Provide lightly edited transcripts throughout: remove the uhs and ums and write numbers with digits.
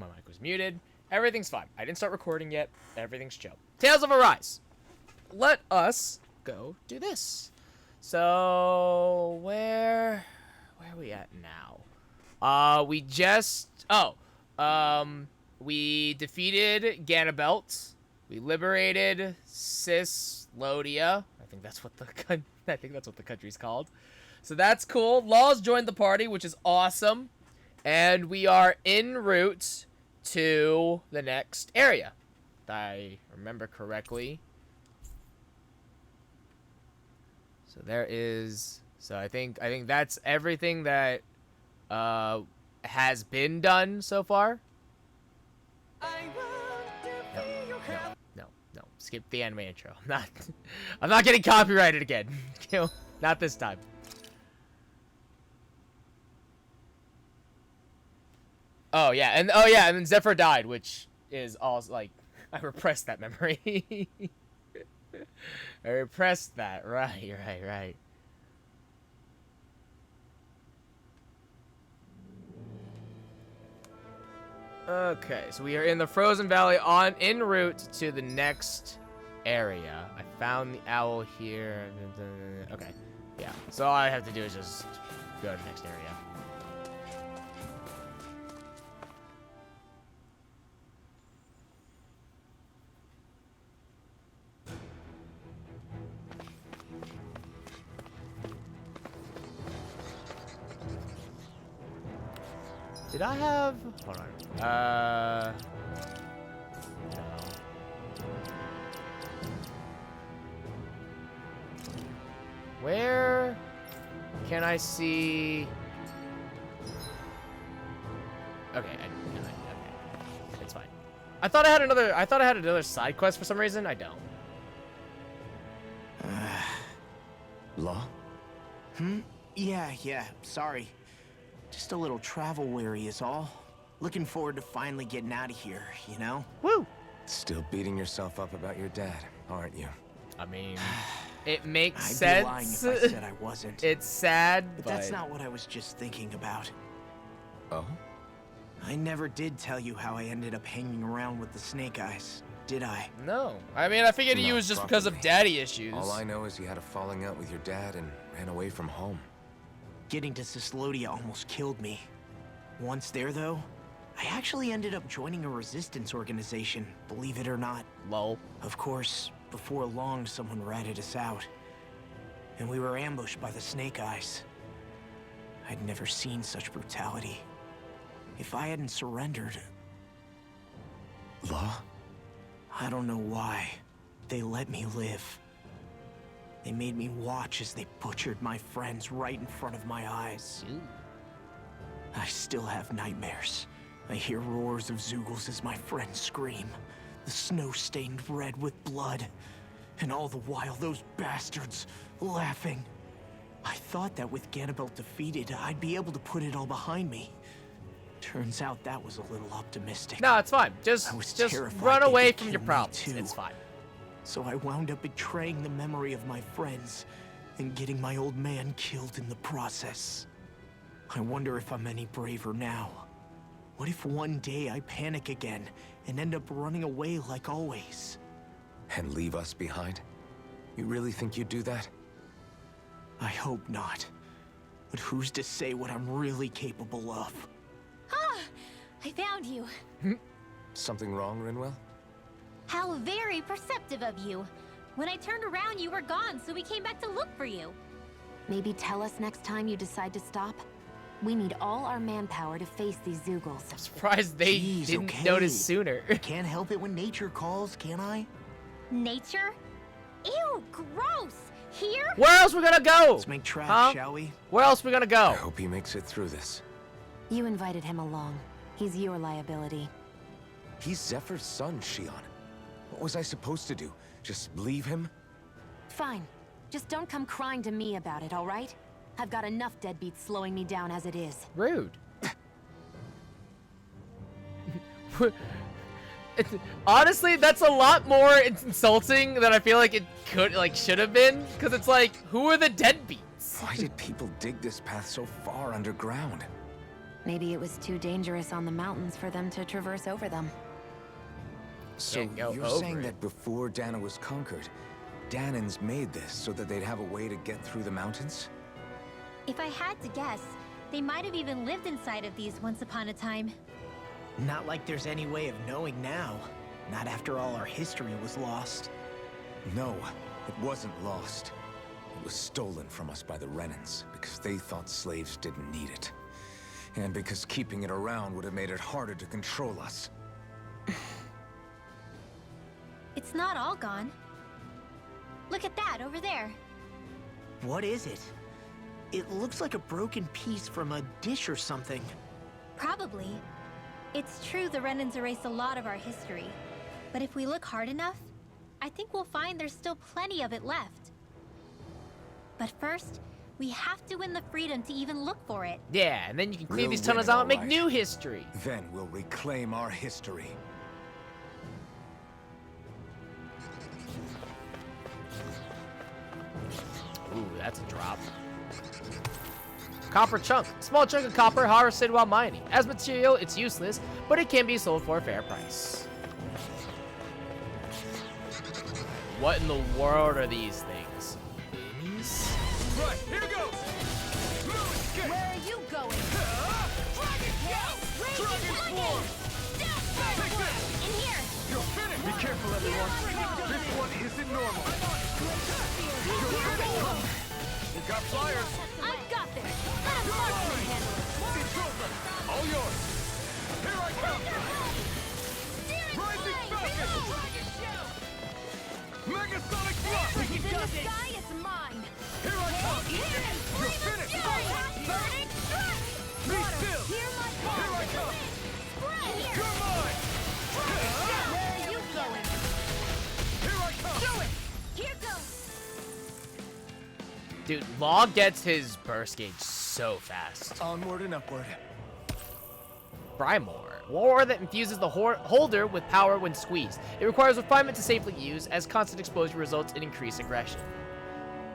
My mic was muted. Everything's fine. I didn't start recording yet. Everything's chill. Tales of Arise. Let us go do this. So, where are we at now? We just... we defeated Ganabelt. We liberated Cislodia. I think that's what the country's called. So that's cool. Law's joined the party, which is awesome. And we are en route to the next area. If I remember correctly. So there is... So I think that's everything that has been done so far. No. Skip the anime intro. I'm not getting copyrighted again. Not this time. Oh yeah, and then Zephyr died, which is also like I repressed that memory. I repressed that. Right. Okay, so we are in the Frozen Valley en route to the next area. I found the owl here. Okay, yeah. So all I have to do is just go to the next area. Did I have... Hold on. No. Where can I see... Okay, okay. It's fine. I thought I had another side quest for some reason. I don't. Law? Yeah, sorry. Just a little travel weary is all. Looking forward to finally getting out of here, you know? Woo! Still beating yourself up about your dad, aren't you? I mean, it makes I'd sense. be lying if I said I wasn't. It's sad, but that's not what I was just thinking about. Oh? I never did tell you how I ended up hanging around with the Snake Eyes, did I? No. I mean, I figured it was just because of daddy issues. All I know is you had a falling out with your dad and ran away from home. Getting to Cislodia almost killed me. Once there, though, I actually ended up joining a resistance organization, believe it or not. Lol. Of course, before long, someone ratted us out. And we were ambushed by the Snake Eyes. I'd never seen such brutality. If I hadn't surrendered... Law? I don't know why. They let me live. They made me watch as they butchered my friends right in front of my eyes. Ooh. I still have nightmares. I hear roars of Zeugles as my friends scream. The snow stained red with blood. And all the while, those bastards laughing. I thought that with Ganabelt defeated, I'd be able to put it all behind me. Turns out that was a little optimistic. No, it's fine. Just run away from your problems. It's fine. So I wound up betraying the memory of my friends and getting my old man killed in the process. I wonder if I'm any braver now. What if one day I panic again and end up running away like always? And leave us behind? You really think you'd do that? I hope not. But who's to say what I'm really capable of? Ah! I found you. Something wrong, Rinwell? How very perceptive of you. When I turned around, you were gone, so we came back to look for you. Maybe tell us next time you decide to stop. We need all our manpower to face these Zeugles. I'm surprised they didn't notice sooner. Can't help it when nature calls, can I? Nature? Ew, gross! Here? Where else we gonna go? Let's make tracks, shall we? Where else we gonna go? I hope he makes it through this. You invited him along. He's your liability. He's Zephyr's son, Shion. What was I supposed to do? Just leave him? Fine. Just don't come crying to me about it, all right? I've got enough deadbeats slowing me down as it is. Rude. Honestly, that's a lot more insulting than I feel like it should have been. Because it's like, who are the deadbeats? Why did people dig this path so far underground? Maybe it was too dangerous on the mountains for them to traverse over them. So Can't go you're over saying it. that before Dana was conquered, Danans made this so that they'd have a way to get through the mountains? If I had to guess, they might have even lived inside of these once upon a time. Not like there's any way of knowing now. Not after all our history was lost. No, it wasn't lost. It was stolen from us by the Renans because they thought slaves didn't need it. And because keeping it around would have made it harder to control us. It's not all gone. Look at that over there. What is it? It looks like a broken piece from a dish or something. Probably. It's true the Renans erased a lot of our history. But if we look hard enough, I think we'll find there's still plenty of it left. But first, we have to win the freedom to even look for it. Yeah, and then you can clear We'll these win tunnels it, out and make alright. new history. Then we'll reclaim our history. Ooh, that's a drop. Copper chunk. Small chunk of copper harvested while mining. As material, it's useless, but it can be sold for a fair price. What in the world are these things? Minis? Right, here goes! Where are you going? In here! You're finished! Be careful, everyone! This one isn't normal! You got flyers! I've got this! Let a marksman handle it! It's over! All yours! Here I come! Rising Falcon! Megasonic Blast! It's in the sky, it's mine. Here I come! You're finished! Burning strike! Be still! Hear my Here I come! You're mine! Where are you going? Here I come! Here goes! Dude, Law gets his burst gauge so fast. Onward and upward. Brymore. War that infuses the holder with power when squeezed. It requires refinement to safely use, as constant exposure results in increased aggression.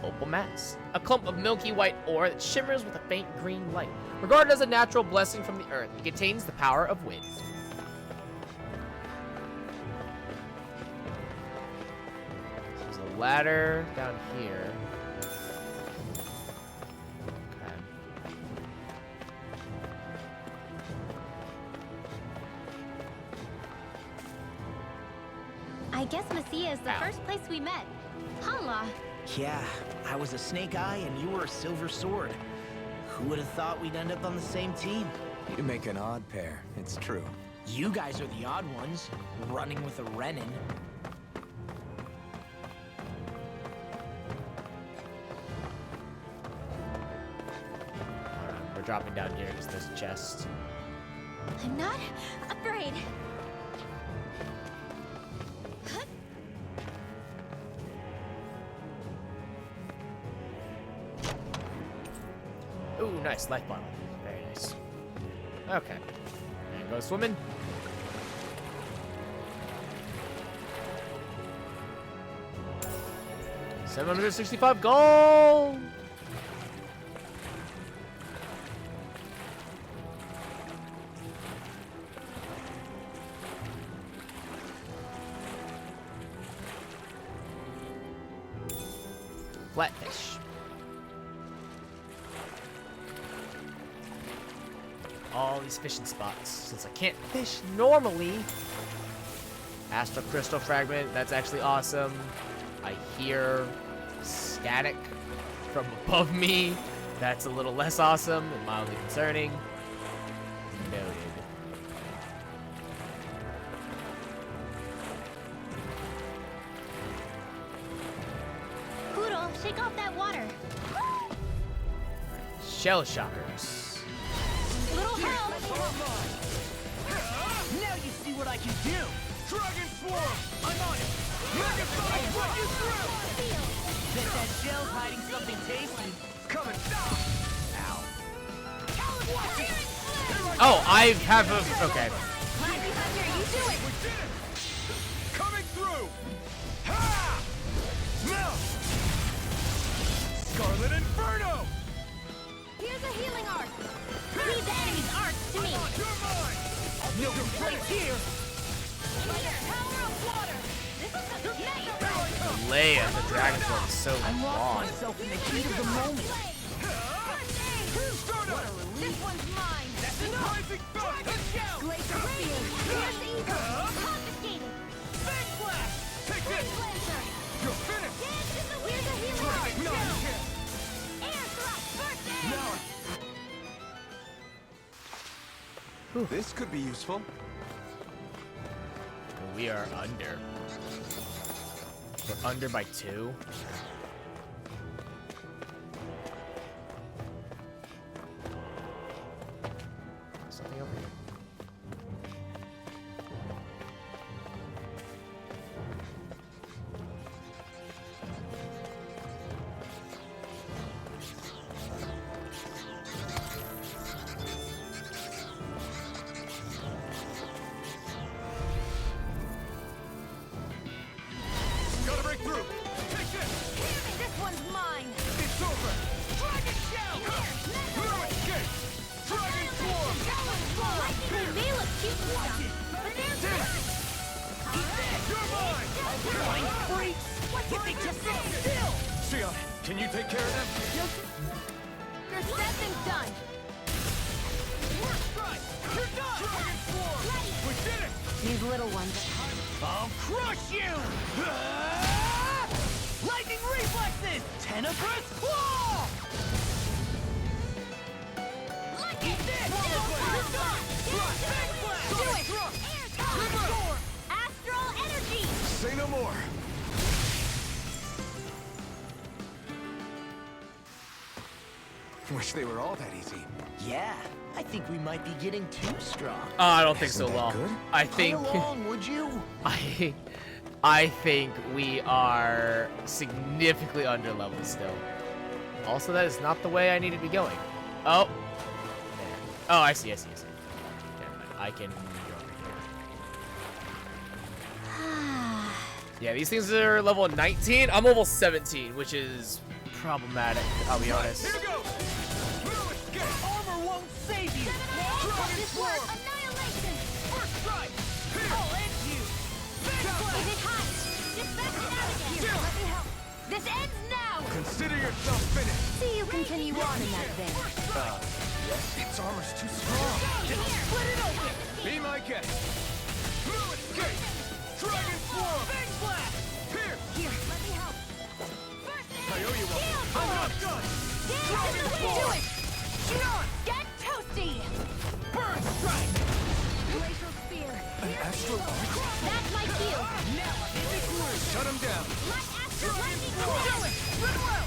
Opal mass. A clump of milky white ore that shimmers with a faint green light. Regarded as a natural blessing from the earth, it contains the power of wind. There's a ladder down here. Okay. I guess Messia is the Ow. first place we met. Hala. Yeah, I was a snake eye and you were a silver sword. Who would have thought we'd end up on the same team? You make an odd pair, it's true. You guys are the odd ones, running with a Renin. Alright, we're dropping down here because there's a chest. I'm not afraid. Ooh, nice life bottle. Very nice. Okay. And go swimming. $765 gold! Flatfish. All these fishing spots. Since I can't fish normally. Astral crystal fragment. That's actually awesome. I hear static from above me. That's a little less awesome and mildly concerning. Noted. Poodle, shake off that water. Shell shockers. Little help! Now you see what I can do! Dragon Swarm! I'm on it! Megasonic run you through! Bet that shell's hiding something tasty. Coming! Ow! Oh, I have a... Okay. Right behind here, you do it! We did it! Coming through! Ha! Melt! Scarlet Inferno! Here's a healing arc. Leave the enemy's arc delay of the Dragon Sword is so I lost long. myself in the heat of the moment. This one's mine! That's enough! Dragon Shell! Glacier Spear! Here's Eagle! Confiscated! Fang Blast! Take this! Lancer! You're finished! Dance in the wind! Here's a hero! No, you can't. Air Thrust! First aid! This could be useful. We are under. We're under by 2. Something over here. Gotta break through. Take this. This one's mine! It's over. Dragon Shell! No escape. Dragon Swarm. Lightning may look cute and stuff, but there's You're mine. Blind freaks! What did they just sit still? Sion, can you take care of them? Your something's done! First strike. You're done. Dragon Swarm. We did it. These little ones. I'll crush you! Lightning reflexes! Tenebrous claw! Lightning! Astral energy! Say no more. Wish they were all that easy. Yeah, I think we might be getting too strong. I don't think so, Isn't that Law. good? I think Play along, would you? I think we are significantly under level still. Also, that is not the way I need to be going. Oh. There. Oh, I see. Never mind. I can go over here. Yeah, these things are level 19. I'm level 17, which is problematic, I'll be honest. Here goes. No escape. Armor won't save you! Dragon Swarm. Annihilation! First strike. I'll end you! Is it hot? Dispatch it out again! Here, let me help! This ends now! Consider yourself finished. See you continue on in that vein. Its armor's too strong. Split it open! Be my guest. No escape. Dragon Swarm. Fang Blast! Here. Here, let me help. I owe you one. I'm not done. Dance in the wind! Do it! Shoot on! Get toasty! Burn strike! Glacial Spear! An astral arc? That's my cue! Now I'm in the groove! Shut him down. Light Astral Lightning Do it! Run low!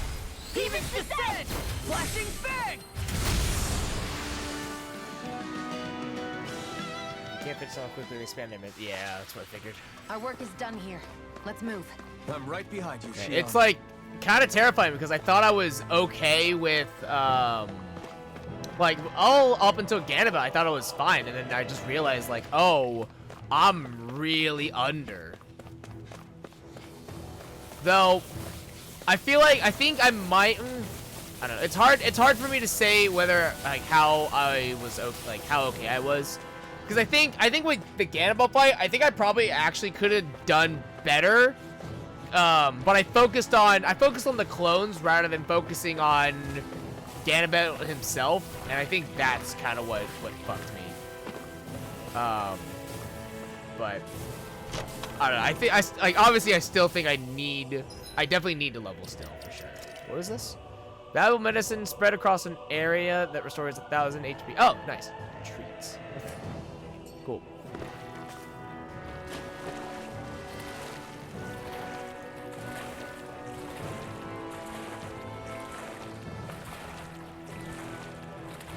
Demon's Descent! Flashing Fang! Can't fix someone quickly to expand them. Yeah, that's what I figured. Our work is done here. Let's move. I'm right behind you, Shion. It's like kind of terrifying because I thought I was okay with like all up until Ganaba, I thought I was fine, and then I just realized like, oh, I'm really under. Though I think I might. I don't know. It's hard for me to say whether like how I was like how okay I was, because I think with the Ganaba fight, I think I probably actually could have done better. But I focused on the clones rather than focusing on Ganaba himself, and I think that's kind of what fucked me. But I don't know. I think obviously I still think I definitely need to level still for sure. What is this? Valuable medicine spread across an area that restores 1,000 HP. Oh, nice. Treats. Cool.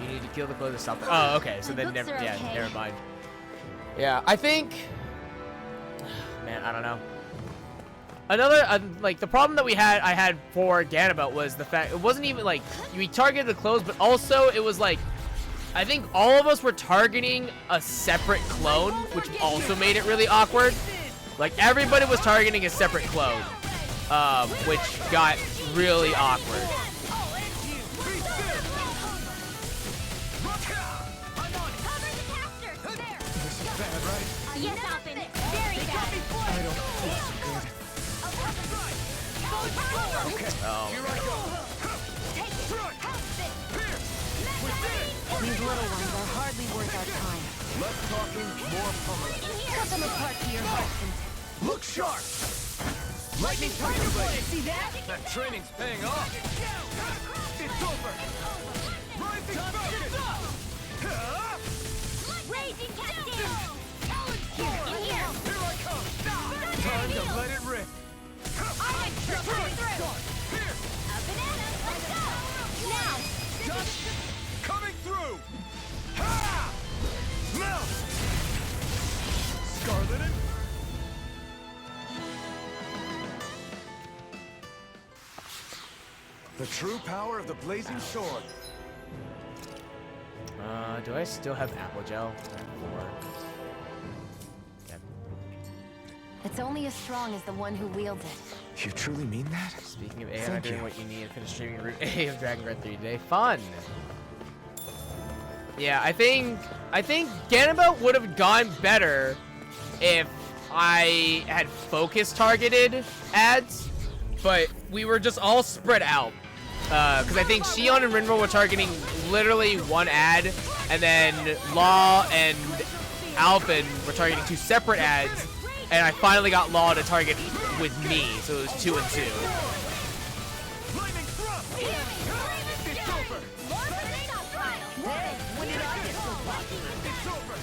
You need to kill the clothes to stop. Oh, okay. So My then books never. are Yeah, okay. never mind. Yeah, I think. Man, I don't know. Another like the problem that I had for Ganaba was the fact it wasn't even like we targeted the clones, but also it was like I think all of us were targeting a separate clone, which also made it really awkward. Like everybody was targeting a separate clone, which got really awkward. This is bad, right? Yes, Alpin. Very bad. I don't feel so good. Okay, Oh. here I go. These little ones are hardly worth our time. Less talking, more pummeling. Cut them apart to your heart's content. Look sharp! Lightning Tiger Blade! See that? That training's paying off. It's over. Rising Falcon! Raging Cascade! Here, in here! Here I come! Time to let it rip. I trick through! Here! A banana! Let's go! Now! Just coming through! Ha! Melt! Scarlet and... The true power of the blazing sword. Do I still have apple gel? I have 4. Okay. It's only as strong as the one who wields it. You truly mean that? Speaking of A, I'm Thank doing you. what you need to finish streaming Route A of Dragon Guard 3 today. Fun! Yeah, I think Ganabelt would have gone better if I had focus targeted ads, but we were just all spread out. Because I think Shion and Rinro were targeting literally one ad, and then Law and Alphen were targeting 2 separate ads, and I finally got Law to target with me, so it was 2 and 2. Lightning thrust! It's over! When did I get so popular? It's over!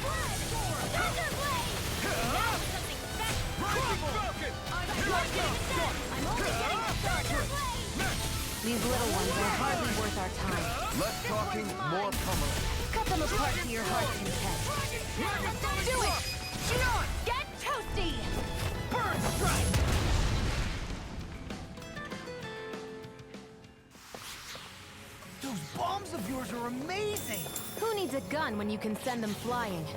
Rising Falcon! These little ones are hardly worth our time. Less talking, more pummeling. Cut them apart to your heart's content. Do it! Shion, get toasty! Bird strike! Those bombs of yours are amazing! Who needs a gun when you can send them flying?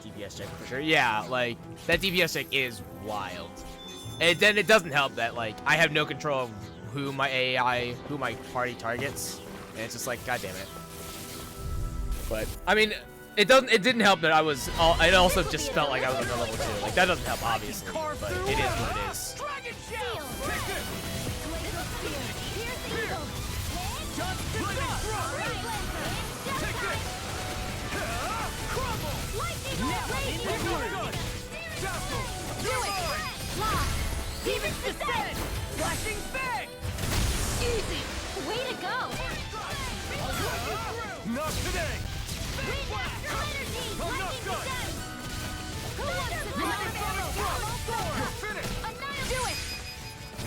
DPS check for sure. Yeah, like that DPS check is wild. And then it doesn't help that like I have no control of who my AI, who my party targets, and it's just like, god damn it. But I mean, it didn't help that I was. It also just felt like I was under level 2. Like that doesn't help obviously, but it is what it is. Dragon Shell! Take this! Lightning thrust! Take this! Crumble! Dazzle! You're mine! Demon's Descent! Flashing bang! Easy! Way to go! Not today! Astral energy! I'm not Lightning done! Descent! Who wants to Lightning thrust! You're finished! Do it!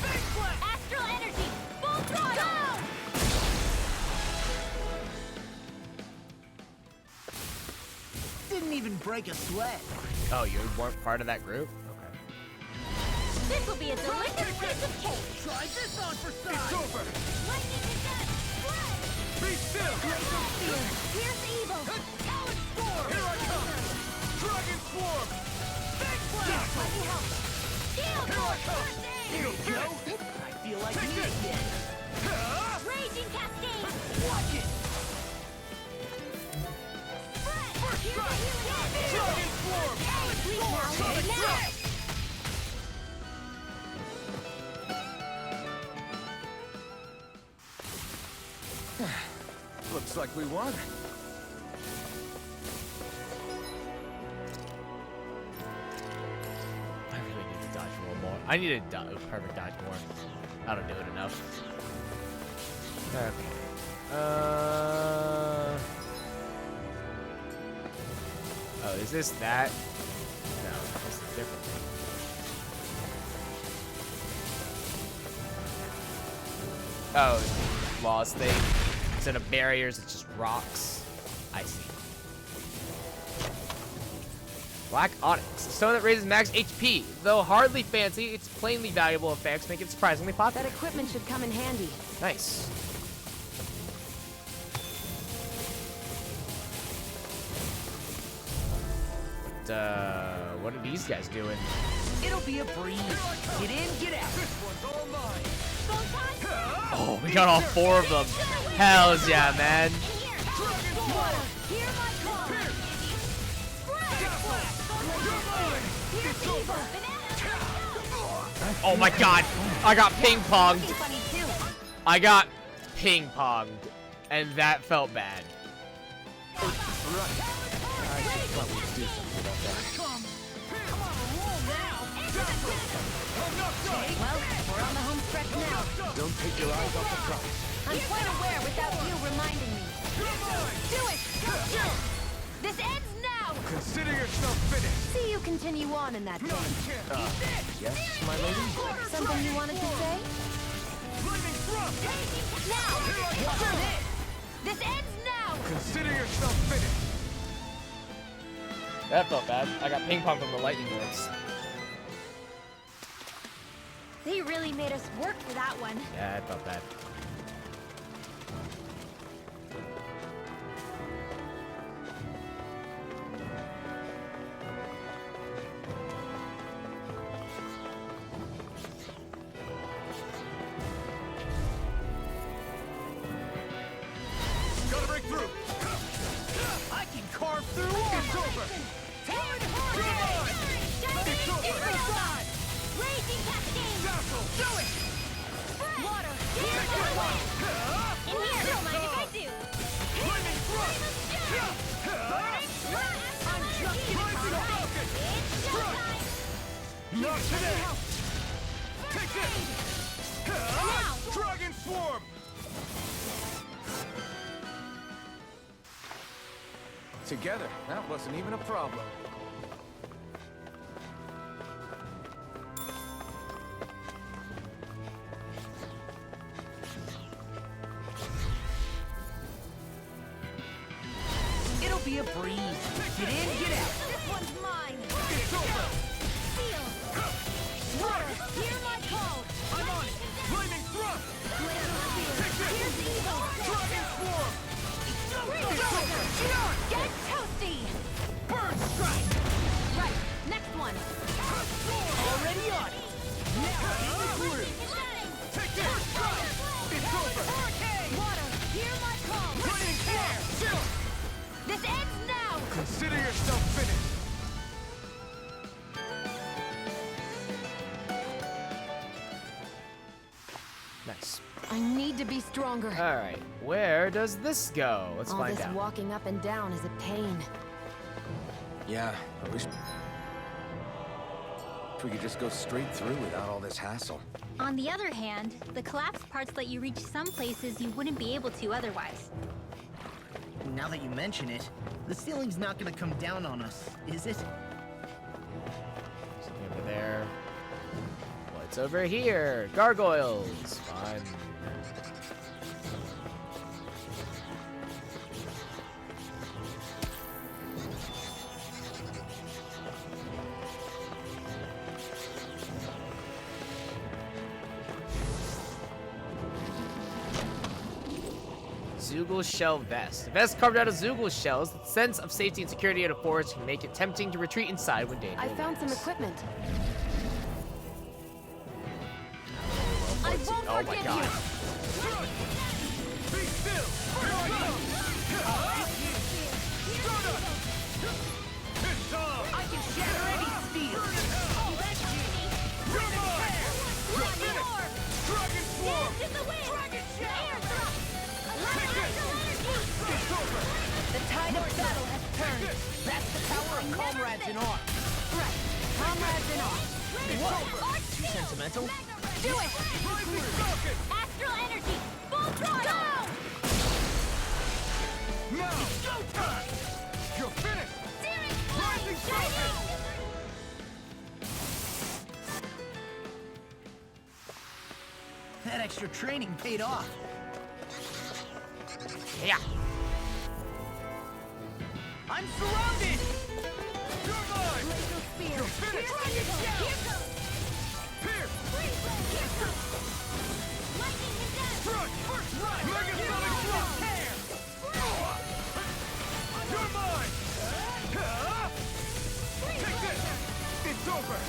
Big flash! Astral energy! Full throttle! Didn't even break a sweat. Oh, you weren't part of that group? Okay. This will be a delicious piece of cake! Try this on for It's size! over! Lightning Descent! Spread! Be still! Here's evil! Talon Storm! Here I come! Dragon Swarm! Big blast! Let me help! Shield! Here I come! Here we go! I feel like Take me this! again! Raging Cascade! Watch it! Spread! First Here's strike! the healing! Dragon Swarm! Sonic Now! Thrust! Looks like we won. I really need to dodge one more. I need to perfect dodge more. I don't do it enough. Okay. Oh, is this that? No, this is different. Oh, laws thing. Instead of barriers, it's just rocks. I see. Black Onyx, a stone that raises max HP. Though hardly fancy, its plainly valuable effects make it surprisingly popular. That equipment should come in handy. Nice. But, what are these guys doing? It'll be a breeze. Get in, get out. This one's all mine. Oh, we got all 4 of them. Hells yeah, man. Oh my god, I got ping-ponged. I got ping-ponged, and that felt bad. Right. I should probably do something about that. Well, we're on the home stretch now. Don't take your eyes off the prize. I'm quite aware without you reminding me. Do it! This ends now! Consider yourself finished. See you continue on in that vein. Yes, my lady? Something you wanted to say? Now! This ends now! Consider yourself finished. That felt bad. I got ping-pong from the lightning bolts. They really made us work for that one. Yeah, that felt bad. Gotta break through. I can carve through all! It's over. Raging cascade! Do it. Water! Here's my way! In here, don't mind if I do! Lightning thrust. I'm just Rising Falcon. It's showtime! Not today. Take this. Now! Dragon swarm. Together, that wasn't even a problem. It'll be a breeze. Get in, get out. This one's mine! It's over. Seal! Water! Hear my call! I'm on it. Lightning thrust. Take this. Here's evil! Dragon swarm. Get toasty! Burn strike. Right, next one! Already on it. Now, through. Take this. It's over. Water! Hear my call! Lightning swarm. Chill. This ends now! Consider yourself finished. Nice. I need to be stronger. Alright, where does this go? Let's All find this out. walking up and down is a pain. Yeah, I wish we could just go straight through without all this hassle. On the other hand, the collapsed parts let you reach some places you wouldn't be able to otherwise. Now that you mention it, the ceiling's not gonna come down on us, is it? Something over there. What's over here? Gargoyles. Fun. Zoogle shell vest. A vest carved out of Zoogle shells. The sense of safety and security at a forest can make it tempting to retreat inside when danger I found some lurks. equipment. I won't Oh my forgive god. you! Be still. It's on. I can shatter any steel. You're mine. Lightning orb! Dragon swarm. Dance in the wind! Dragon shell. Air thrust! Take this. It's over. The tide of battle has turned. That's the power of comrades in arms. Right. Comrades in arms. Too sentimental? Do it! Rising Falcon. Astral energy! Full throttle! Now. Go time. You're finished. Rising Falcon. That extra training paid off. Yeah. I'm surrounded. You're mine. You're finished. Here goes! Here. Here goes! Lightning condensed! Front. First run. Mega Sonic Thrust. Tear. You're mine. Take this. It's over.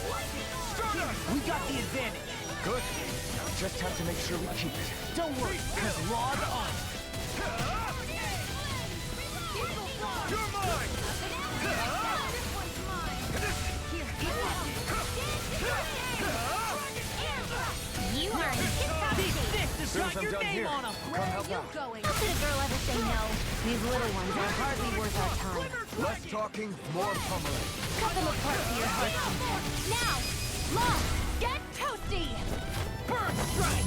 We got the advantage. Good. Now we just have to make sure we keep it. Don't worry, cause log on. You're mine! You are in tip-top These shape. sticks As soon has as got I'm your done name here, on them. come help out. How could a girl ever say no? These little ones are hardly worth our time. Less talking, more pummeling. Cut them apart to your heart's content. Now, Law, get toasty! Bird strike!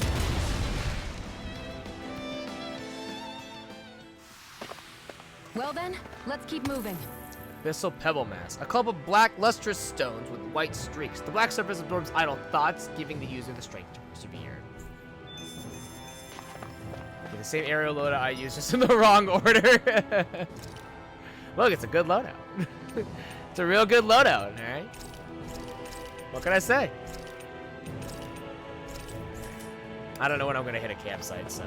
Well then, let's keep moving. Bissell Pebble Mass. A clump of black, lustrous stones with white streaks. The black surface absorbs idle thoughts, giving the user the strength to persevere. Okay, the same aerial loadout I used, just in the wrong order. Look, it's a good loadout. It's a real good loadout, alright? What can I say? I don't know when I'm gonna hit a campsite, so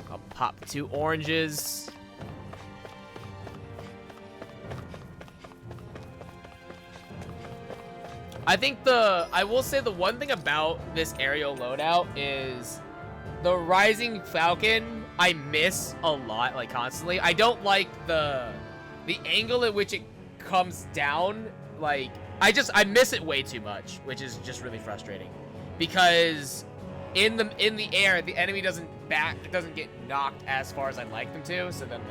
I'll pop 2 oranges. I will say the one thing about this aerial loadout is the Rising Falcon I miss a lot, like constantly. I don't like the angle at which it comes down. Like I miss it way too much, which is just really frustrating. Because in the air, the enemy doesn't get knocked as far as I'd like them to, so then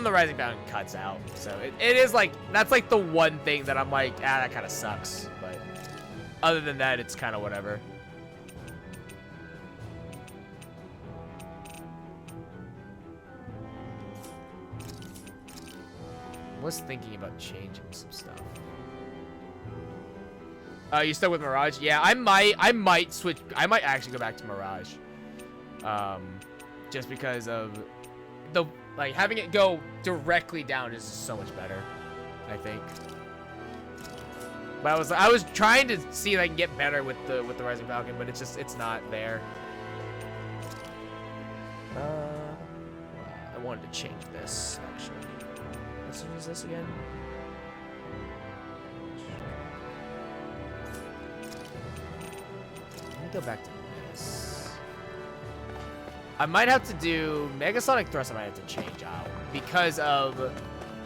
the Rising Falcon cuts out. So it is like, that's like the one thing that I'm like, that kind of sucks. But other than that, it's kind of whatever. I was thinking about changing some stuff. You stuck with Mirage? Yeah, I might switch. I might actually go back to Mirage. Just because of like having it go directly down is so much better, I think. But I was trying to see if I can get better with the Rising Falcon, but it's not there. I wanted to change this actually. Let's use this again. Let me go back to this. I might have to do Megasonic Thrust. I might have to change out because of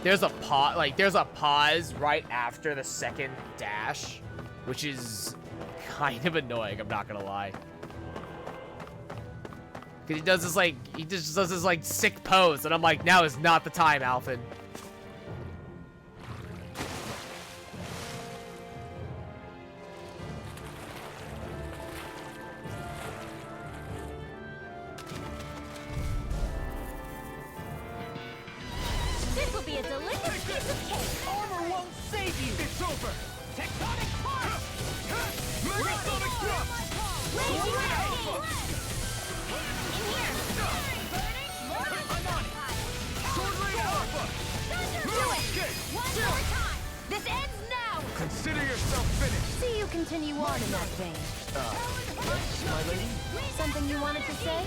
there's a pause right after the second dash, which is kind of annoying. I'm not gonna lie. Because he just does this like sick pose, and I'm like, now is not the time, Alphen. This will be a delicious piece of cake. Armor won't save you. It's over! Tectonic punch! Megasonic thrust! Let's do it! Do it! One more time! This ends now! Consider yourself finished! See you continue on in that vein. Yes, my lady? Something you wanted to say?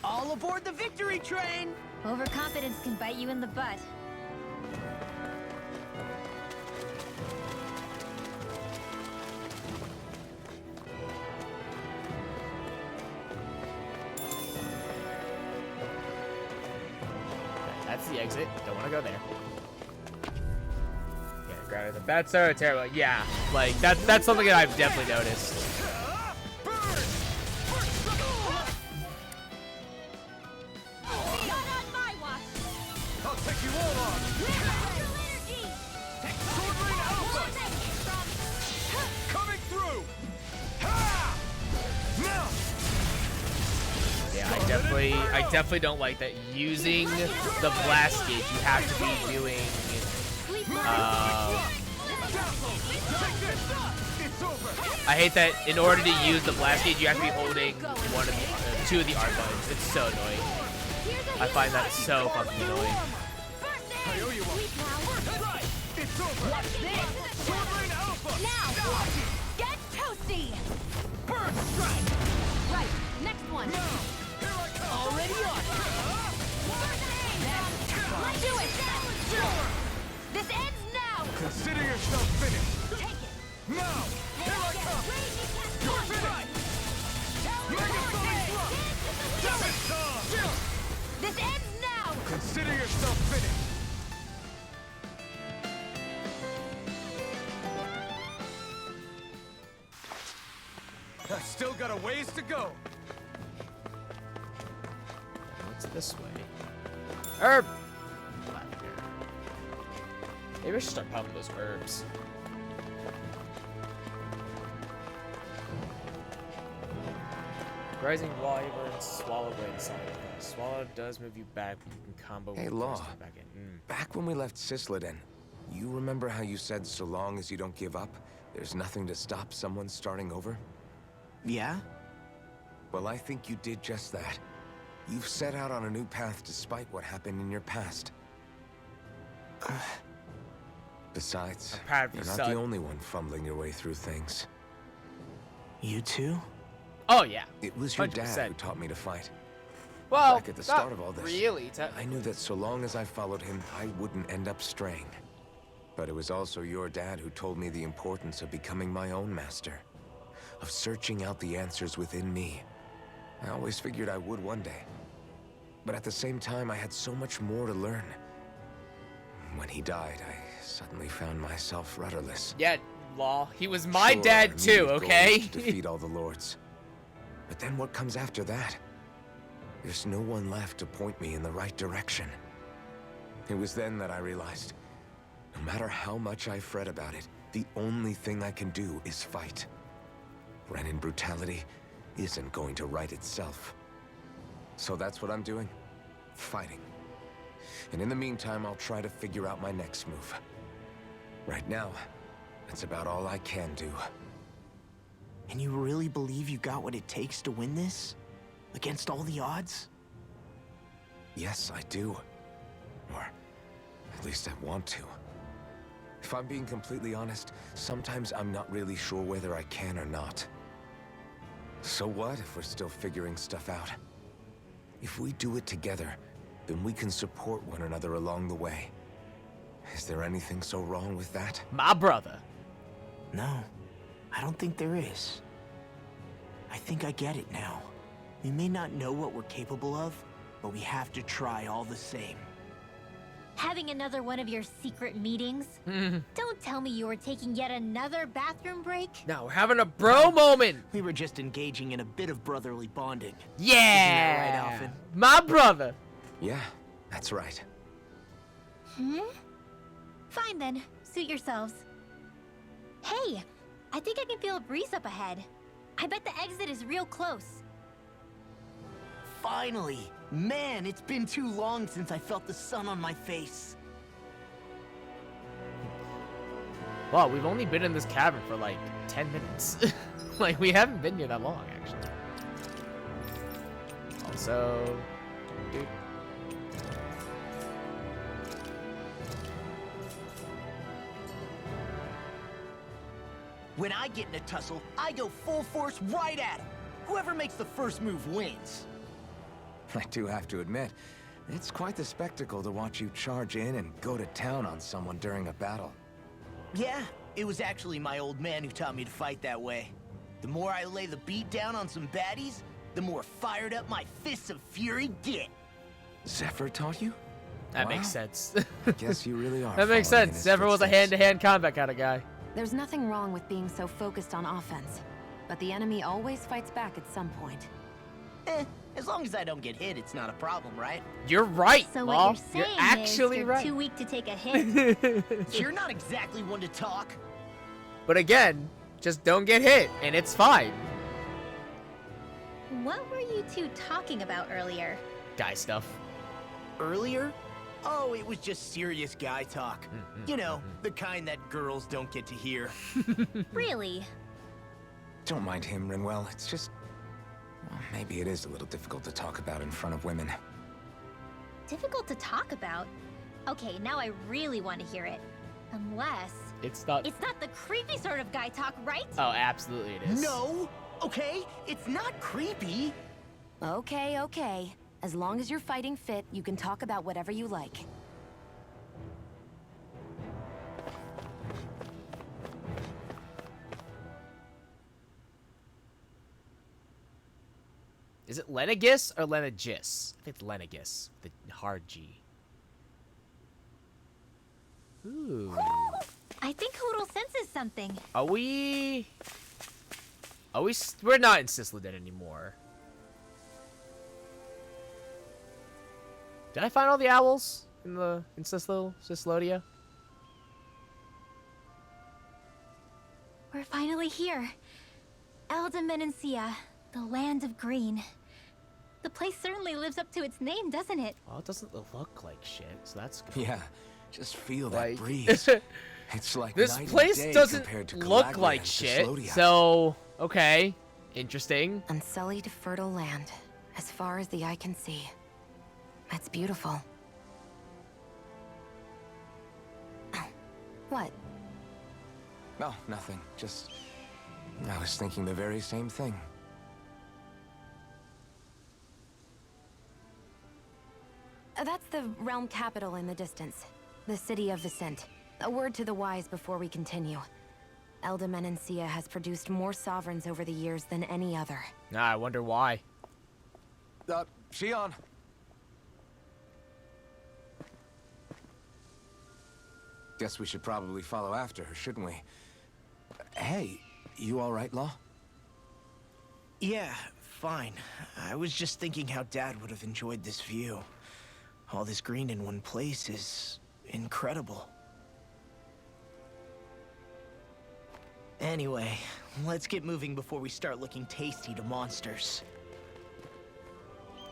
All aboard the victory train! Overconfidence can bite you in the butt. That's the exit. Don't want to go there. Yeah, granted, that's so terrible. Yeah, like that's something that I've definitely noticed. Not on my watch! I'll take you all on! Astral energy! Sword Ring Alpha! Coming through! Ha! Now! Yeah, I definitely don't like that. Using the blast gauge, you have to be doing. It's over! I hate that in order to use the blast gauge, you have to be holding two of the art buttons. It's so annoying. I find that so fucking annoying. I owe you one. It's over! What's this? Sword Ring Alpha! Now! Get toasty! Bird strike! Right, next one. Here I come! Already on! Let's do it! This ends yourself finished! Take it! Now! Here I come! You're finished! Mega Sonic Thrust! Seven Star! This ends now! Consider yourself finished! I've still got a ways to go. What's this way? Herb! Lavender. Maybe I should start popping those herbs. Rising Wyvern, Swallow Blade, Sonic. Swallow does move you back, but you can combo Hey, with Law. first back in. Back when we left Sisladen, you remember how you said so long as you don't give up, there's nothing to stop someone starting over? Yeah? Well, I think you did just that. You've set out on a new path despite what happened in your past. Besides, I'm proud of you, you're not son. the only one fumbling your way through things. You too? Oh, yeah. It was your dad 100%. who taught me to fight. Well, Back at the not start of all this, really. I knew that so long as I followed him, I wouldn't end up straying. But it was also your dad who told me the importance of becoming my own master, of searching out the answers within me. I always figured I would one day. But at the same time, I had so much more to learn. When he died, I suddenly found myself rudderless. Yeah, Law. He was my Sure, dad our too, immediate goal okay? was to defeat all the lords. But then what comes after that? There's no one left to point me in the right direction. It was then that I realized, no matter how much I fret about it, the only thing I can do is fight. Renin brutality isn't going to right itself. So that's what I'm doing. Fighting. And in the meantime, I'll try to figure out my next move. Right now, that's about all I can do. And you really believe you got what it takes to win this? Against all the odds? Yes, I do. Or at least I want to. If I'm being completely honest, sometimes I'm not really sure whether I can or not. So what if we're still figuring stuff out? If we do it together, then we can support one another along the way. Is there anything so wrong with that? My brother. No, I don't think there is. I think I get it now. We may not know what we're capable of, but we have to try all the same. Having another one of your secret meetings? Don't tell me you were taking yet another bathroom break? Now we're having a bro moment. We were just engaging in a bit of brotherly bonding. Yeah. right, Alphen? My brother. Yeah, that's right. Fine then, suit yourselves. Hey, I think I can feel a breeze up ahead. I bet the exit is real close. Finally! Man, it's been too long since I felt the sun on my face. Wow, we've only been in this cavern for like 10 minutes. Like, we haven't been here that long, actually. Also, dude. When I get in a tussle, I go full force right at him. Whoever makes the first move wins. I do have to admit, it's quite the spectacle to watch you charge in and go to town on someone during a battle. Yeah, it was actually my old man who taught me to fight that way. The more I lay the beat down on some baddies, the more fired up my fists of fury get. Zephyr taught you? That Wow. makes sense. Guess you really are. That makes following in sense. his Zephyr was a footsteps. hand-to-hand combat kind of guy. There's nothing wrong with being so focused on offense, but the enemy always fights back at some point. As long as I don't get hit, it's not a problem, right? You're right, So Law. what you're saying actually is you're right. too weak to take a hit. You're not exactly one to talk. But again, just don't get hit, and it's fine. What were you two talking about earlier? Guy stuff. Earlier? Oh, it was just serious guy talk. You know, the kind that girls don't get to hear. Really? Don't mind him, Rinwell. It's just... well, maybe it is a little difficult to talk about in front of women. Difficult to talk about? Okay, now I really want to hear it. Unless... It's not... It's not the creepy sort of guy talk, right? Oh, absolutely it is. No! Okay, it's not creepy. Okay, okay. As long as you're fighting fit, you can talk about whatever you like. Is it Lenegis or Lenegis? I think it's Lenegis. The hard G. Ooh. I think Hoodle senses something. Are we... We're not in Syslodin anymore. Did I find all the owls in Syslodia? We're finally here. Elda Menancia, the land of green. The place certainly lives up to its name, doesn't it? Well, it doesn't look like shit, so that's good. Yeah, just feel that Like- breeze. It's like This night and place day doesn't compared to look Calagria like and shit, Thessalonia. so... Okay, interesting. Unsullied, fertile land, as far as the eye can see. That's beautiful. Oh, what? No, nothing. Just... I was thinking the very same thing. That's the realm capital in the distance. The city of Vicent. A word to the wise before we continue. Elda Menancia has produced more sovereigns over the years than any other. Nah, I wonder why. Shion. Guess we should probably follow after her, shouldn't we? Hey, you all right, Law? Yeah, fine. I was just thinking how Dad would have enjoyed this view. All this green in one place is incredible. Anyway, let's get moving before we start looking tasty to monsters.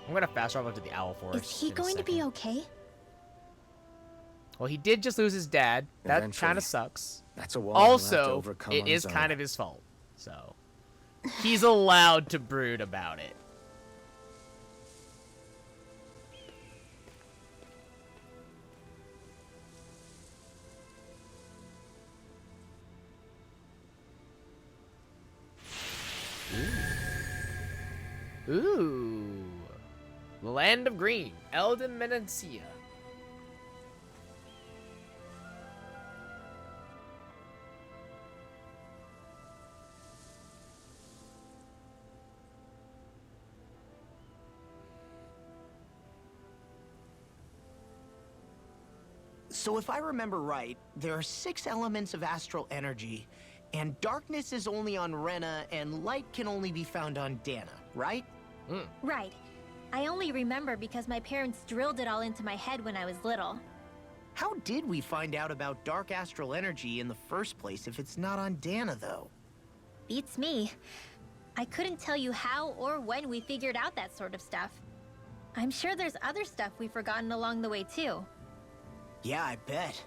I'm gonna fast travel to the owl forest. Is he in a going to be second. okay? Well, he did just lose his dad. That Eventually. kind of sucks. That's a wall he'll have to Also, overcome it on is his kind own. of his fault. So, he's allowed to brood about it. Ooh. Land of Green. Elden Menancia. So if I remember right, there are 6 elements of astral energy, and darkness is only on Rena, and light can only be found on Dana, right? Right. I only remember because my parents drilled it all into my head when I was little. How did we find out about dark astral energy in the first place if it's not on Dana, though? Beats me. I couldn't tell you how or when we figured out that sort of stuff. I'm sure there's other stuff we've forgotten along the way, too. Yeah, I bet.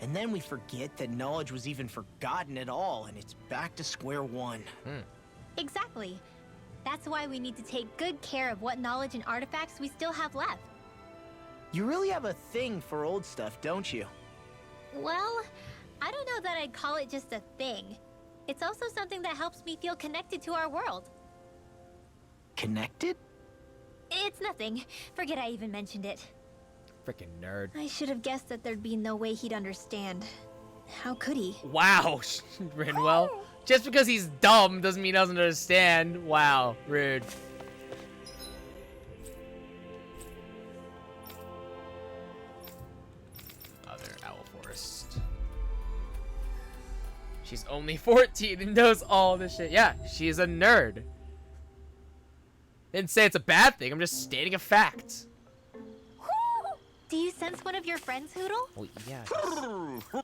And then we forget that knowledge was even forgotten at all, and it's back to square one. Exactly. That's why we need to take good care of what knowledge and artifacts we still have left. You really have a thing for old stuff, don't you? Well, I don't know that I'd call it just a thing. It's also something that helps me feel connected to our world. Connected? It's nothing. Forget I even mentioned it. Freaking nerd. I should have guessed that there'd be no way he'd understand. How could he? Wow, Rinwell. Just because he's dumb doesn't mean he doesn't understand. Wow, rude. Other owl forest. She's only 14 and knows all this shit. Yeah, she's a nerd. Didn't say it's a bad thing. I'm just stating a fact. Do you sense one of your friends, Hoodle? Well, yeah. Okay.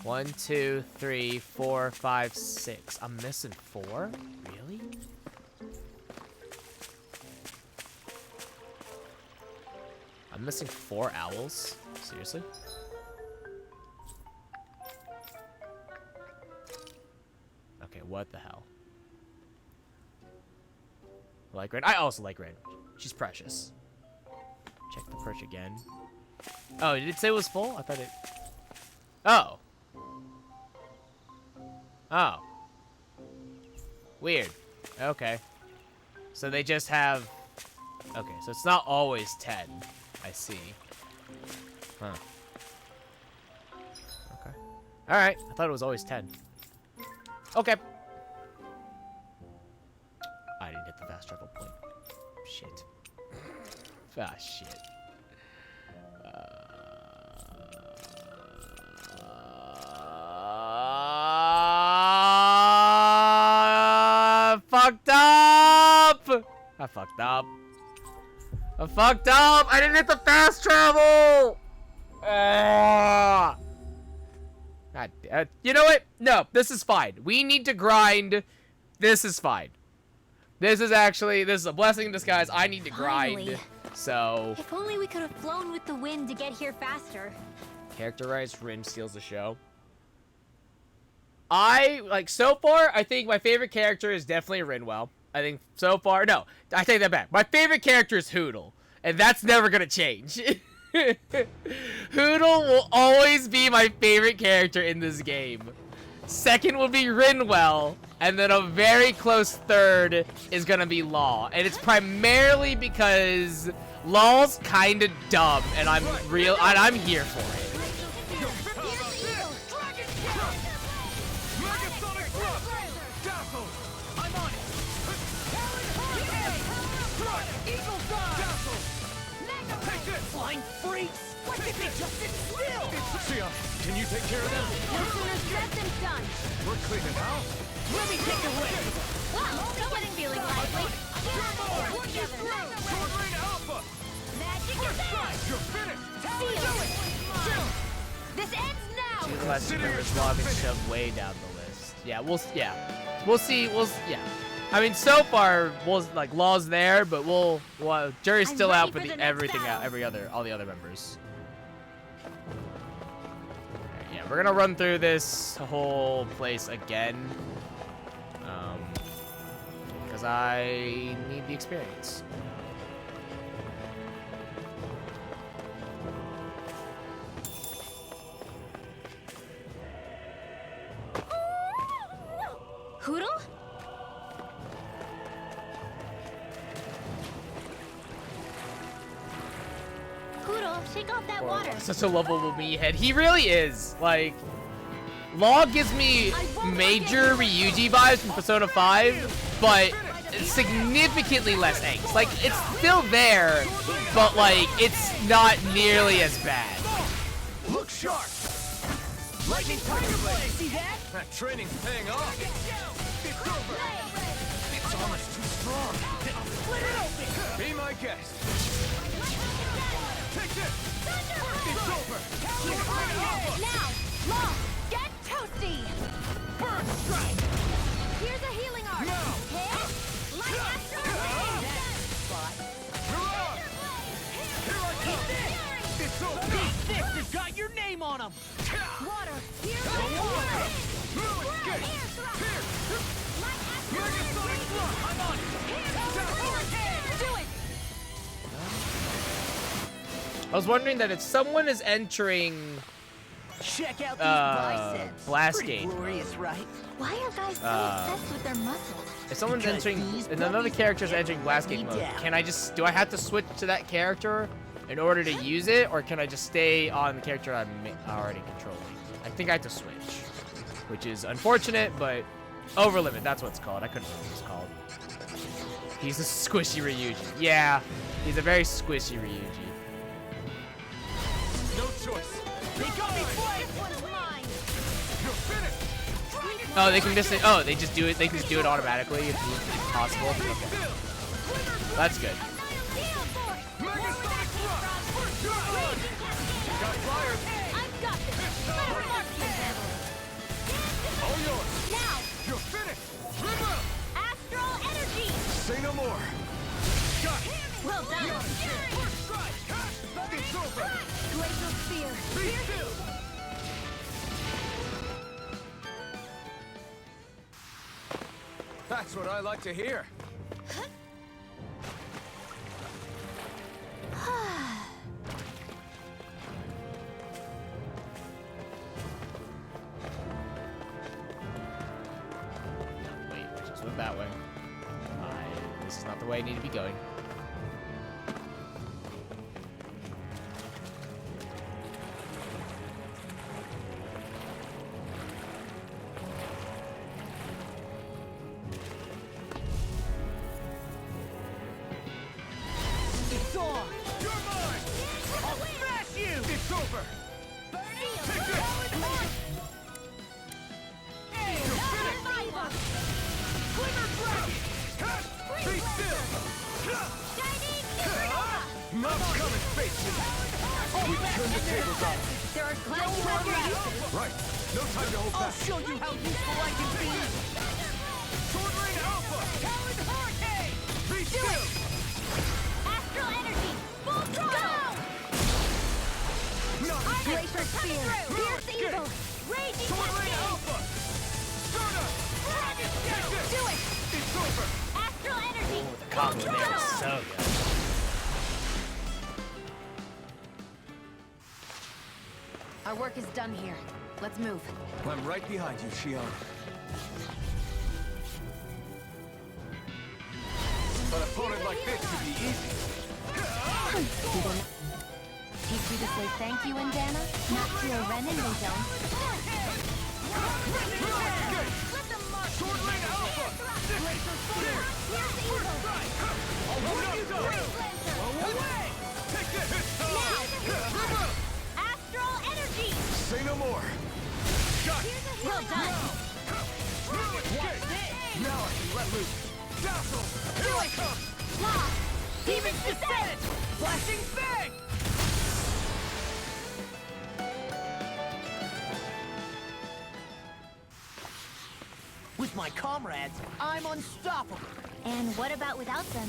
1, 2, 3, 4, 5, 6. I'm missing 4? Really? I'm missing 4 owls? Seriously? Okay, what the hell? Like Red? I also like Red. She's precious. Check the perch again. Oh, did it say it was full? I thought it... Oh. Oh. Weird. Okay. So they just have... Okay, so it's not always 10. I see. Huh. Okay. Alright, I thought it was always 10. Okay. Ah, shit. Fucked up! I fucked up. I fucked up! I didn't hit the fast travel! God, you know what? No, this is fine. We need to grind. This is fine. This is a blessing in disguise. I need to grind. Finally. So, If only we could have flown with the wind to get here faster. characterized Rin steals the show. So far, I think my favorite character is definitely Rinwell. I think so far, no, I take that back. My favorite character is Hootle, and that's never gonna change. Hootle will always be my favorite character in this game. Second will be Rinwell, and then a very close third is gonna be Law. And it's primarily because Law's kinda dumb, and I'm here for it. Flying freaks! Why did they just sit still? Sion, can you take care of them? No sooner said than done. We're cleaning out. Let me take it away! Wow, someone's feeling lively. Short-range Alpha! Magic First is strike! You're finished! Seal. This ends now. Two last members will have been shoved way down the list. Yeah, we'll see. Yeah. I mean, so far, Law's there, but jury's I'm still ready out for for the next everything out, battle. all the other members. Alright, yeah, we're gonna run through this whole place again, because I need the experience. Hootle? Hootle, shake off that water. Such a lovable meathead. He really is. Like, Law gives me major Ryuji vibes from Persona 5, but significantly less angst. Like, it's still there, but, like, it's not nearly as bad. Look sharp! Lightning Tiger Blade! See that? That training's paying off. It's over! Its armor's too strong. Split it open! Be my guest. Take this! It's over! Now, Law, get toasty. First strike! Here's a healing art. Now. Hit. Light Astral Blade. You're on! Here I come! It's over! Big Fist has got your name on him! Water. Here's Go a water! Move it! Air Get! thrust. Here! Light Astral Megasonic Block! I'm on it! Do it. I was wondering that if someone is entering Check out these biceps. Blast Pretty Gate. glorious, right? Why are guys so obsessed with their muscles? If someone's Because entering, these and another puppies character's get entering Blast Gate me mode, down. do I have to switch to that character in order to use it, or can I just stay on the character I'm already controlling? I think I have to switch, which is unfortunate, but over limit, that's what it's called. I couldn't remember what it's called. He's a squishy Ryuji. Yeah, he's a very squishy Ryuji. No choice. They got me flying! This one's mine. You're finished! Oh, they can just they just do it. They can just do it automatically if possible. Okay. That's good. Megasonic Block! First strike! Got fired. I've got this. Better mark can handle it. All yours. Now, You're finished! Trim up! Astral Energy. Say no more. Got it! Well done. First strike! It's over! Glacial Spear. Be still! That's what I like to hear. Wait, I just went that way. This is not the way I need to be going. It's on! It's over! Be still! Mob's coming, face me! We turn the tables on! There are clouds under us. Right, no time to hold I'll back! show you how useful I can be! Sword Rain Alpha! Talon Hurricane! Be still! Astral energy! Full throttle! Not Glacier Spear! Pierce evil! Raging Sword Rain Cascade! Alpha! Stardust! Dragon Take Scale! this! Do it! It's over! Astral energy! The combo there is so good. Our work is done here. Let's move. I'm right behind you, Shion. An opponent like this should be easy. Teach you to say thank you, Indana? Not to a Renin, they don't. Sword Rain Alpha! Glacier Spear! Pierce evil! Away! Take this! Astral energy! Say no more! Shot! Well done! Now I can let loose! Dazzle! Here I come! Lock! Demon's Descent! Flashing Fang! With my comrades, I'm unstoppable. And what about without them?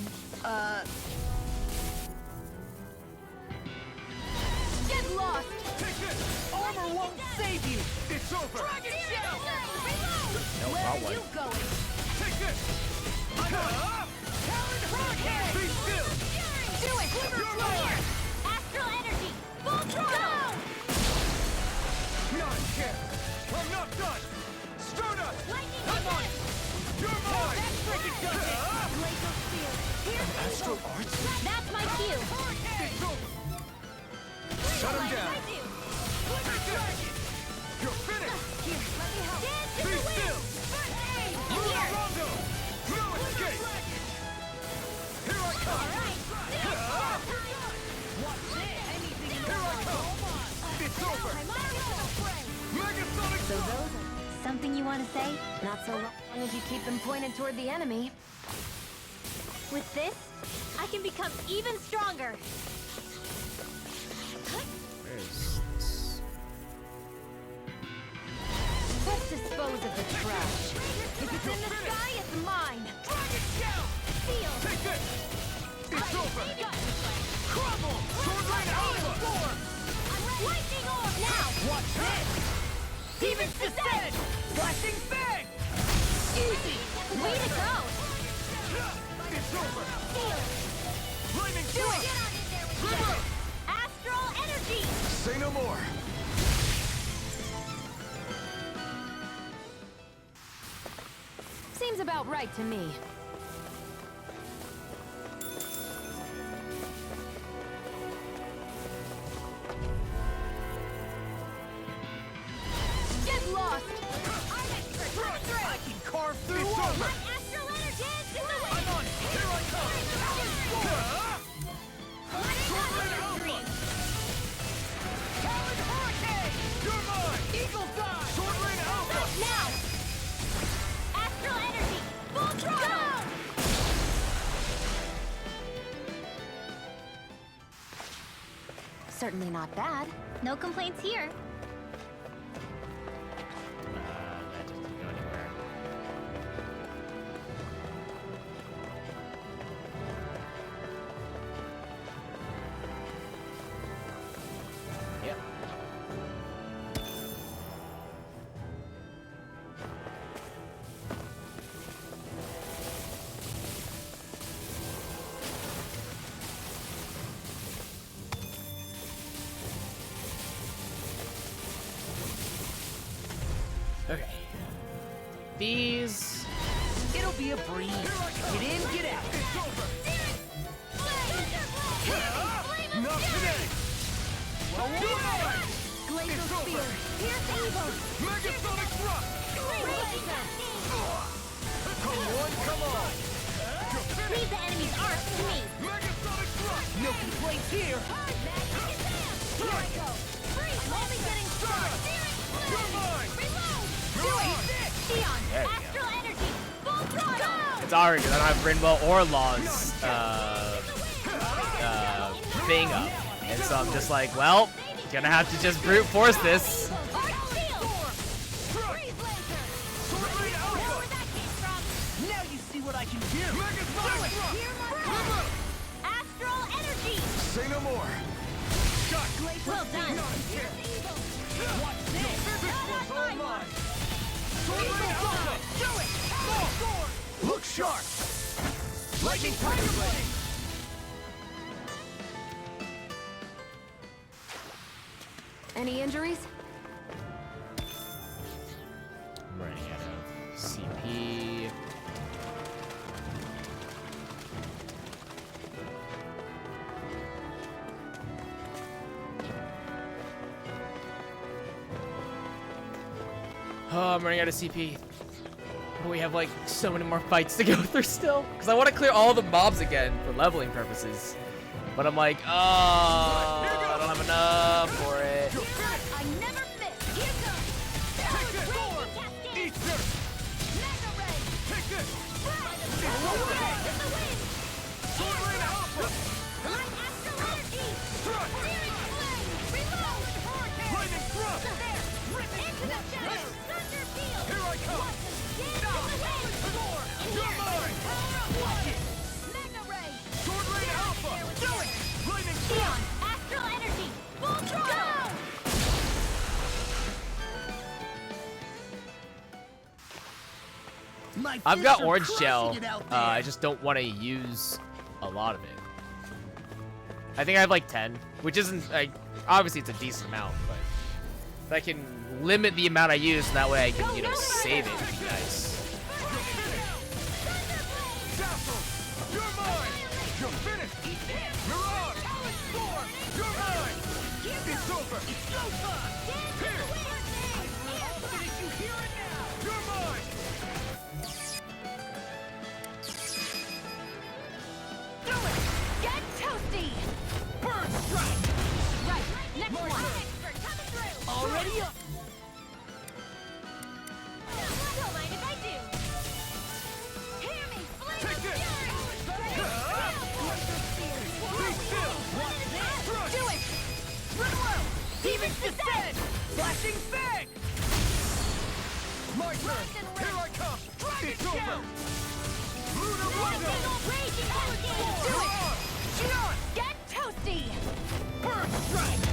Get lost! Take this! Armor won't save you! It's over! Dragon Shell! No, Where not are you one. going? Take this! I'm on! Talon Hurricane! Be still! Do it! You're Quiver mine! Astral energy! Full throttle! Not a chance! I'm not done! Stardust! Lightning I'm on! Descent! You're mine! That's freaking does Glacial Spear! Pierce Astral evil! Arts? That's my cue. It's over! Shut him down! Take this! You're finished! Here, let me help. Dance in Be the wind! still! Here! Rondo! No escape! Here I come! What's this? Anything you Here I want? come! It's over! Megasonic So those are Something you want to say? not so long as you keep them pointed toward the enemy. With this, I can become even stronger. Where is this? Let's dispose of the trash. If it's in the sky, it's mine! Dragon Shell! Feel! Take this! It's over! Crumble! Sword Rain Alpha! Lightning orb! Now! Watch this! Demon's Descent! Flashing Fang! Easy! Way to go! It's over! Feel! Lightning Do it! Thrust! Get on in there with that! Astral energy! Say no more! Seems about right to me. Get lost! I'm expert! Coming through! I can carve through It's walls! over! My astral energy! Dance in the wind! I'm on it! Here I come! Sword Rain Alpha! Talon Hurricane! You're mine! Eagle Dive! Sword Rain Alpha! Now! Astral energy! Full throttle! Certainly not bad. No complaints here. That doesn't go anywhere. Yep. Okay. These. It'll be a breeze. Get in, get out. It's over! Flame Not today! Away! Glacial It's over. Spear. Pierce evil. Megasonic Thrust! Raging Cascade! Come on, come on! Leave the enemy's arc to me. Megasonic Thrust! No complaints here. Magnificent! Here I go! It's awkward because I don't have Brynwell or Law's thing up. And so I'm just like, well, gonna have to just brute force this. Now you see what I can do. Astral energy. Say no more. Well done. Watch this. All mine. Do it. Look sharp. Lightning tiger blade. Any injuries? I'm running out of CP. Oh, I'm running out of CP. But we have like so many more fights to go through still. Because I want to clear all the mobs again for leveling purposes. But I'm like, oh, I don't have enough for it. I never miss. Here goes. Eat this. Mega ray. Take this. The wind. Light astral energy. Searing flame. Reload. Lightning thrust. Into the shadows. Thunder field. Here I come. You're mine. Watch it. Mega ray. Sword ray alpha. Do it. Lightning thrust. Astral energy. Full throttle. I've got orange gel. I just don't want to use a lot of it. I think I have like 10, which isn't like obviously it's a decent amount, but if I can limit the amount I use, and that way I can, you know, save it. It'd be nice. You're mine. You're finished. Mirage. Storm. You're mine. It's over. It's go time. Here. I'll finish you here and now. You're mine. Do it. Get toasty. Burn strike. Right. Next one. Expert coming through. Already up. Don't mind if I do. Hear me. Flame Take of this. fury. Watch this. Do it. Run low. Demon's descent. Flashing fang. My turn. Here I come. It's over. Lunar Lightning window. raging cascade. Do it. Gion. Get toasty. Burn strike.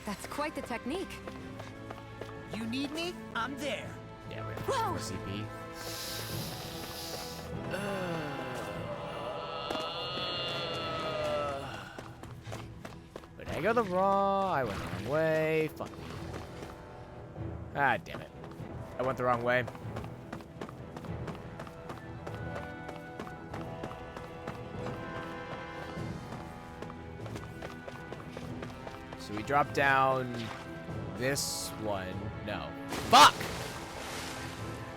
That's quite the technique. You need me? I'm there. Yeah, we have Whoa. more CP. But I go the wrong. I went the wrong way. Fuck me. Ah, damn it. I went the wrong way. So we drop down this one. No. Fuck!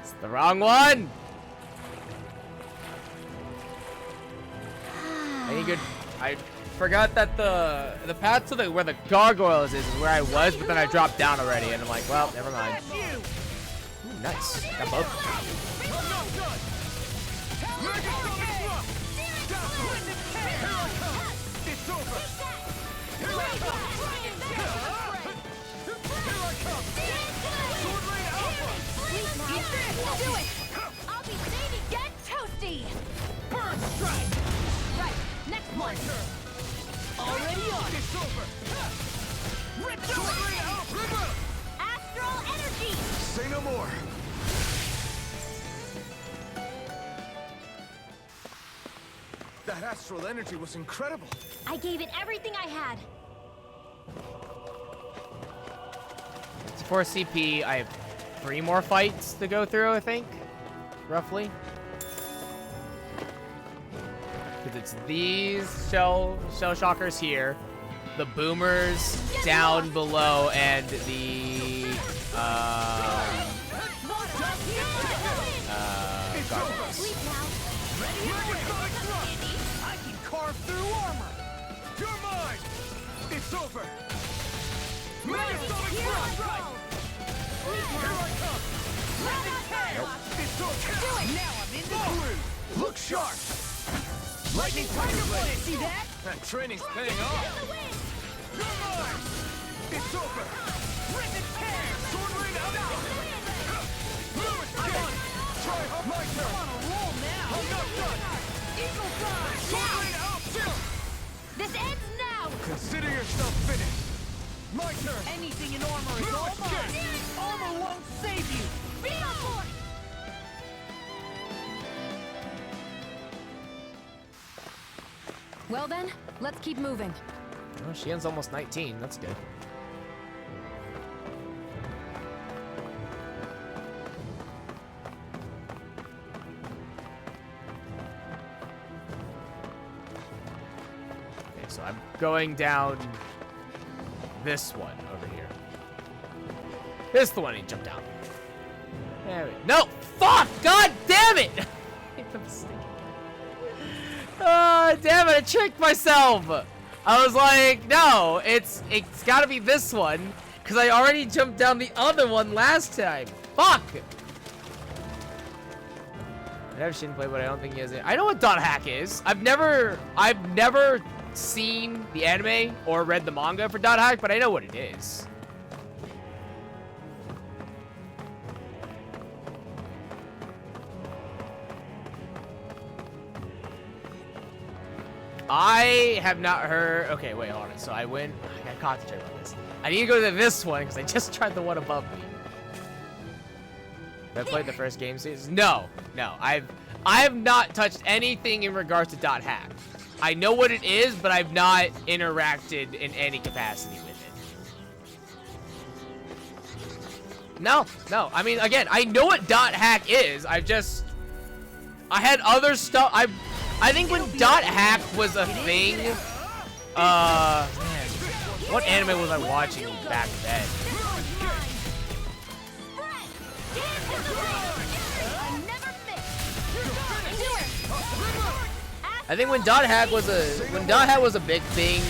It's the wrong one! I forgot that the path to where the gargoyles is where I was, but then I dropped down already, and I'm like, well, never mind. Ooh, nice. Got both. It's over. Do it. I'll be saving. Get toasty. Burn strike. Right. Next one. Already on. It's over. Rip through it. Astral energy. Say no more. That astral energy was incredible. I gave it everything I had. It's 4 CP. I have 3 more fights to go through, I think. Roughly. Because it's these shell shockers here, the boomers down below, and the gargoyles. Sleep now. I can carve through armor. You're mine. It's over. Here I go. Now I'm in the groove. Look sharp! Lightning Tiger Blade. See that? That training's paying off! You're mine. It's over! Rip and tear. Sword rain out! Move it, kid! Try my turn! On a roll now. I'm not done! Eagle Dive. Sword rain out! This ends now! Consider yourself finished! My turn! Anything in armor is all mine. Armor won't save you. Be on board! Well then, let's keep moving. Oh, Xian's almost 19. That's good. Okay, so I'm going down this one over here. This is the one he jumped down. There we No! Fuck! God damn it! I'm mistaken. Damn it, I tricked myself! I was like, no, it's gotta be this one, because I already jumped down the other one last time. Fuck! I never seen play, but I don't think he has it. I know what dot hack is. I've never seen the anime or read the manga for dot hack, but I know what it is. I have not heard. Okay, wait, hold on. So I gotta concentrate on this. I need to go to this one because I just tried the one above me. Have I played the first game series? No. I have not touched anything in regards to dot hack. I know what it is, but I've not interacted in any capacity with it. No. I mean, again, I know what dot hack is. I had other stuff. I think when dot hack was a thing, man, what anime was I watching back then? I think when dot hack was a big thing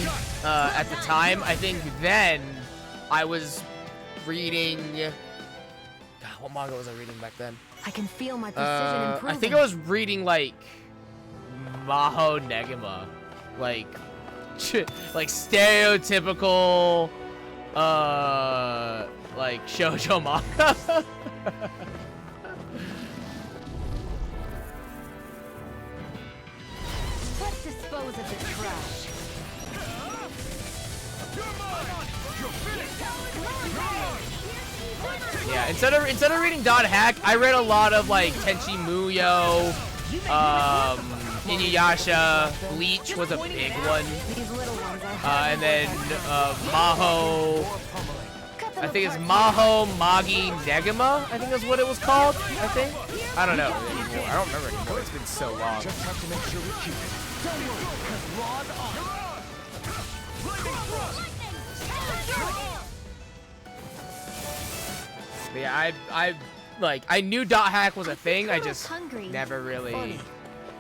at the time, I think then I was reading. God, what manga was I reading back then? I can feel my precision improving. I think I was reading like Maho Negima, like stereotypical like shoujo manga. Let's dispose of this trash. Yeah, instead of reading dot hack, I read a lot of like Tenchi Muyo, Inuyasha, Bleach was a big one, and then Maho. I think it's Maho Magi Negima. I think that's what it was called. I don't know anymore. I don't remember anymore. It's been so long. Just have to make sure we keep it. Don't worry, 'cause Raw's on. But yeah, I knew dot hack was a thing. I just never really. Funny.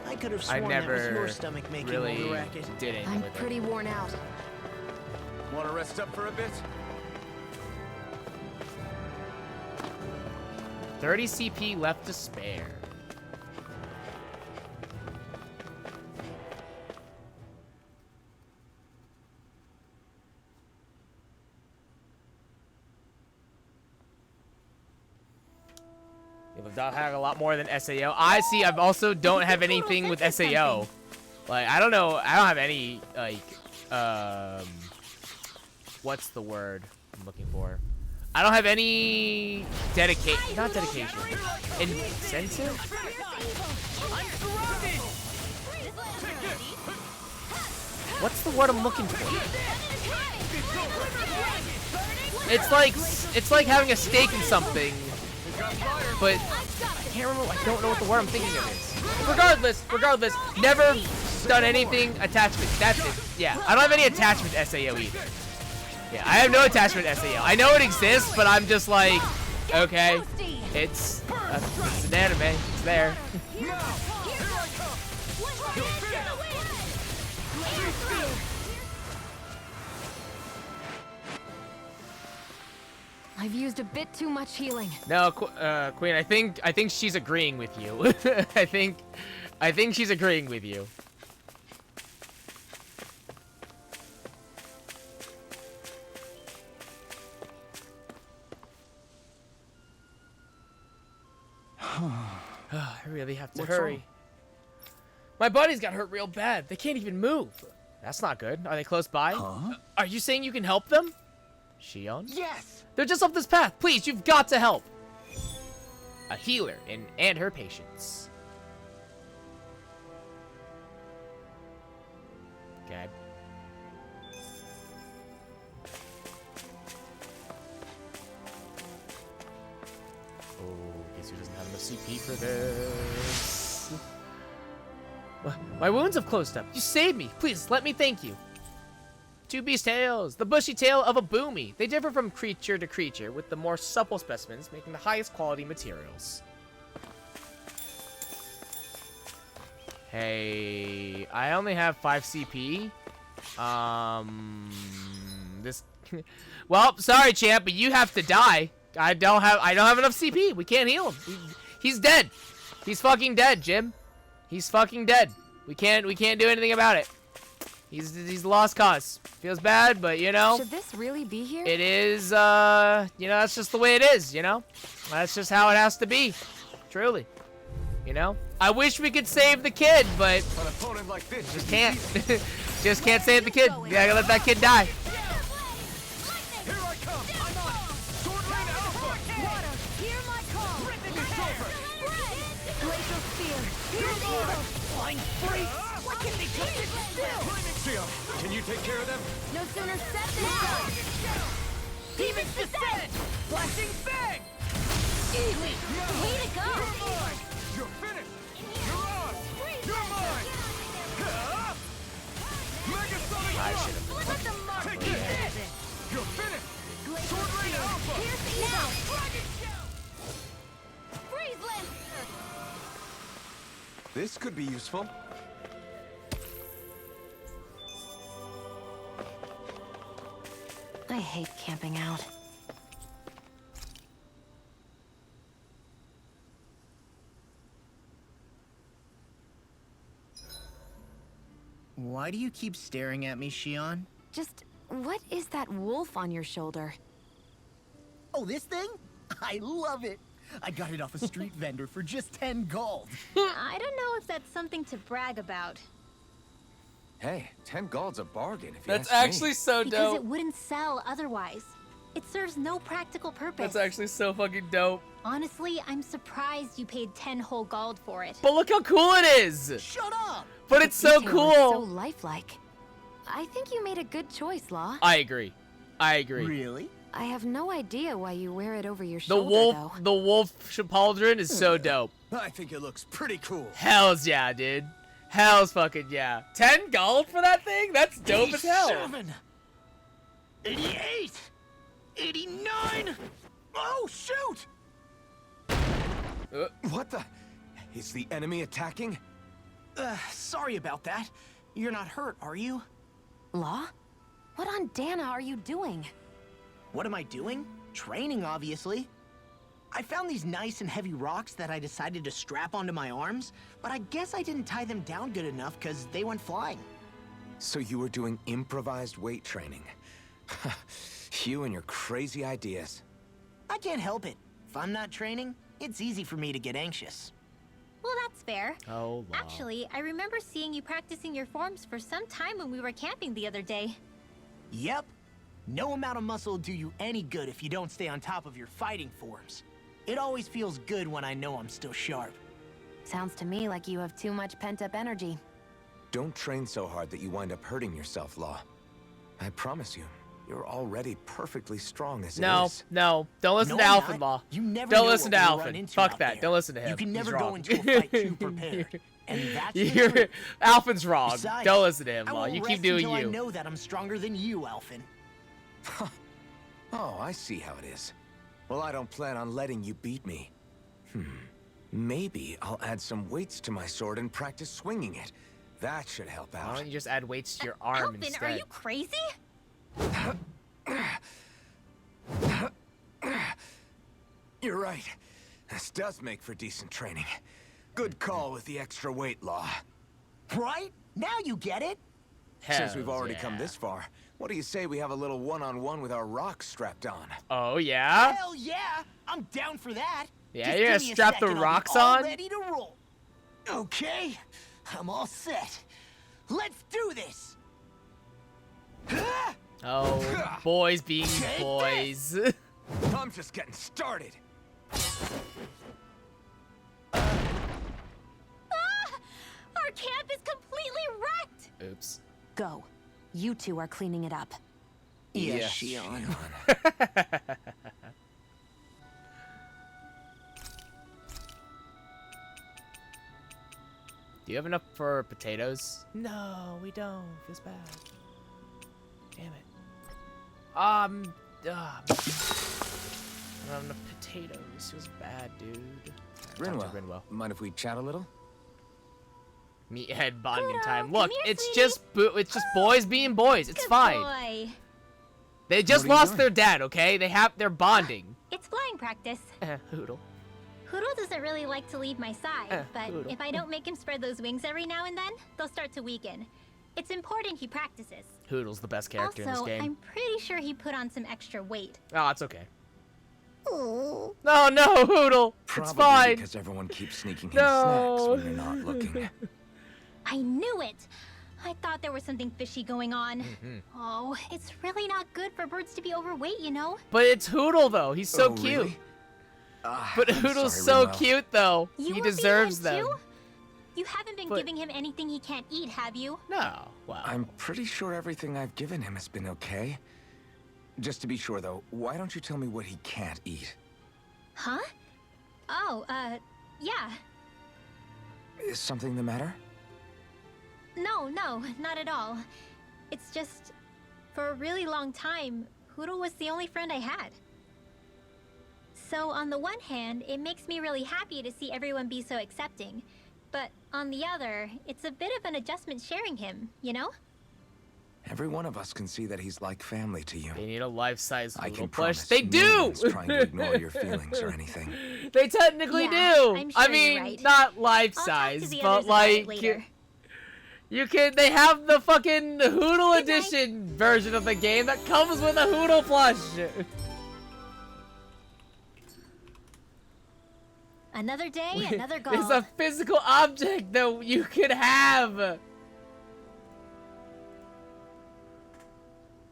I could have I sworn that was never your stomach making all really the racket. did anything I'm with it. pretty worn out. Want to rest up for a bit? 30 CP left to spare. Dot hack a lot more than SAO. I see. I also don't have anything with SAO. Like I don't know. I don't have any like what's the word I'm looking for? I don't have any dedication. Not dedication. Incentive. What's the word I'm looking for? It's like having a stake in something. But I can't remember. I don't know what the word I'm thinking of is. Regardless, never done anything attachment. That's it. Yeah, I don't have any attachment to SAO either. Yeah, I have no attachment to SAO. I know it exists, but I'm just like, okay, it's an anime. It's there. I've used a bit too much healing. No, Queen, I think she's agreeing with you. I think she's agreeing with you. I really have to hurry. wrong? My buddies got hurt real bad. They can't even move. That's not good. Are they close by? Huh? Are you saying you can help them? Shion? Yes! They're just up this path. Please, you've got to help. A healer and her patients. Okay. Oh, guess who doesn't have enough CP for this? My wounds have closed up. You saved me. Please, let me thank you. Two beast tails. The bushy tail of a boomy. They differ from creature to creature, with the more supple specimens making the highest quality materials. Hey, I only have 5 CP. This. Well, sorry, champ, but you have to die. I don't have enough CP. We can't heal him. He's dead. He's fucking dead, Jim. He's fucking dead. We can't do anything about it. He's lost cause. Feels bad, but you know. Should this really be here? It is, you know, that's just the way it is, you know? That's just how it has to be. Truly. You know? I wish we could save the kid, but An opponent like this just can't. Just can't save the kid. You gotta let that kid die. Here I come! I'm on! Sword Rain Alpha! Water, hear my call! Glacial Spear, here's evil! Flying Freak! What can be touched still? Shion, can you take care of them? No sooner said than done! Demon's Descent! Flashing Fang! Easy! Way to go! You're mine! You're finished! You're on! You're mine! Mega Sonic I Rush! should have. Let the mark Take be this! evident! You're finished! Glacial Sword Rain Spear, Alpha! here's evil! Dragon Shell! Freeze Lancer! This could be useful. I hate camping out. Why do you keep staring at me, Shion? Just, what is that wolf on your shoulder? Oh, this thing? I love it! I got it off a street vendor for just 10 gold. I don't know if that's something to brag about. Hey, 10 gold's a bargain if you That's ask me. actually so Because it dope. wouldn't sell otherwise. It serves no practical purpose. That's actually so fucking dope. Honestly, I'm surprised you paid 10 whole gold for it. But look how cool it is. Shut up! But it's so Detail is so cool. lifelike. I think you made a good choice, Law. I agree. I agree. Really? I have no idea why you wear it over your The shoulder, though. the wolf pauldron is so dope. I think it looks pretty cool. Hells yeah, dude. Hells fucking yeah. 10 gold for that thing? That's dope as hell. 87, 88, 89. Oh, shoot! What the? Is the enemy attacking? Sorry about that. You're not hurt, are you? Law? What on Dana are you doing? What am I doing? Training, obviously. I found these nice and heavy rocks that I decided to strap onto my arms, but I guess I didn't tie them down good enough because they went flying. So you were doing improvised weight training. You and your crazy ideas. I can't help it. If I'm not training, it's easy for me to get anxious. Well, that's fair. Oh, wow. Actually, I remember seeing you practicing your forms for some time when we were camping the other day. Yep. No amount of muscle will do you any good if you don't stay on top of your fighting forms. It always feels good when I know I'm still sharp. Sounds to me like you have too much pent-up energy. Don't train so hard that you wind up hurting yourself, Law. I promise you, you're already perfectly strong as it No, is. no. Don't listen No, to I'm Alphen not. Law. You never Don't know listen what to we'll run Alphen. into Fuck out that. there. Don't listen to him. You can He's never wrong. go into a fight too prepared. And that's the You're, truth. Alphen's wrong. Besides, Don't listen to him, I Law. won't You rest keep doing until I you. know that I'm stronger than you, Alphen. Oh, I see how it is. Well, I don't plan on letting you beat me. Maybe I'll add some weights to my sword and practice swinging it. That should help Why out. don't you just add weights to your arm Alvin, instead? are you crazy? You're right. This does make for decent training. Good call with the extra weight law. Right? Now you get it? Since we've Hells already yeah. come this far, what do you say we have a little one-on-one with our rocks strapped on? Oh, yeah? Hell yeah! I'm down for that. Yeah, Just you're gonna give me a strap the second, I'll be rocks all on? ready to roll. Okay, I'm all set. Let's do this. Oh, boys being Take boys. I'm just getting started. Ah! Our camp is completely wrecked! Oops. Go. You two are cleaning it up. Yes, Shion. Do you have enough for potatoes? No, we don't. Feels bad. Damn it. I don't have enough potatoes. Feels bad, dude. Rinwell, mind if we chat a little? Meathead bonding Kudo, time. come Look, here, it's sweetie. it's just boys being boys. It's Good fine. boy. They just What are you lost doing? their dad, okay? They're bonding. It's flying practice. Hoodle. Hoodle doesn't really like to leave my side, but Hoodle. if I don't make him spread those wings every now and then, they'll start to weaken. It's important he practices. Hoodle's the best character in this Also, game. I'm pretty sure he put on some extra weight. Oh, it's okay. Oh. No, no, Hoodle. Probably It's fine. because everyone keeps sneaking him No. snacks when you're not looking. I knew it! I thought there was something fishy going on. Mm-hmm. Oh, it's really not good for birds to be overweight, you know? But it's Hoodle, though. He's so Oh, cute. really? But I'm Hoodle's sorry, so Rinwell. cute, though. You He want deserves being them. too? You haven't been But- giving him anything he can't eat, have you? No. Wow. I'm pretty sure everything I've given him has been okay. Just to be sure, though, why don't you tell me what he can't eat? Huh? Oh, yeah. Is something the matter? No, not at all. It's just, for a really long time, Hoodle was the only friend I had. So on the one hand, it makes me really happy to see everyone be so accepting. But on the other, it's a bit of an adjustment sharing him, you know? Every one of us can see that he's like family to you. They need a life-size I Hoodle can plush. promise They no do! one's trying to ignore your feelings or anything. They technically Yeah, do. I'm I sure you're mean, right. not I'll talk to life-size, the but others about it like... later. You can. They have the fucking Hoodle Good night. edition version of the game that comes with a Hoodle plush. Another day, another goal. It's a physical object that you could have.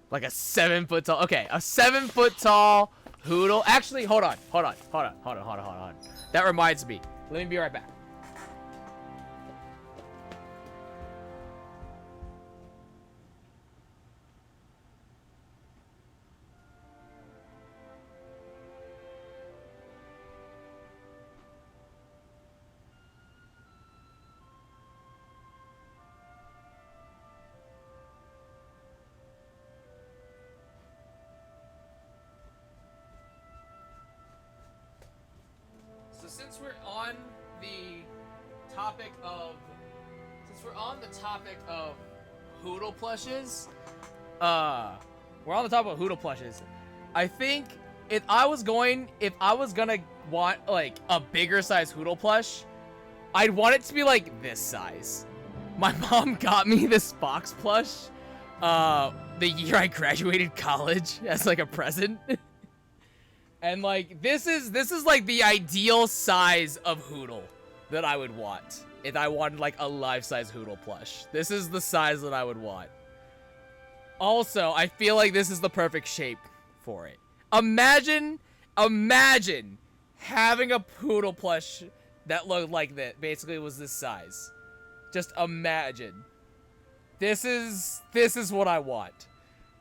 Like a 7 foot tall. Okay, a 7 foot tall Hoodle. Actually, hold on. That reminds me. Let me be right back. So since we're on the topic of Hoodle plushes, I think if I was gonna want like a bigger size Hoodle plush, I'd want it to be like this size. My mom got me this box plush the year I graduated college as like a present. And like this is like the ideal size of Hoodle that I would want if I wanted like a life-size Hoodle plush. This is the size that I would want. Also, I feel like this is the perfect shape for it. Imagine having a Hoodle plush that looked like that. Basically was this size. Just imagine. This is what I want.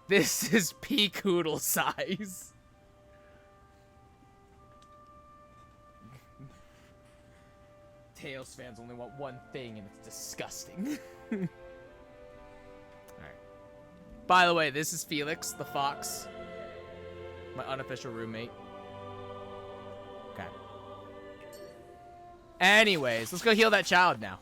This is peak Hoodle size. Tails fans only want one thing, and it's disgusting. Alright. By the way, this is Felix, the fox. My unofficial roommate. Okay. Anyways, let's go heal that child now.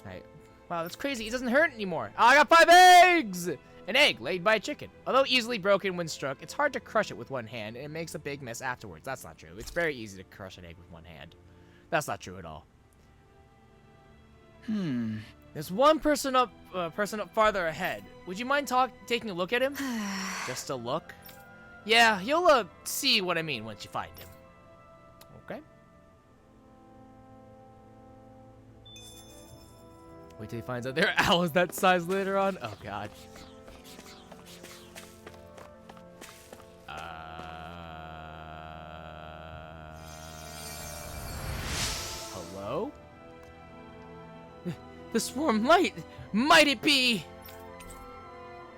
Alright. Wow, that's crazy. It doesn't hurt anymore. Oh, I got 5 eggs! An egg laid by a chicken. Although easily broken when struck, it's hard to crush it with one hand, and it makes a big mess afterwards. That's not true. It's very easy to crush an egg with one hand. That's not true at all. There's one person up farther ahead. Would you mind taking a look at him? Just a look? Yeah, you'll see what I mean once you find him. Okay. Wait till he finds out there are owls that size later on. Oh god. Hello? The swarm light! Might it be?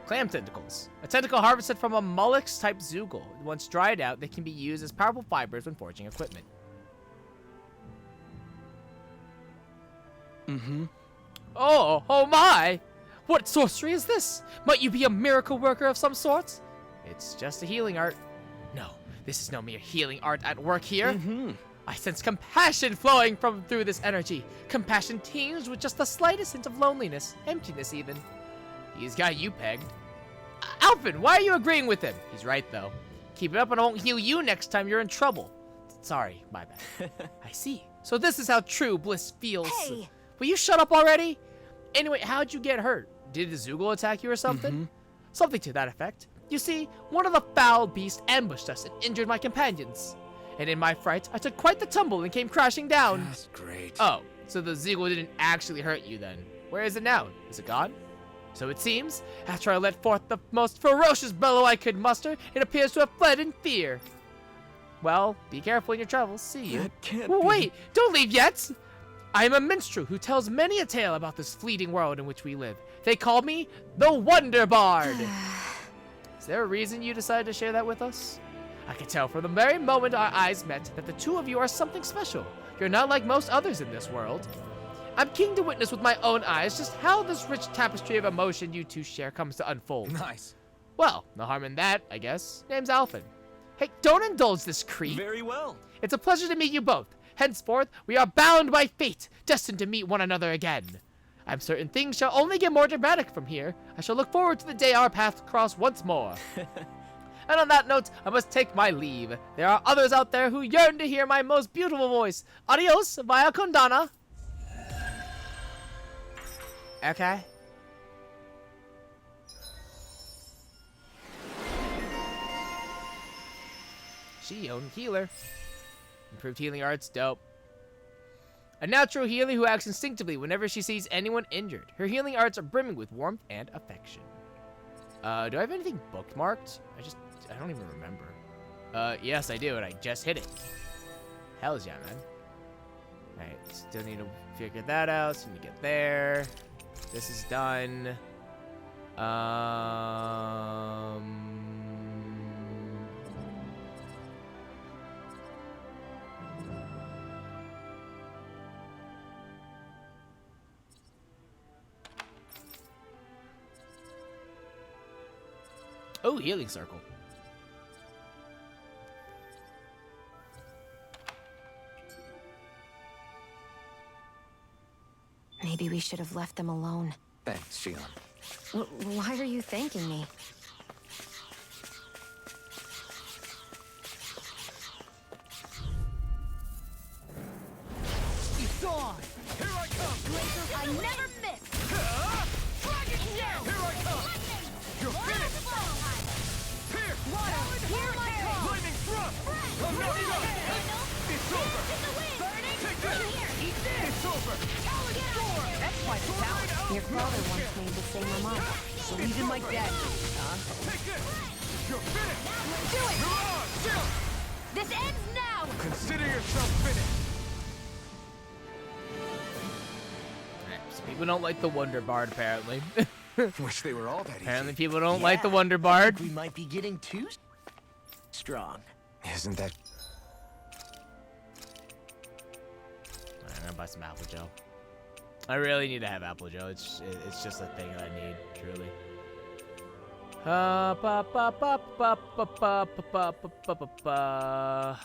Clam tentacles. A tentacle harvested from a mollusk-type zoogle. Once dried out, they can be used as powerful fibers when forging equipment. Oh my! What sorcery is this? Might you be a miracle worker of some sort? It's just a healing art. No, this is no mere healing art at work here. I sense compassion flowing through this energy. Compassion tinged with just the slightest hint of loneliness, emptiness even. He's got you pegged. Alvin, why are you agreeing with him? He's right though. Keep it up and I won't heal you next time you're in trouble. Sorry, my bad. I see. So this is how true bliss feels. Hey! Will you shut up already? Anyway, how'd you get hurt? Did the Zoogle attack you or something? Something to that effect. You see, one of the foul beasts ambushed us and injured my companions. And in my fright, I took quite the tumble and came crashing down. That's great. Oh, so the Zoogle didn't actually hurt you then. Where is it now? Is it gone? So it seems, after I let forth the most ferocious bellow I could muster, it appears to have fled in fear. Well, be careful in your travels. See you. That can't Well, be. wait, don't leave yet! I am a minstrel who tells many a tale about this fleeting world in which we live. They call me the Wonder Bard. Is there a reason you decided to share that with us? I could tell from the very moment our eyes met that the two of you are something special. You're not like most others in this world. I'm keen to witness with my own eyes just how this rich tapestry of emotion you two share comes to unfold. Nice. Well, no harm in that, I guess. Name's Alphen. Hey, don't indulge this creep. Very well. It's a pleasure to meet you both. Henceforth, we are bound by fate, destined to meet one another again. I'm certain things shall only get more dramatic from here. I shall look forward to the day our paths cross once more. And on that note, I must take my leave. There are others out there who yearn to hear my most beautiful voice. Adios, via Condana. Okay. She owned healer. Improved healing arts, dope. A natural healer who acts instinctively whenever she sees anyone injured. Her healing arts are brimming with warmth and affection. Do I have anything bookmarked? I don't even remember. Yes, I do, and I just hit it. Hells yeah, man. Alright, still need to figure that out. So need to get there. This is done. Oh, healing circle. Maybe we should have left them alone. Thanks, Shion. Why are you thanking me? It's on! Here I come! I never miss! Dragon Shell! Here I come! You're finished! Pierce! Here I come! Lightning thrust! I'm not done! It's over! Take this! Eat this! It's over! That's quite a talent. Your father once made the same remark. Believe in my dad. Take this! You're finished! Do it! You're on! Shield! This ends now! Consider yourself finished! So people don't like the Wonder Bard, apparently. Wish they were all that Apparently easy. people don't like the Yeah, Wonder I Bard. think we might be getting too strong. Isn't that... Alright, I'm gonna buy some apple gel. I really need to have apple gel. It's just a thing that I need, truly. Ba, ba, ba, ba, ba, ba, ba, ba, ba, ba, ba.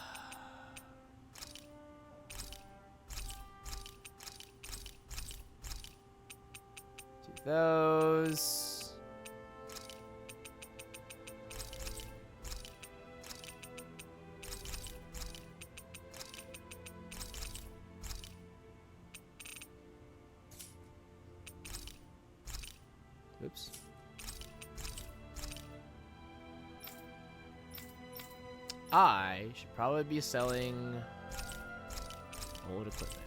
those. Oops. I should probably be selling old equipment.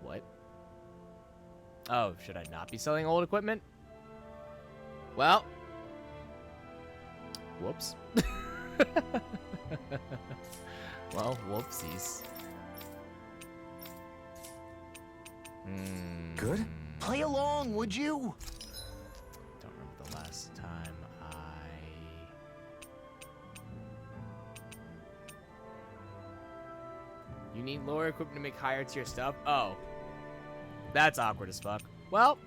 What? Oh, should I not be selling old equipment? Well, whoops. Well, whoopsies. Good? Play along, would you? Don't remember the last time You need lower equipment to make higher tier stuff? Oh. That's awkward as fuck. Well.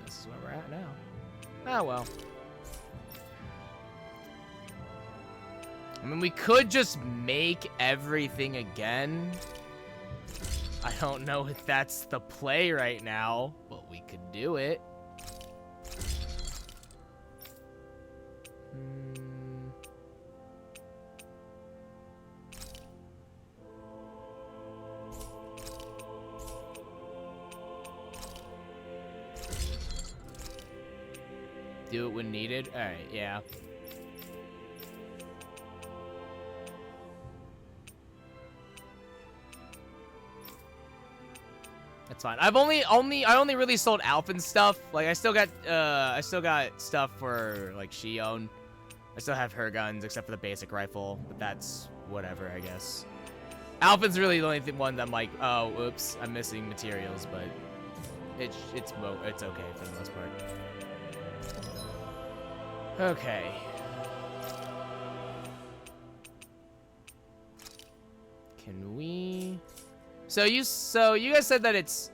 This is where we're at now. Oh, well. I mean, we could just make everything again. I don't know if that's the play right now, but we could do it. Do it when needed? Alright, yeah. That's fine. I only really sold Alphen stuff. Like I still got stuff for like she owned. I still have her guns except for the basic rifle, but that's whatever, I guess. Alphen's really the only one that I'm like, oh, oops, I'm missing materials, but it's okay for the most part. Okay. Can we? So you guys said that it's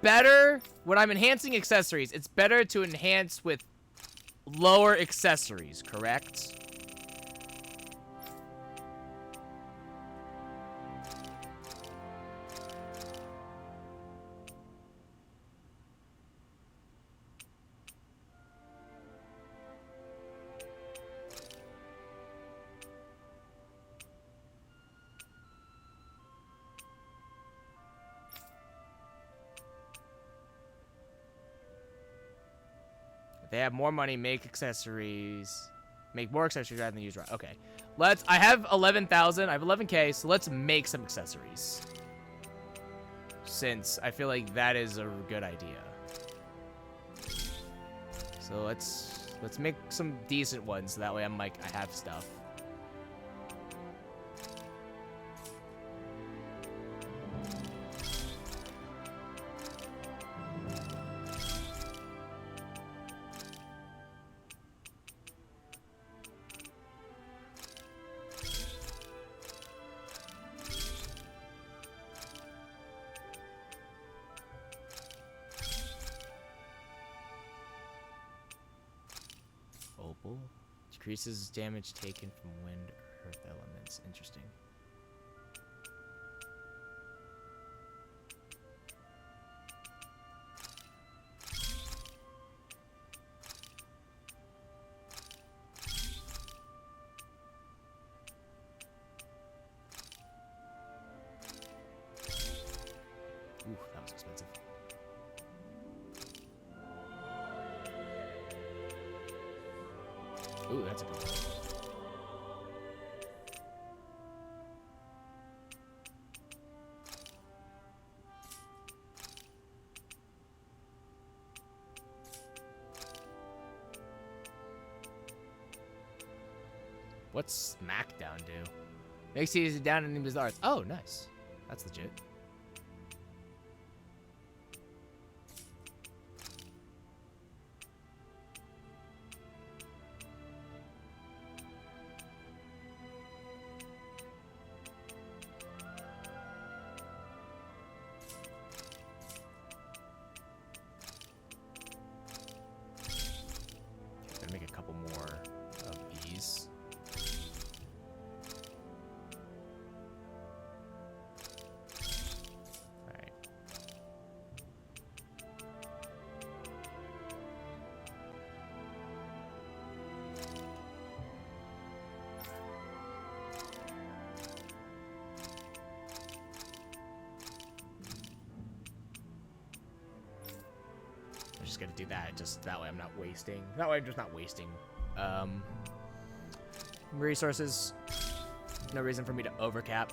better when I'm enhancing accessories. It's better to enhance with lower accessories, correct? They have more money, make accessories. Make more accessories rather than use right. Okay. I have 11,000. I have 11K, so let's make some accessories. Since I feel like that is a good idea. So let's make some decent ones so that way I'm like I have stuff. Opal decreases damage taken from wind or earth elements. Interesting. Ooh, that was expensive. Ooh, that's a good one. What's Smackdown do? Makes it easy down enemies' arts. Oh, nice. That's legit. just gonna do that. Just that way I'm not wasting. That way I'm just not wasting resources. No reason for me to overcap.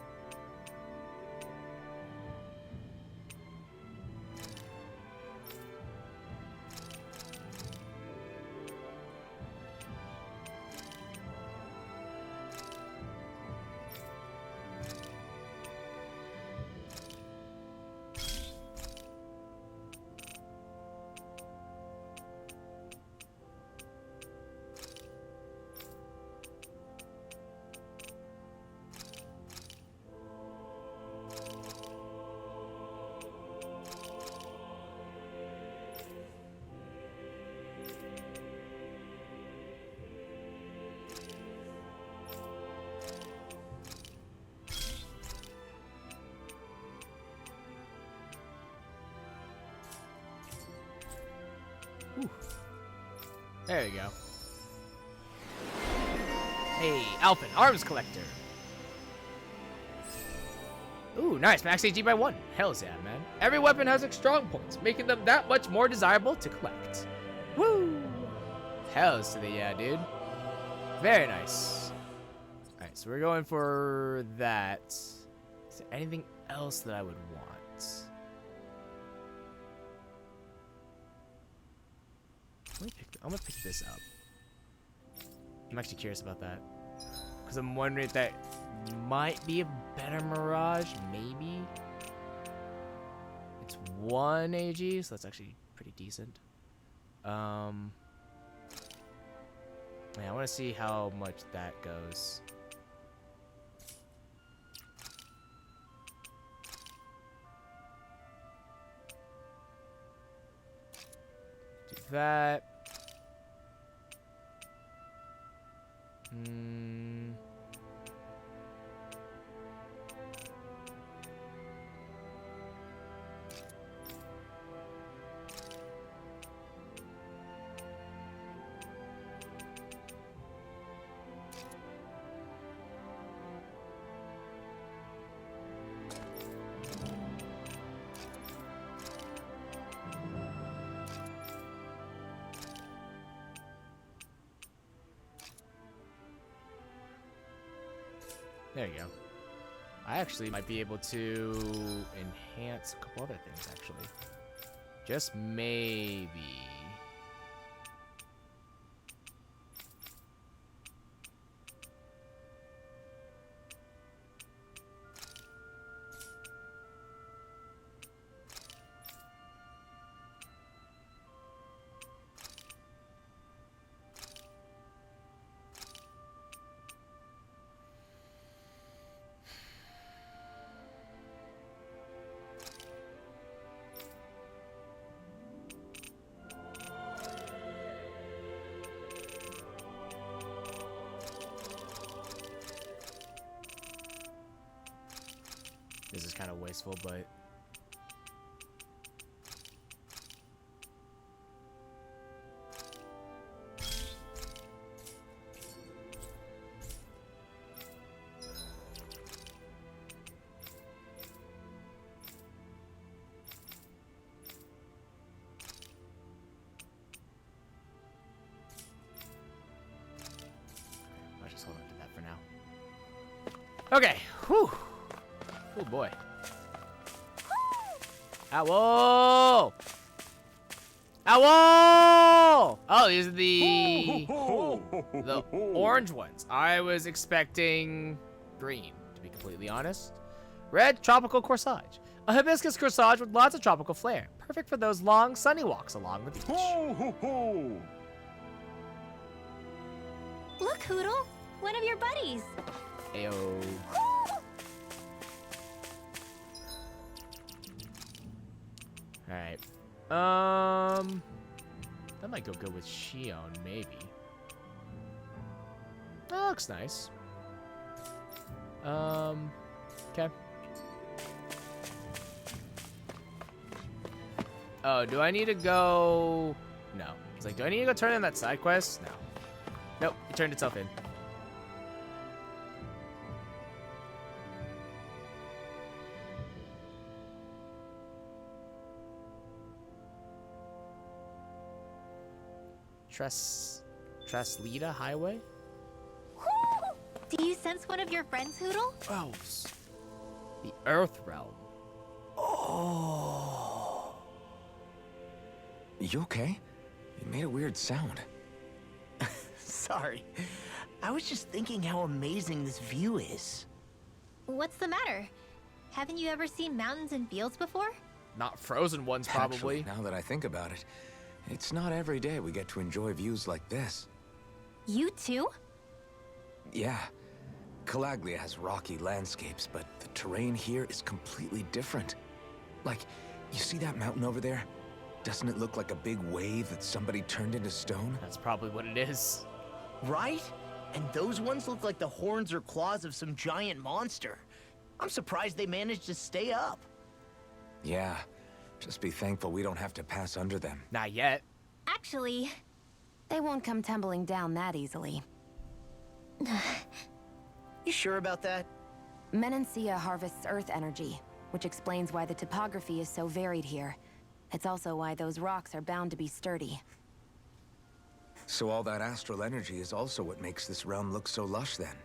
There you go. Hey, Alpin, arms collector. Ooh, nice. Max AG by 1. Hells yeah, man. Every weapon has its strong points, making them that much more desirable to collect. Woo! Hells to the yeah, dude. Very nice. Alright, so we're going for that. Is there anything else that I would want? I'm gonna pick this up. I'm actually curious about that. Because I'm wondering if that might be a better Mirage, maybe. It's 1 AG, so that's actually pretty decent. Yeah, I want to see how much that goes. Do that. There you go. I actually might be able to enhance a couple other things, actually. Just maybe. This is kind of wasteful, but I'll just hold on to that for now. Okay, whew. Oh boy. Ow! Ow! Oh, these are the orange ones. I was expecting green, to be completely honest. Red, tropical corsage. A hibiscus corsage with lots of tropical flair. Perfect for those long, sunny walks along the beach. Look, Hoodle, one of your buddies. Ayo. Alright. That might go good with Shion, maybe. That looks nice. Okay. Oh, do I need to go? No. It's like, do I need to go turn in that side quest? No. Nope, it turned itself in. Treslita Highway? Do you sense one of your friends, Hoodle? Gross. The Earth Realm. Oh. You okay? You made a weird sound. Sorry. I was just thinking how amazing this view is. What's the matter? Haven't you ever seen mountains and fields before? Not frozen ones, probably. Actually, now that I think about it, it's not every day we get to enjoy views like this. You too? Yeah. Calaglia has rocky landscapes, but the terrain here is completely different. Like, you see that mountain over there? Doesn't it look like a big wave that somebody turned into stone? That's probably what it is. Right? And those ones look like the horns or claws of some giant monster. I'm surprised they managed to stay up. Yeah. Just be thankful we don't have to pass under them. Not yet. Actually, They won't come tumbling down that easily. You sure about that? Menancia harvests earth energy, which explains why the topography is so varied here. It's also why those rocks are bound to be sturdy. So all that astral energy is also what makes this realm look so lush then.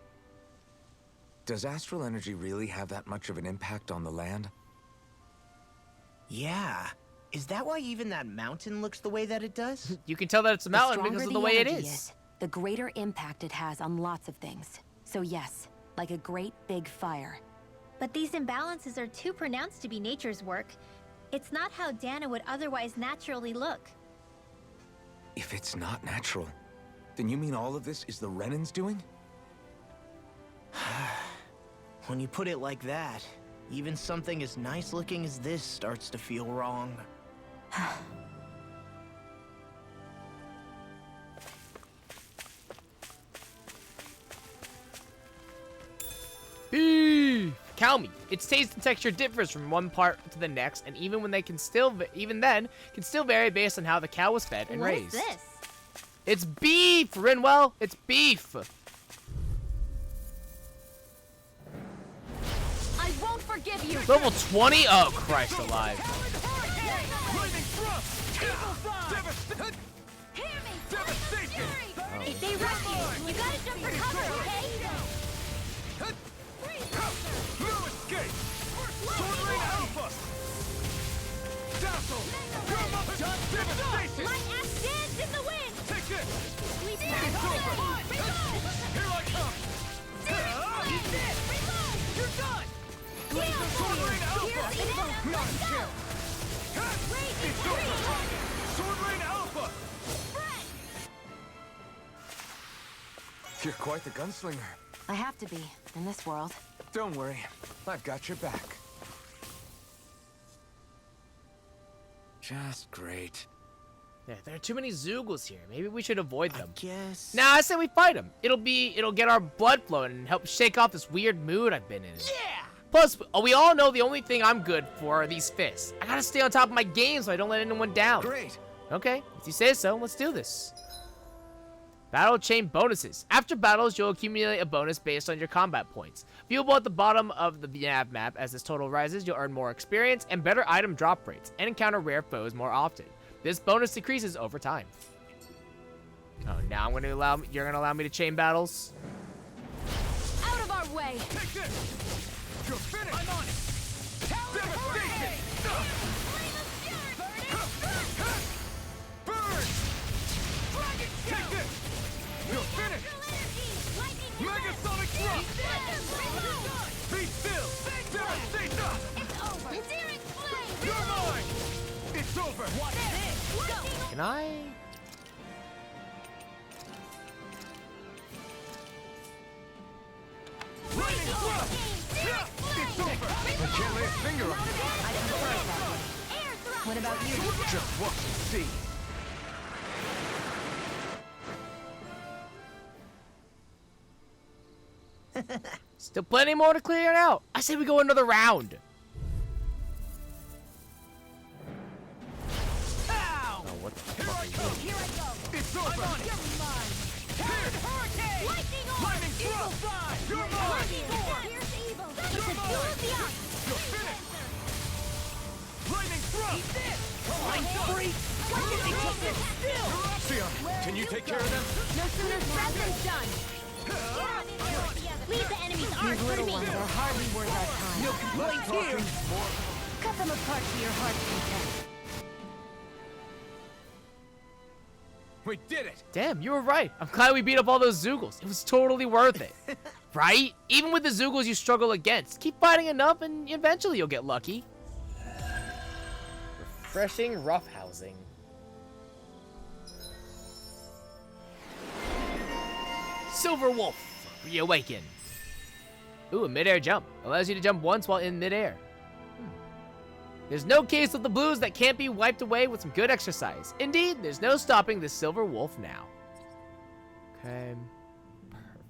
Does astral energy really have that much of an impact on the land? Yeah. Is that why even that mountain looks the way that it does? You can tell that it's a mountain The because of stronger the way it energy is. the greater impact it has on lots of things. So yes, like a great big fire. but these imbalances are too pronounced to be nature's work. It's not how Dana would otherwise naturally look. If it's not natural, then you mean all of this is the Renans doing? When you put it like that, even something as nice looking as this starts to feel wrong. Beef! Calmy. Its taste and texture differs from one part to the next, and even then can still vary based on how the cow was fed and What is raised. this? It's beef, Rinwell. It's beef. I won't forgive you. Level 20. Oh Christ alive. Hear me. If they rush you, you gotta jump for cover, okay? Light ass dance in the wind. Squeeze back. Here I come. You're done. You're quite the gunslinger. I have to be, in this world. Don't worry, I've got your back. Just great. Yeah, there are too many Zoogles here. Maybe we should avoid them. Guess. Nah, I say we fight them. It'll get our blood flowing and help shake off this weird mood I've been in. Yeah! Plus, we all know the only thing I'm good for are these fists. I gotta stay on top of my game so I don't let anyone down. Great. Okay, if you say so, let's do this. Battle chain bonuses. After battles, you'll accumulate a bonus based on your combat points. Viewable at the bottom of the nav map. As this total rises, you'll earn more experience and better item drop rates, and encounter rare foes more often. This bonus decreases over time. Oh, now you're gonna allow me to chain battles? Out of our way. You're finished! I'm on it! Devastation! Burn! Dragon Take this! You're finished! Megasonic drop! Be still! Devastation! It's over. Searing flame. You're mine! It's over! Watch this. Go. Can I? Lightning thrust! It's over! I can't lay a finger on it! I prefer that. Air thrust. What about you? Just watch and see! Still plenty more to clear out. I say we go another round. Ow! Oh, what the Here fuck I is come! this? Here I go. It's over! I'm on it. You're mine. Here! Hurricane! Lightning on. Lightning Eagle thrust! fly. You're mine! Lightning roar. Here's evil. It's a You're duel mine. of the ice. You're finished! Lightning thrust! Eat this. I'm free! Sia, can you take care of them? No sooner said than done. Leave the enemy's arms for Little me. ones are hardly worth our time. No complaints here. Cut them apart to your heart's content. We did it! Damn, you were right. I'm glad we beat up all those Zoogles. It was totally worth it. Right? Even with the Zoogles you struggle against, keep fighting enough and eventually you'll get lucky. Refreshing roughhousing. Silver Wolf, reawaken. Ooh, a midair jump. Allows you to jump once while in midair. There's no case of the blues that can't be wiped away with some good exercise. Indeed, there's no stopping this Silver Wolf now. Okay. Perfect.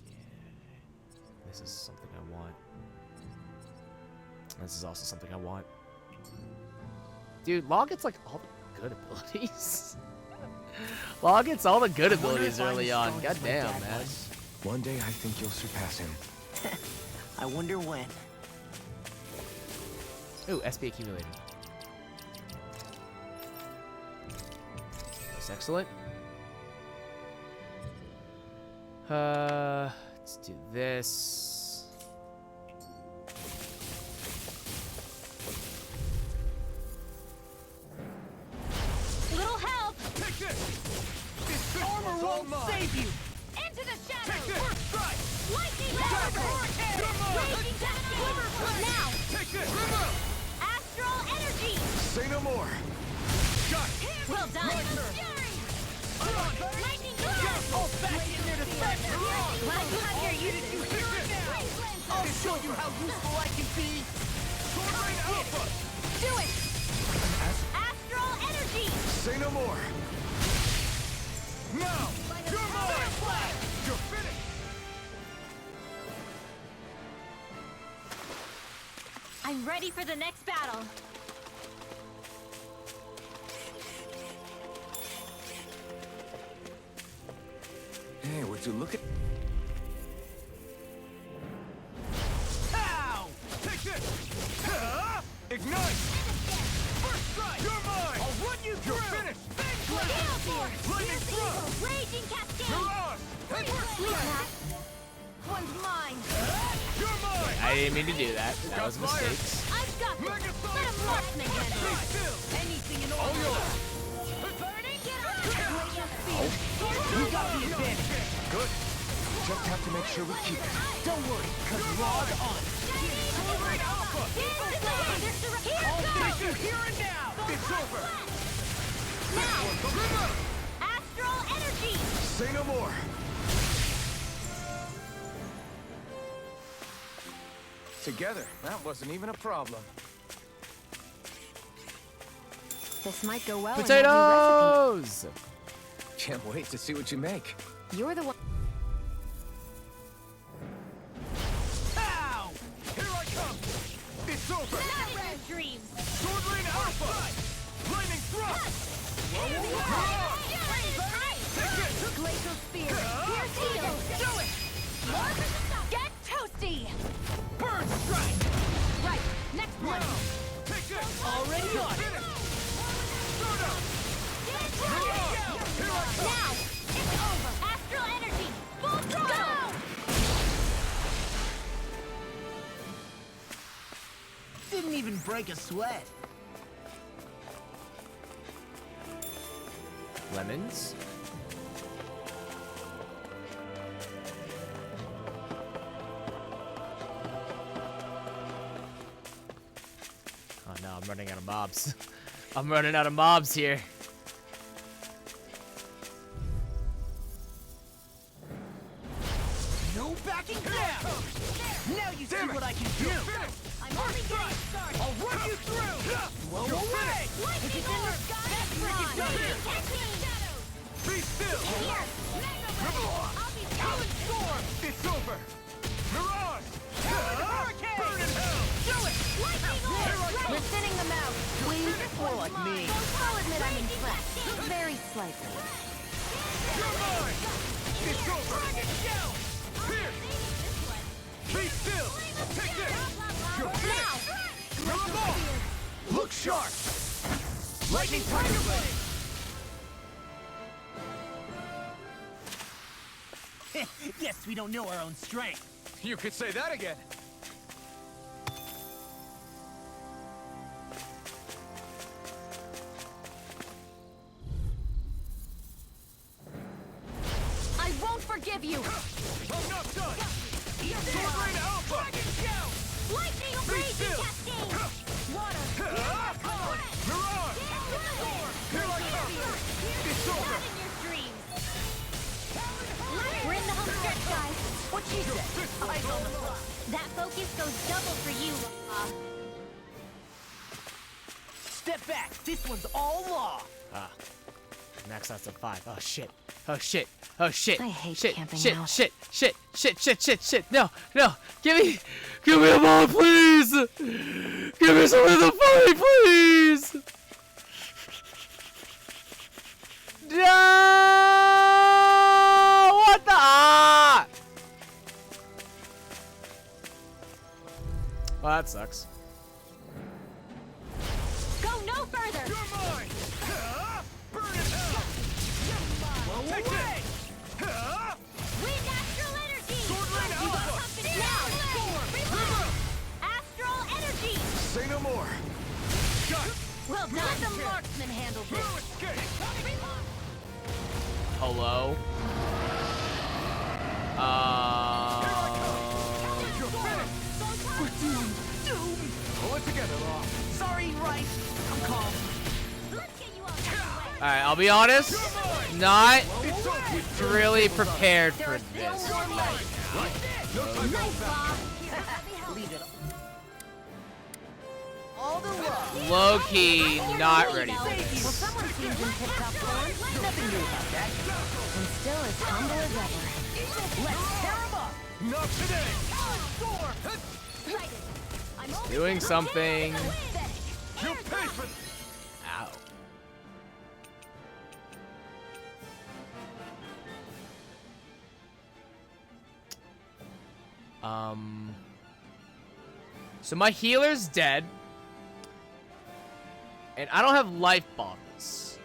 Yeah. This is something I want. This is also something I want. Dude, Law gets like all the good abilities. Law gets all the good abilities early on. God damn, man. One day I think you'll surpass him. I wonder when. Ooh, SP accumulated. That's excellent. Let's do this. Little help. Take this! This Armor won't save you. Into the Take shadows. this! First strike! Lightning Shadow! hurricane. Come on! Raging cascade. Now, Take this! River! astral energy. Say no more! Got it! Well done. Fury. Lightning All back in there to fight. When I come out here, you Did you hear it now? I'll show you how useful I can be. Sword Rain Alpha! do it. Astral energy. Say no more! Now! You're mine! You're finished! I'm ready for the next battle. Hey, would you look at... Ow! Take this! Ignite! First strike! You're mine! I'll run you through! You're finished! Gale force. Lightning thrust! Raging cascade. Mirage! Hey, Sleep Matt. One's mine. you're mine! I didn't mean to do that. That was a mistake. I've got this. Mega Let him marksman handle Be it. still! Anything in All order. yours! Burning. Get on. You got the advantage. Good. Just have to make sure we keep it. Don't worry, cause log on. Rain Alpha! I'll finish you here and now. It's over! Now, River! astral energy. Say no more. Together, that wasn't even a problem. This might go well in that new Potatoes! Can't wait to see what you make. recipe. You're the one. Ow! Here I come! It's over! Nightmare dreams. Sword Rain Alpha! Lightning thrust! Take it! Glacial spear. Pierce heal. Do it! Get toasty. Burn strike! Right. Next one. Take this! Already on it. Finish! Soda! Here I come! Now, it's over. Astral energy. Full throttle. Didn't even break a sweat. Lemons. Oh no, I'm running out of mobs. I'm running out of mobs here. No backing down. Now you see what I can do. I'm only getting started. I'll run you through. Blow away. Lightning orb. Vectron. Shadows. Be still! Here. I'll be Talon Storm! It's over! Mirage! Hurricane. Burn in hell! Do it. lightning orb. We're thinning them out. Please. More like me. I'll admit I'm impressed. Very slightly. You're mine! It's over! Shell. Here! Be still! Take this! You're finished! You're a ball! Look sharp! Lightning Tiger Blade! we don't know our own strength. You could say that again. I won't forgive you! I'm not done! Sword Rain Alpha! Lightning raging cascade! Water! Mirage! Here I come! It's over! Not in your dreams! We're in the home stretch, guys. What she said? Eyes on the prize. That focus goes double for you. Step back. This one's all law. Ah. Max outs at 5. Oh shit. Oh shit. Oh shit. I hate shit. camping shit. out. Shit. Shit. Shit. Shit. Shit. Shit. No. No. Give me a ball, please. Give me something to fight, please. No. What the? Ah. Well, that sucks. Go no further! You're mine! Burn in hell! Take this! Wind astral energy! Sword Rain Alpha! Now! Astral energy! Say no more! Got it! Well done! Let the marksman handle this! No escape! Hello? You're finished! Pull it together, Law. Sorry, right. I'm calm. Let's get you out of the way! Alright, I'll be honest. Not really prepared for this. No time to hold back. Leave it. All the love. Low key, not ready for Well, this. someone seems in tip-top form. Nothing new about that. And still as humble as ever. Let's tear him up. Not today! Doing something. You pay for Ow. So my healer's dead. And I don't have life bottles.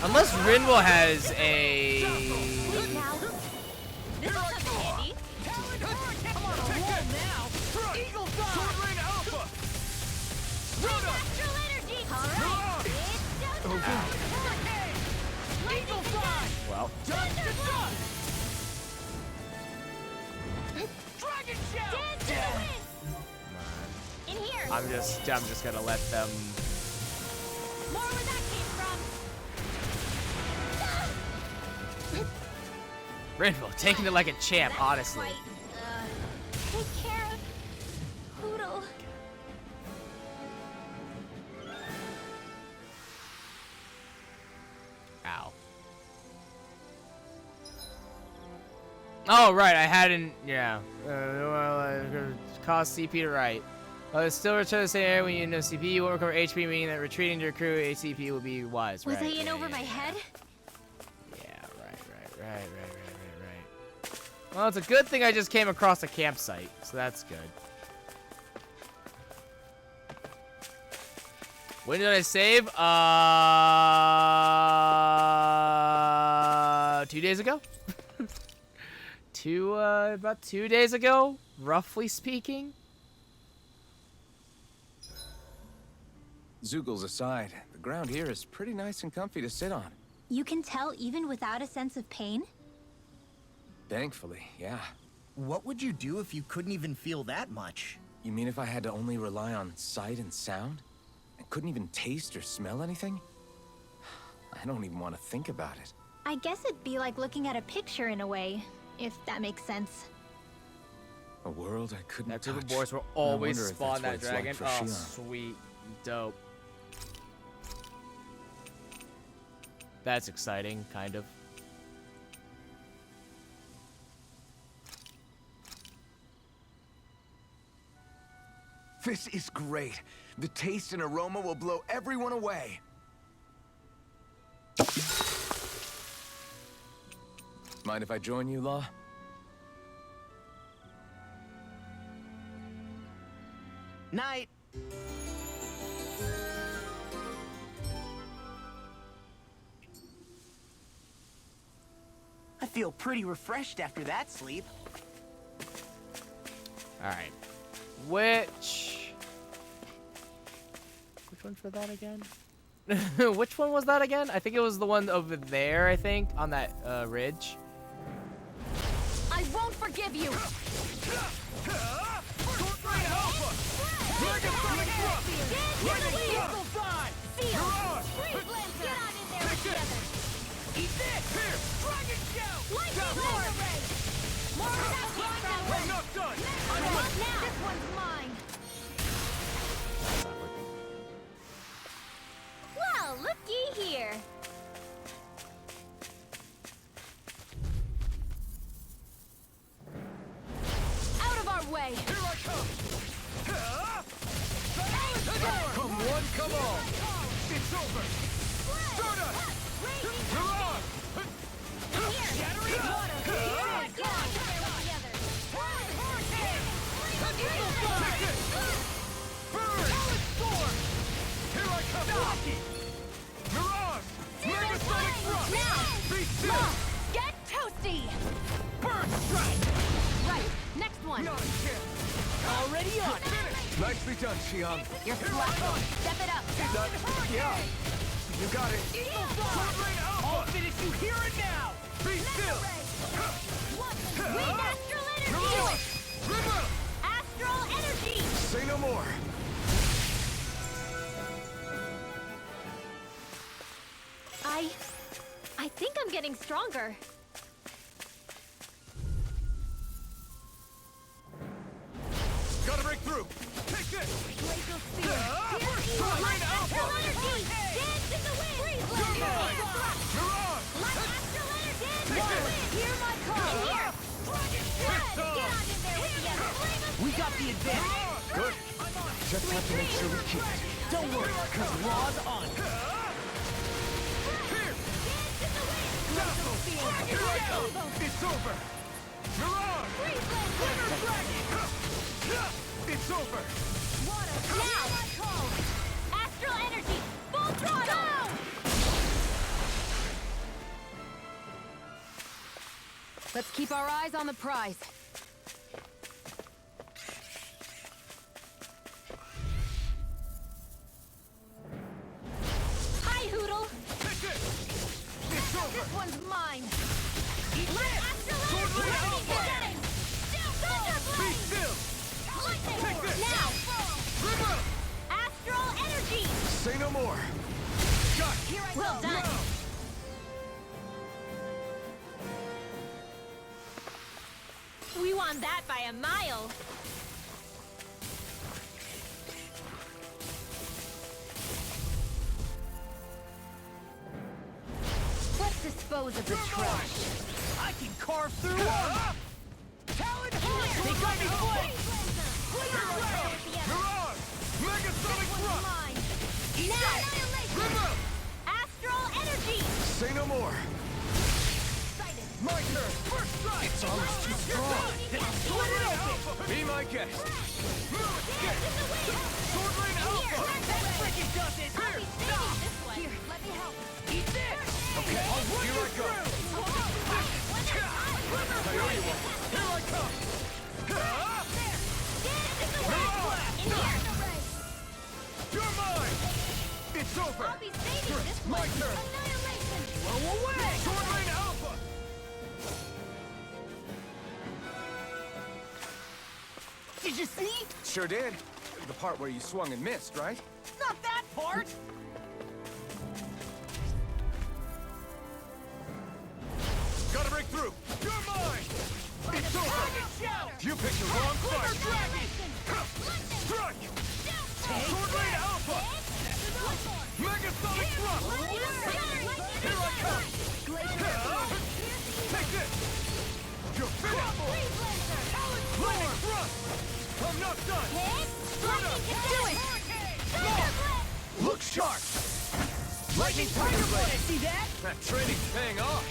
Unless Rinwell has a... Eagle Sword Rain Alpha! Astral energy! Alright! Eagle fly. Well, Dragon shell. In here! I'm just gonna let them... More where that came from! Rinwell, taking it like a champ, honestly. Right. Take care of Poodle. Ow. Oh, right, I hadn't... Yeah. Cost CP to right. Still return to the same area when you know CP. You won't recover HP, meaning that retreating to your crew ACP will be wise. Was right, I in yeah, over yeah, my yeah. head? Yeah, right. Well, it's a good thing I just came across a campsite, so that's good. When did I save? 2 days ago? About 2 days ago, roughly speaking. Zoogles aside, the ground here is pretty nice and comfy to sit on. You can tell even without a sense of pain? Thankfully, yeah. What would you do if you couldn't even feel that much? You mean if I had to only rely on sight and sound? I couldn't even taste or smell anything? I don't even want to think about it. I guess it'd be like looking at a picture in a way, if that makes sense. A world I couldn't That group of touch. boys will I always wonder if spawn that's that what it's dragon. like for Oh, Shion. sweet. Dope. That's exciting, kind of. This is great. The taste and aroma will blow everyone away. Mind if I join you, Law? Night. I feel pretty refreshed after that sleep. All right. Which one for that again? Which one was that again? I think it was the one over there, I think, on that ridge. I won't forgive you! Eat this! Here! Dragon Shout! Lightning Laser Ray! More of that blind I'm not done! Now! This one's mine! Well, looky here. Out of our way! Here I come! Come one, come all! It's over! Stardust! Mirage! Shattering water! Take it! Burn! Storm! Here I come! Rocky! Mirage! Megasonic Thrust! Now! Be still! Get toasty! Burn Strike! Right, next one! Not a chance! Already on it. Finished! Nicely done, Xiang. You're flat! Step it up! Yeah! You got it! I'll finish you here and now. Be still! With Astral Energy! Mirage! River! Astral Energy! Say no more! I think I'm getting stronger. Gotta break through! Take this! Glacial Spear! Rain Alpha! Astral Energy! Dance in the wind! You're mine! Mirage! Like Astral Energy! Dance in Take the it! wind! Hear my call! Here! It's Get on in there with the others! We got the advantage. Good. Just have to make sure we keep it. Don't worry, because Law's on it. Here! Here I come! It's over! Mirage! Winter Dragon! It's over! Now! Astral Energy! Full throttle! Let's keep our eyes on the prize. Hi, Hoodle! Take it! It's over! This one's mine! Like Astral Sword Energy! Ray Alpha! Get it! Be Thunderblade! still! Take this! Now! River! Astral Energy! Say no more! Got it! Here I go! Well done! Now! We won that by a mile! Let's dispose of the trash. I can carve through armor. Talon Horse! They got me flanked! Mirage! Megasonic Thrust! Mine. River! Astral Energy! Say no more! My turn! First strike! It's almost too strong! Split it open! Be my guest! Sword Rain Alpha! That freaking does it! Here, let me help. Eat this! Okay, here I go! I owe you one! Here I come! You're mine! It's over! I'll be saving this My one! turn! Annihilation! Blow away! Sword Rain Alpha! Did you see? Sure did. The part where you swung and missed, right? Not that part! Gotta break through! You're mine! It's over! Shout! You picked the wrong fight! Strike! Sword Rain Alpha! Megasonic Thrust! Here I come! Take this! You're finished! Lightning Thrust! I'm not done! Straight up! Do it! Look sharp! Lightning Tiger Blade! See that? That training's paying off!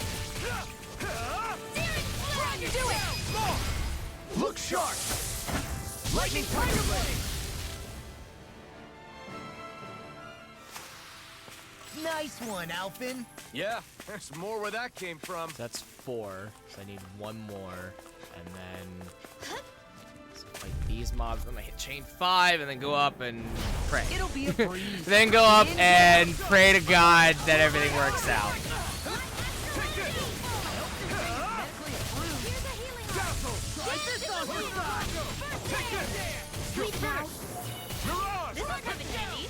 Do it! Look sharp! Lightning Tiger Blade! Nice one, Alpin. Yeah, there's more where that came from. So that's 4. So I need 1 more. And then so fight these mobs. I'm gonna hit chain 5 and then go up and pray. It'll be a breeze. Then go up and pray to God that everything works out. Sweet now. This will come in handy.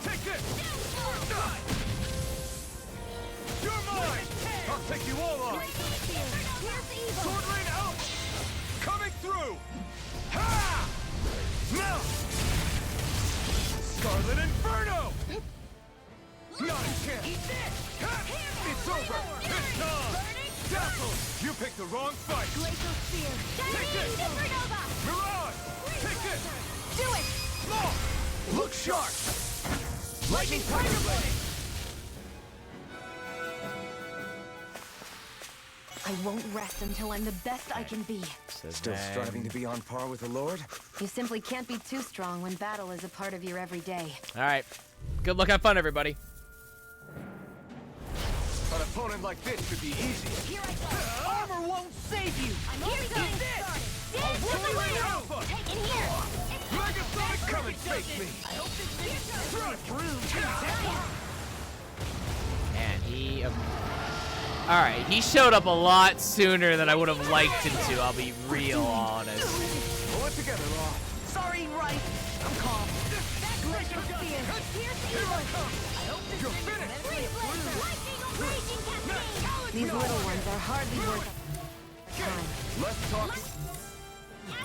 Take it! You're mine! I'll take you all on! Sword rain out! Coming through! Ha! Now! Scarlet Inferno! Not a chance! Ha! It's over! It's time! Dazzle! You picked the wrong fight! Take it! Mirage! Take it! Do it! Small! Look sharp! Lightning Tiger Blade! I won't rest until I'm the best I can be. So Still then- striving to be on par with the Lord? You simply can't be too strong when battle is a part of your everyday. All right. Good luck, have fun, everybody. An opponent like this should be easy. Here I go. Armor won't save you. I'm only getting started. Dance to the Sword rain wind. Alpha! Take it here. Megasonic, come and face me! I hope this thing's And he... all right, he showed up a lot sooner than I would have liked him to, I'll be real honest. Pull it together, Law. Sorry, right. I'm calm. Glacial Spear. Pierce evil. I hope this You're thing is finished. free blade. Lightning or raging cascade. These little ones are hardly worth time. Less talking,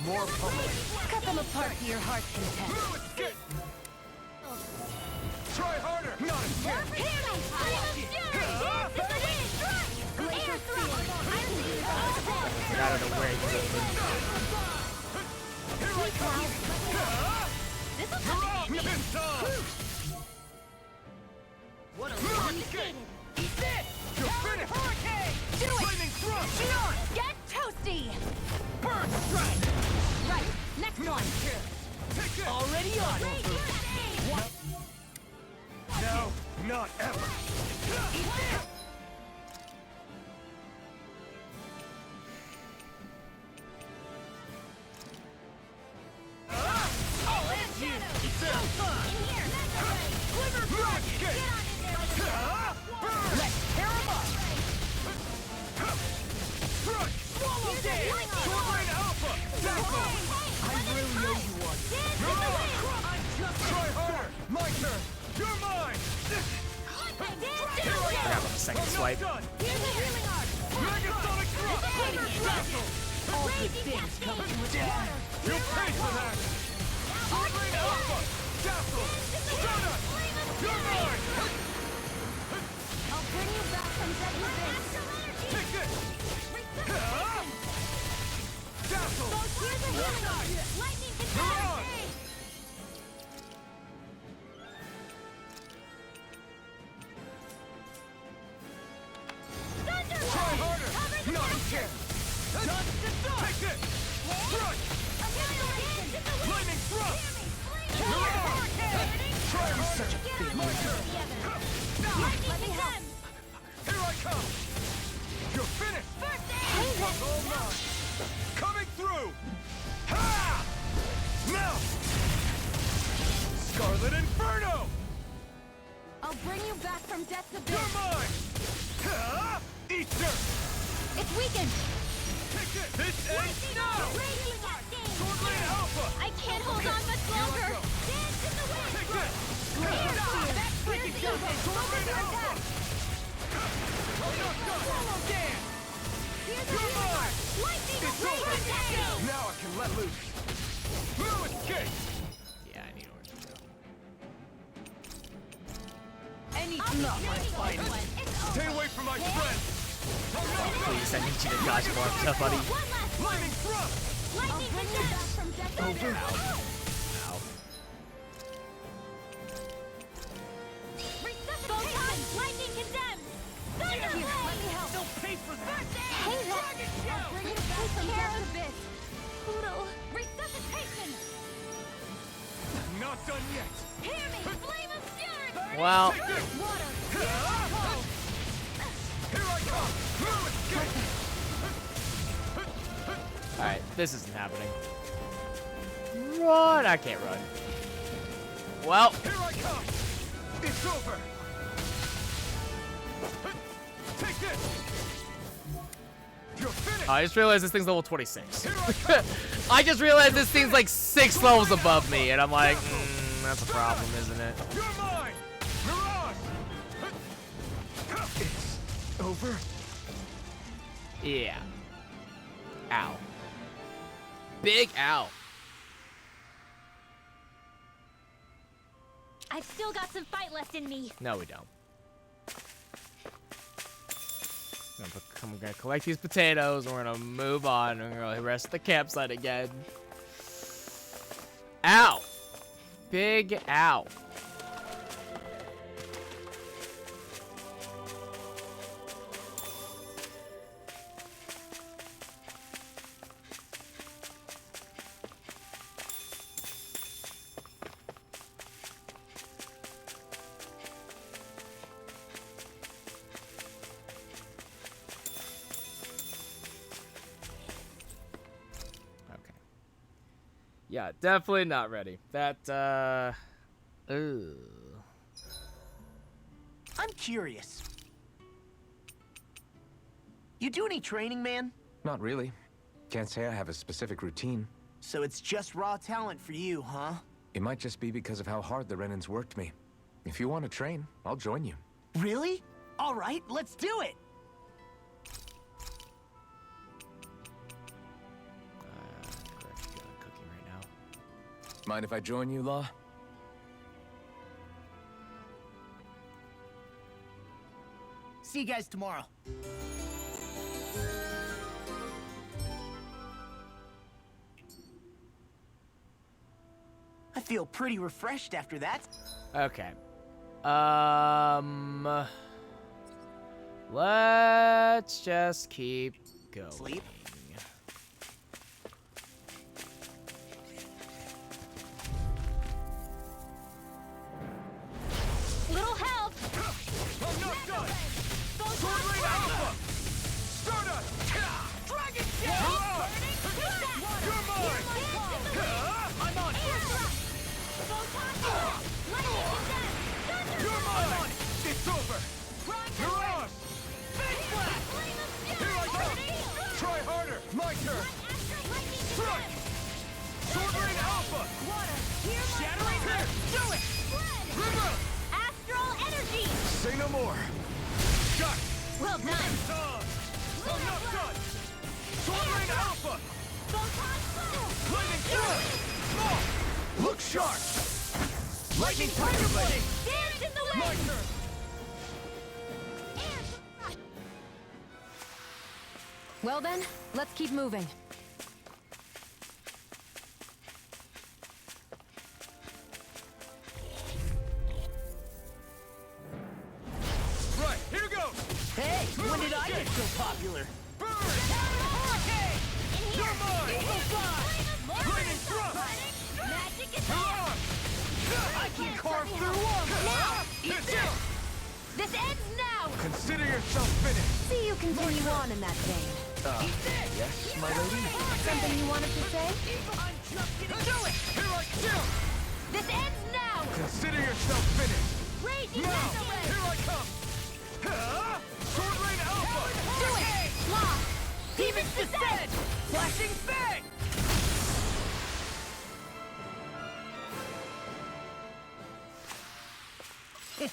more pummeling. Cut them apart to your heart's content. No escape! Try harder! Not a chance! Hear me. Flame of fury. Dance to the wind. Strike. Air thrust. I don't know where he goes. Here I come! This will come in handy. It's time! What a Confiscated. Eat this! You're finished! Hurricane. Do it. Lightning thrust! Get toasty. Burn strike! Right. Next one. Take it! already on. Raging cascade. No, not ever! Eat this. I'll end you! It's In here. Glimmer Rocket! Get on in there. Burn! Let's tear 'em up. Crush! Swallow dance. Sword Rain Alpha! Dazzle! I really know you want. Try harder! My turn! You're mine! Grab on the second swipe. Done! Here's a healing art. Megasonic thrust! Dazzle! All good things come to an end. You'll pay for that! Sword Rain Alpha! Dazzle! Shut up! You're mine! I'll bring you back from dead abyss. Take this! Dazzle! Here's a healing art. Lightning can Mirage! Thunder Try Wave. harder! Cover the Not a master. chance! Take it! Crush! Annihilation. Lightning thrust! Mirage. Try harder! Such a big My turn! Lightning condemned. Here I come! You're finished! First aid. All mine! Coming through! Ha! Now! Scarlet Inferno! I'll bring you back from death's You're abyss. mine! Ha! Eat dirt! It's weakened. Take it! This ain't snow! Raging cascade. Sword Rain Alpha! I can't hold on much longer. go. Dance in the wind. Take this! Air Spear. That's freaking Here's good! evil. Sword Rain Focus Alpha! attack. I'm not done! Swallow dance. Here's a You're healing mine. art. Lightning It's raging over. cascade. Now I can let loose! No escape! Yeah, I need orange. Anything not my fight. Stay away from my friend! Please, I need you to dodge more stuff, buddy. One last Lightning thrust! lightning condemned. From death's Over. abyss. Ow. Resuscitation. Lightning condemned. Thunder Wave. Don't pay for that. Hey, Dragon Show. I'll bring you back from death's abyss. Poodle. Resuscitation. Not done yet! Hear me. Flame of fury. Well. Take this. Here I come. Alright, this isn't happening. Run! I can't run. Well. Here I come. It's over. Take this. You're finished. I just realized this thing's level 26. Here I come. I just realized this thing's like 6 levels above me, and I'm like, that's a problem, isn't it? You're mine. Mirage. It's over. Yeah. Ow. Big ow. I've still got some fight left in me. No, we don't. I'm gonna collect these potatoes, and we're gonna move on, and we're gonna rest at the campsite again. Ow! Big ow. Yeah, definitely not ready. That, ooh. I'm curious. You do any training, man? Not really. Can't say I have a specific routine. So it's just raw talent for you, huh? It might just be because of how hard the Renans worked me. If you want to train, I'll join you. Really? All right, let's do it! Mind if I join you, Law? See you guys tomorrow. I feel pretty refreshed after that. Okay. Let's just keep going. Sleep? Little help. I'm not done. Sword Rain Alpha. Stardust. Dragon Shell. You're mine. I'm on. You're mine. It's over. Mirage. Big Blast. Here I come. Try harder. My turn. Strike. Sword Rain Alpha. Shattering here. Do it. River. Astral energy. Say no more. Shot. Well done. I'm not done. Sword Rain Alpha. Lightning Storm. Look sharp. Lightning Tiger Blade. Dance in the My wind. turn. Well then, let's keep moving. Right, here goes. Hey, when did I get so popular? Burn. Hurricane. You're mine. Eagle fly. Lightning Thrust. Magic is Mirage. I can carve through walls. now. It's it. This ends now. Consider yourself finished. See you continue on in that vein. Yes, my lady? Something you wanted to say? I'm just getting do it. Here I come. This ends now. Consider yourself finished. Raging Now, Mega here I come. Sword Rain Alpha. Do it. Lock. Demon's Descent. Flashing Fang.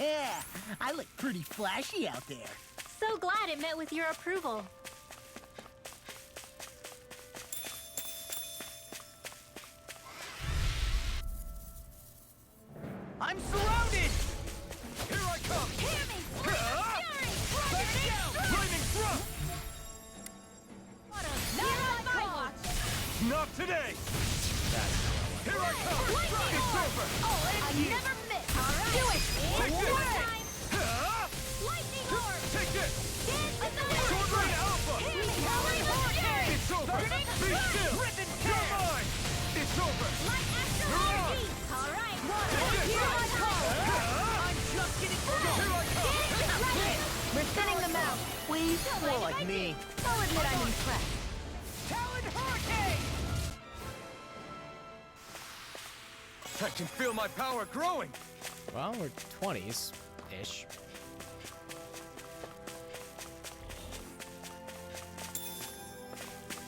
Yeah, I look pretty flashy out there. So glad it met with your approval. I'm surrounded! Here I come. Hear me. Lightning Thrust. Not on my watch. Not today. Here I come. It's over. I never miss. All right. Do it. Take One this. time. Lightning orb. Take this. Dance with the Sword Rain Alpha. Hear me. Hurricane. It's over. Be still. You're mine. It's over. Light astral Mirage. energy. All right. Take this. Here I come. I'm just admit I'm impressed. Talon Hurricane! I can feel my power growing. Well, we're 20s-ish.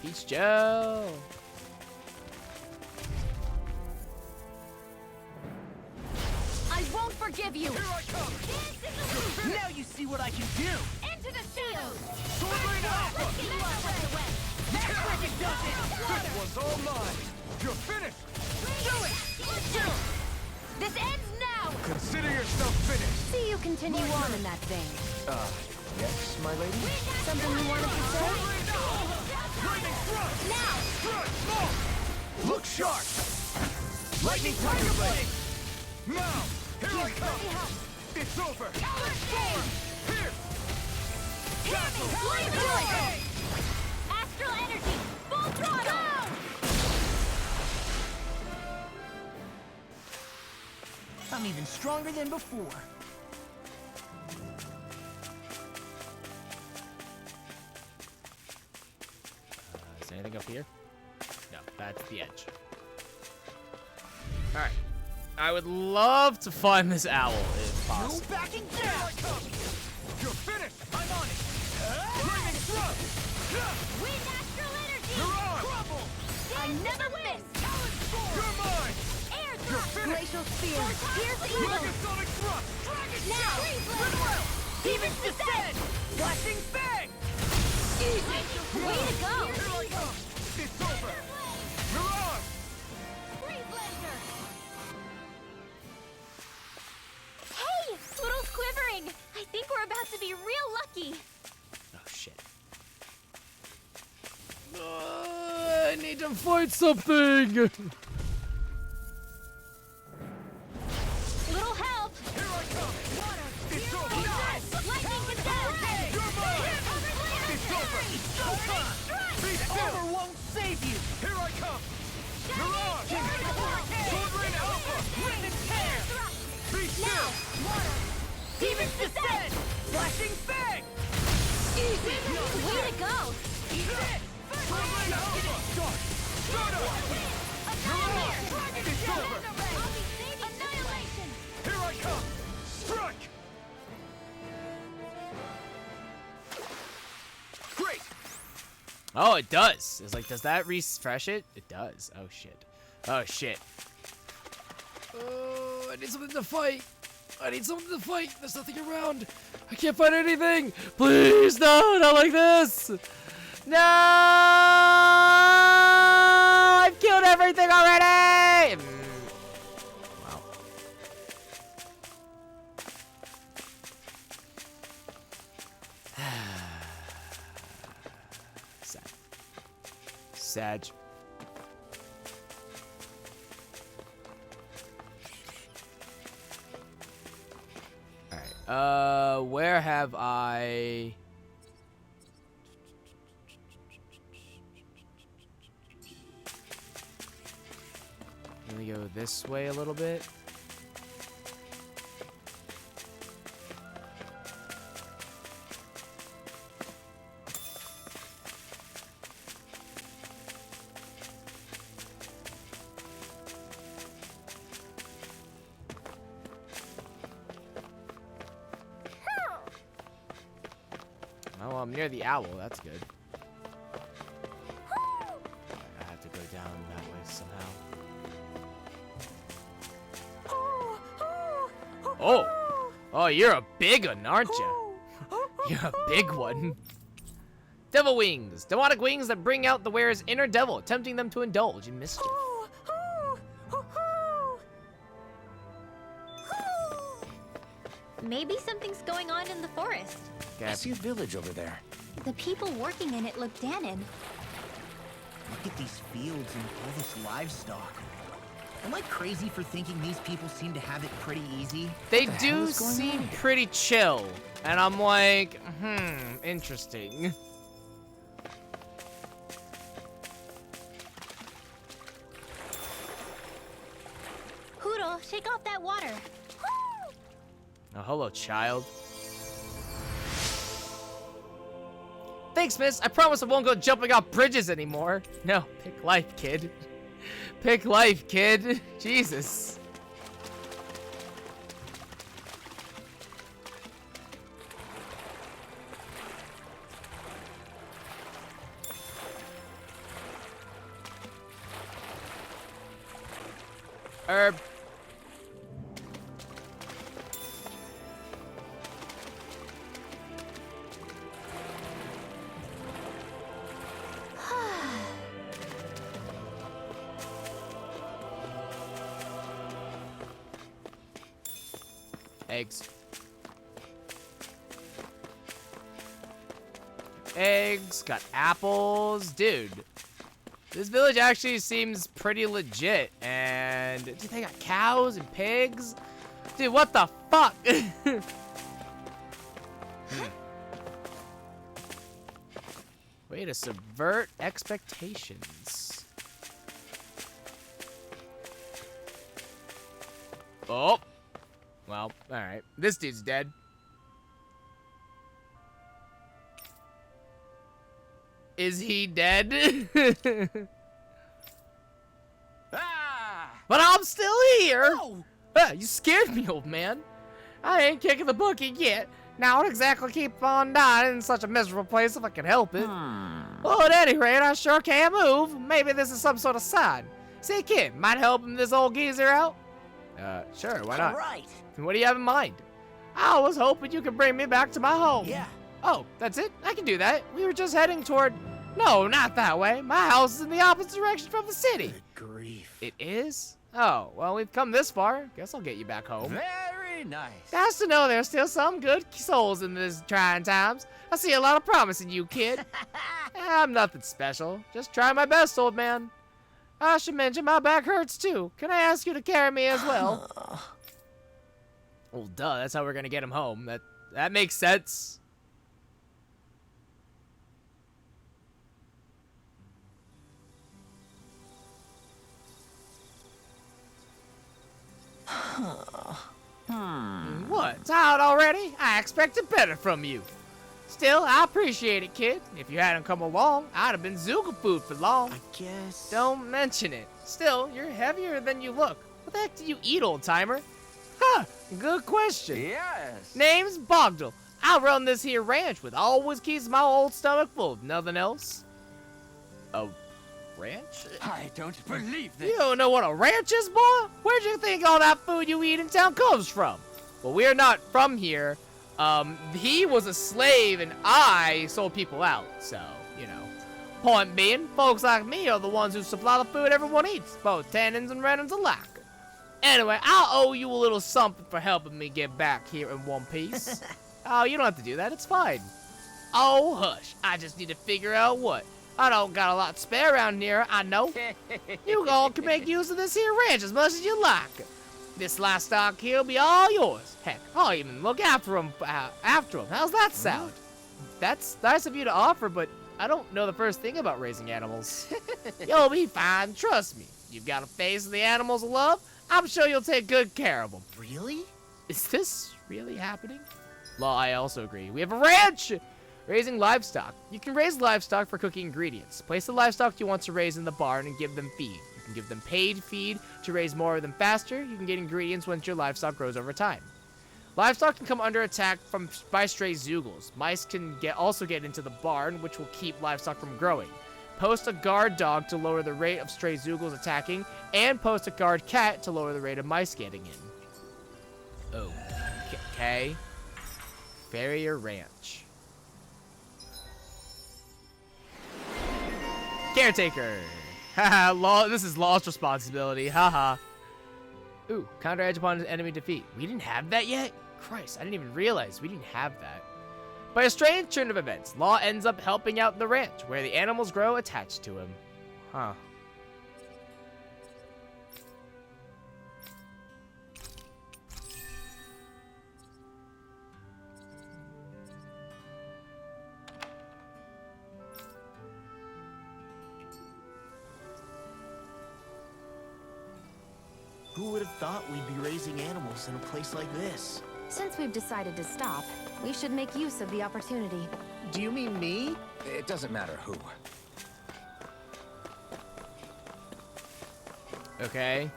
Peach Joe. I won't forgive you. Here I come. Now you see what I can do! Into the shadows. Sword Rain Alpha. That's like it does it! This one's all mine. You're finished. Do it! This ends now. Consider yourself finished. See you continue on in that vein. Yes, my lady? Something you wanted to say? Lightning thrust. Now. Strike. Smoke. Look sharp. Lightning Tiger Blade. Now. Here I come. It's over. Here. Astral energy! Full throttle! I'm even stronger than before. Is there anything up here? No, that's the edge. Alright. I would love to find this owl if No possible. backing down! You're finished. I'm on it! Lightning thrust. Wind astral energy! You're on. Crumble! I never miss. You're mine. Air You're thrust! finished. Glacial Spear. Here's the Dragon Sonic thrust. Now. Goodwill! Demon's Descent! Flashing Fang! Way to go! Here I come. It's over. You're on. Free blazer! Hey! Poodle's quivering! I think we're about to be real lucky! Oh, shit. I need to find something! Little help! Here I come. It's over. Lightning condensed! You're mine. It's over. Be still. Armor won't save you! Here I come. You're on. Sword Rain Alpha. Wind and tear! Be still. Demon's Descent! Flashing Fang! Easy! Way to go! Eat it! Sword Rain Alpha. Start up. You're on. It's over. Annihilation! Here I come. Strike. Great. Oh, it does. It's like, does that refresh it? It does. Oh, shit. Oh, shit. Oh, I need something to fight. I need something to fight. There's nothing around. I can't find anything. Please, no, not like this. No! I've killed everything already! Wow. Sad. Sag. Alright, where have I... Let me go this way a little bit. Oh, I'm near the owl. That's good. I have to go down that way somehow. Oh! Oh, you're a big one, aren't you? You're a big one. Devil wings! Demonic wings that bring out the wearer's inner devil, tempting them to indulge in mischief. Maybe something's going on in the forest. I see a village over there. The people working in it look Danon. Look at these fields and all this livestock. Am I crazy for thinking these people seem to have it pretty easy? They hell do is going seem on here? pretty chill. And I'm like, interesting. Poodle, shake off that water. Oh, hello, child. Thanks, miss. I promise I won't go jumping off bridges anymore. No, pick life, kid. Pick life, kid. Jesus. Herb. Eggs. Eggs, got apples. Dude, this village actually seems pretty legit. And dude, they got cows and pigs. Dude, what the fuck? Way to subvert expectations. Oh. Well, alright. This dude's dead. Is he dead? But I'm still here! No! You scared me, old man. I ain't kicking the bucket yet. Now, I don't exactly keep on dying in such a miserable place if I can help it. Well, at any rate, I sure can't move. Maybe this is some sort of sign. Say, kid, might helping this old geezer out? Sure, why not? All right. What do you have in mind? I was hoping you could bring me back to my home. Yeah. Oh, that's it? I can do that. We were just heading toward... No, not that way. My house is in the opposite direction from the city. Good grief. It is? Oh, well, we've come this far. Guess I'll get you back home. Very nice. Nice to know there's still some good souls in these trying times. I see a lot of promise in you, kid. I'm nothing special. Just try my best, old man. I should mention my back hurts, too. Can I ask you to carry me as well? Well, duh, that's how we're gonna get him home. That makes sense. What? Tired already? I expected better from you. Still, I appreciate it, kid. If you hadn't come along, I'd have been Zuga food for long. I guess... Don't mention it. Still, you're heavier than you look. What the heck do you eat, old-timer? Huh, good question. Yes. Name's Bogdal. I run this here ranch with always keeps my old stomach full of nothing else. A ranch? I don't believe this. You don't know what a ranch is, boy? Where'd you think all that food you eat in town comes from? Well, we're not from here. He was a slave and I sold people out, so, you know. Point being, folks like me are the ones who supply the food everyone eats, both tannins and renins alike. Anyway, I'll owe you a little something for helping me get back here in one piece. Oh, you don't have to do that, it's fine. Oh, hush, I just need to figure out what. I don't got a lot to spare around here, I know. You all can make use of this here ranch as much as you like. This livestock here'll be all yours. Heck, I'll even look after him. How's that sound? That's nice of you to offer, but I don't know the first thing about raising animals. You'll be fine, trust me. You've got a face of the animals of love. I'm sure you'll take good care of them. Really? Is this really happening? Well, I also agree. We have a ranch! Raising livestock. You can raise livestock for cooking ingredients. Place the livestock you want to raise in the barn and give them feed. You can give them paid feed to raise more of them faster. You can get ingredients once your livestock grows over time. Livestock can come under attack by stray Zoogles. Mice can also get into the barn, which will keep livestock from growing. Post a guard dog to lower the rate of stray Zoogles attacking, and post a guard cat to lower the rate of mice getting in. Oh, okay. Farrier Ranch. Caretaker. Haha, law. This is Law's responsibility. Haha. Ooh, counter edge upon enemy defeat. We didn't have that yet? Christ, I didn't even realize we didn't have that. By a strange turn of events, Law ends up helping out the ranch, where the animals grow attached to him. Huh. Who would have thought we'd be raising animals in a place like this? Since we've decided to stop, we should make use of the opportunity. Do you mean me? It doesn't matter who. Okay.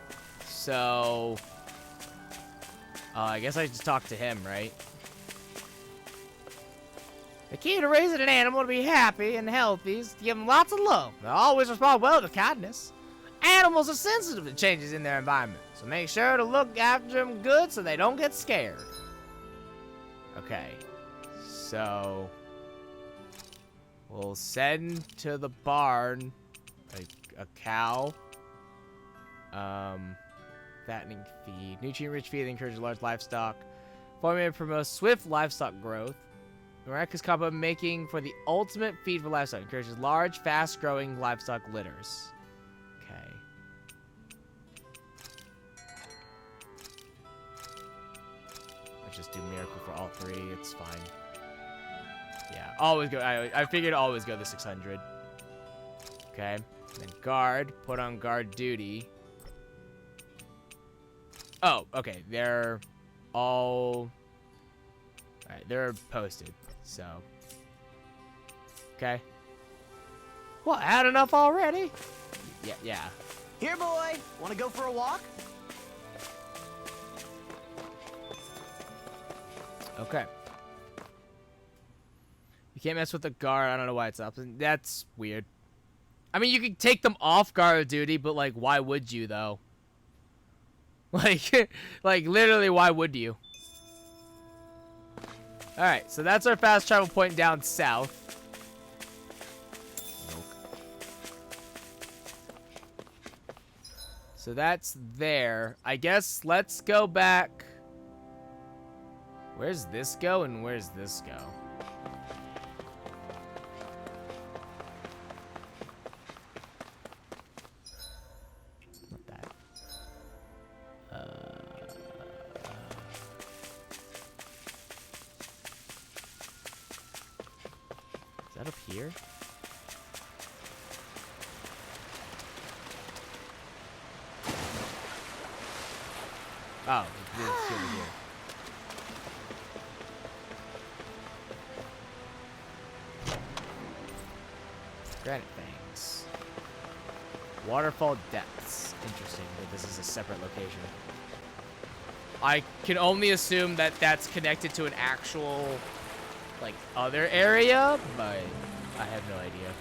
So... I guess I just talk to him, right? The key to raising an animal to be happy and healthy is to give them lots of love. They'll always respond well to kindness. Animals are sensitive to changes in their environment, so make sure to look after them good so they don't get scared. Okay, so we'll send to the barn a cow. Fattening feed. Nutrient-rich feed that encourages large livestock. Formula promotes swift livestock growth. Miraculous combo making for the ultimate feed for livestock. Encourages large, fast-growing livestock litters. Okay. Let's just do miracle for all three. It's fine. Yeah, always go. I figured always go the 600. Okay. Then guard. Put on guard duty. Oh, okay. They're all... Alright, they're posted, so... Okay. What, had enough already? Yeah. Here, boy. Want to go for a walk? Okay. You can't mess with the guard. I don't know why it's up. That's weird. I mean, you could take them off guard duty, but, like, why would you, though? Like, literally, why would you? Alright, so that's our fast travel point down south. So that's there. I guess let's go back. Where's this go and where's this go? Not that. Is that up here? Oh, it's over here. Granite fangs. Waterfall depths. Interesting that this is a separate location. I can only assume that that's connected to an actual, like, other area, but I have no idea.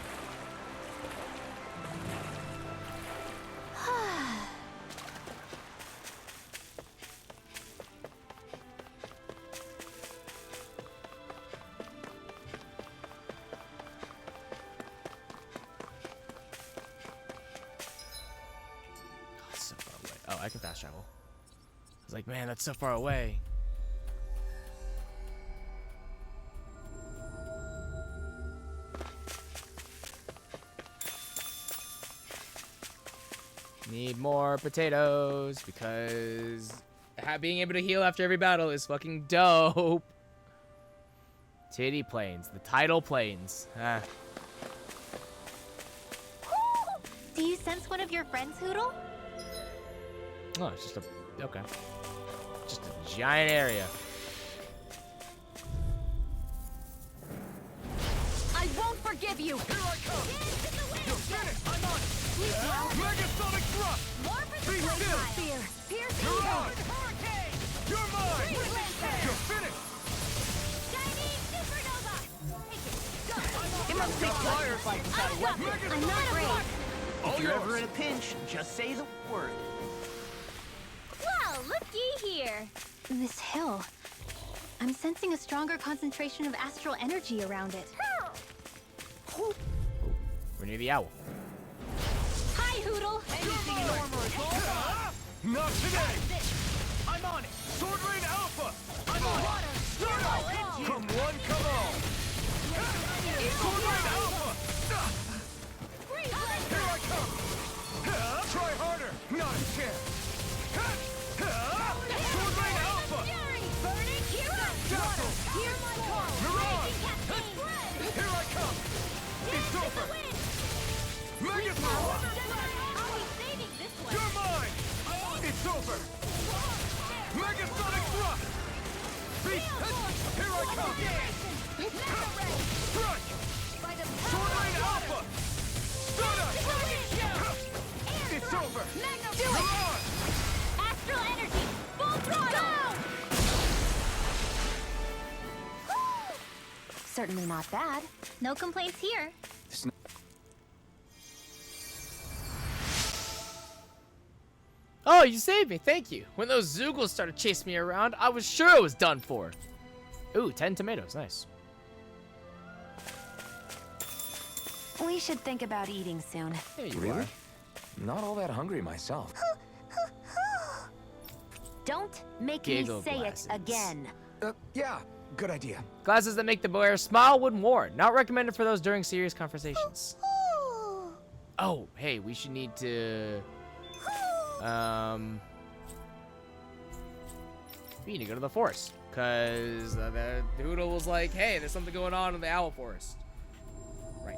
So far away. Oh, I can fast travel. I was like, man, that's so far away. Need more potatoes because being able to heal after every battle is fucking dope. Titty plains, the tidal plains. Ah. Do you sense one of your friends, Hoodle? Oh, it's just a... Okay. Just a giant area. I won't forgive you! Here I come! You're finished! I'm on it! Megasonic thrust! More for the spear! Piercing You're gun! on! Hurricane! You're mine! Green Lantern! You're finished! Shining supernova! Take it! Go! It must take firefight without a weapon. I'm not afraid! If you're ever in a pinch, just say the word. Well, looky here. This hill. I'm sensing a stronger concentration of astral energy around it. We're near the owl. Hi, Hoodle. Anything in armor is all. Not today! I'm on it. Sword Rain Alpha! I'm on it. Start out! Come one, come all! Sword Rain Alpha! Here I come! Try harder! Not a chance! Sword Rain Alpha! Burning hero! Dazzle! Here's my call! Mirage! Spread! Here I come! It's over! Megathor! I'll be saving this one! You're mine! It's over! Megasonic thrust! I come! Strike! By the Sword Rain Alpha! Stunner! It's over! Do You're it! on! Astral energy! Full throttle! Certainly not bad. No complaints here. Oh, you saved me. Thank you. When those Zoogles started chasing me around, I was sure it was done for. Ooh, 10 tomatoes. Nice. We should think about eating soon. There you Really? are. Not all that hungry myself. Don't make Giggle me say glasses. it again. Yeah, good idea. Glasses that make the wearer smile when worn. Not recommended for those during serious conversations. Oh, hey, we should need to... we need to go to the forest. Because the Doodle was like, hey, there's something going on in the Owl Forest. Right.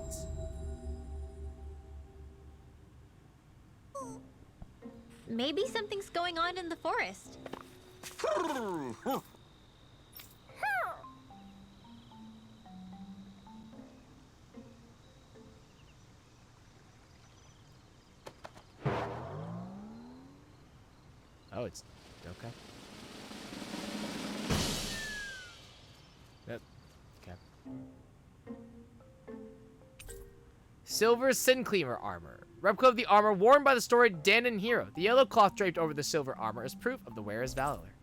Maybe something's going on in the forest. Oh, it's okay. Yep. Okay. Silver Sin Cleaver armor. Replica of the armor worn by the storied Danon hero. The yellow cloth draped over the silver armor is proof of the wearer's valor.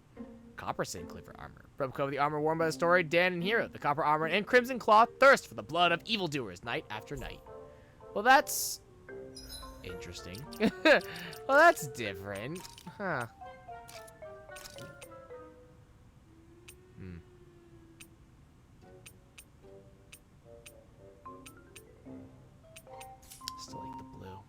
Copper Sin Cleaver armor. Replica of the armor worn by the storied Danon hero. The copper armor and crimson cloth thirst for the blood of evildoers night after night. Well, that's interesting. Well, that's different. Huh. Still like the blue.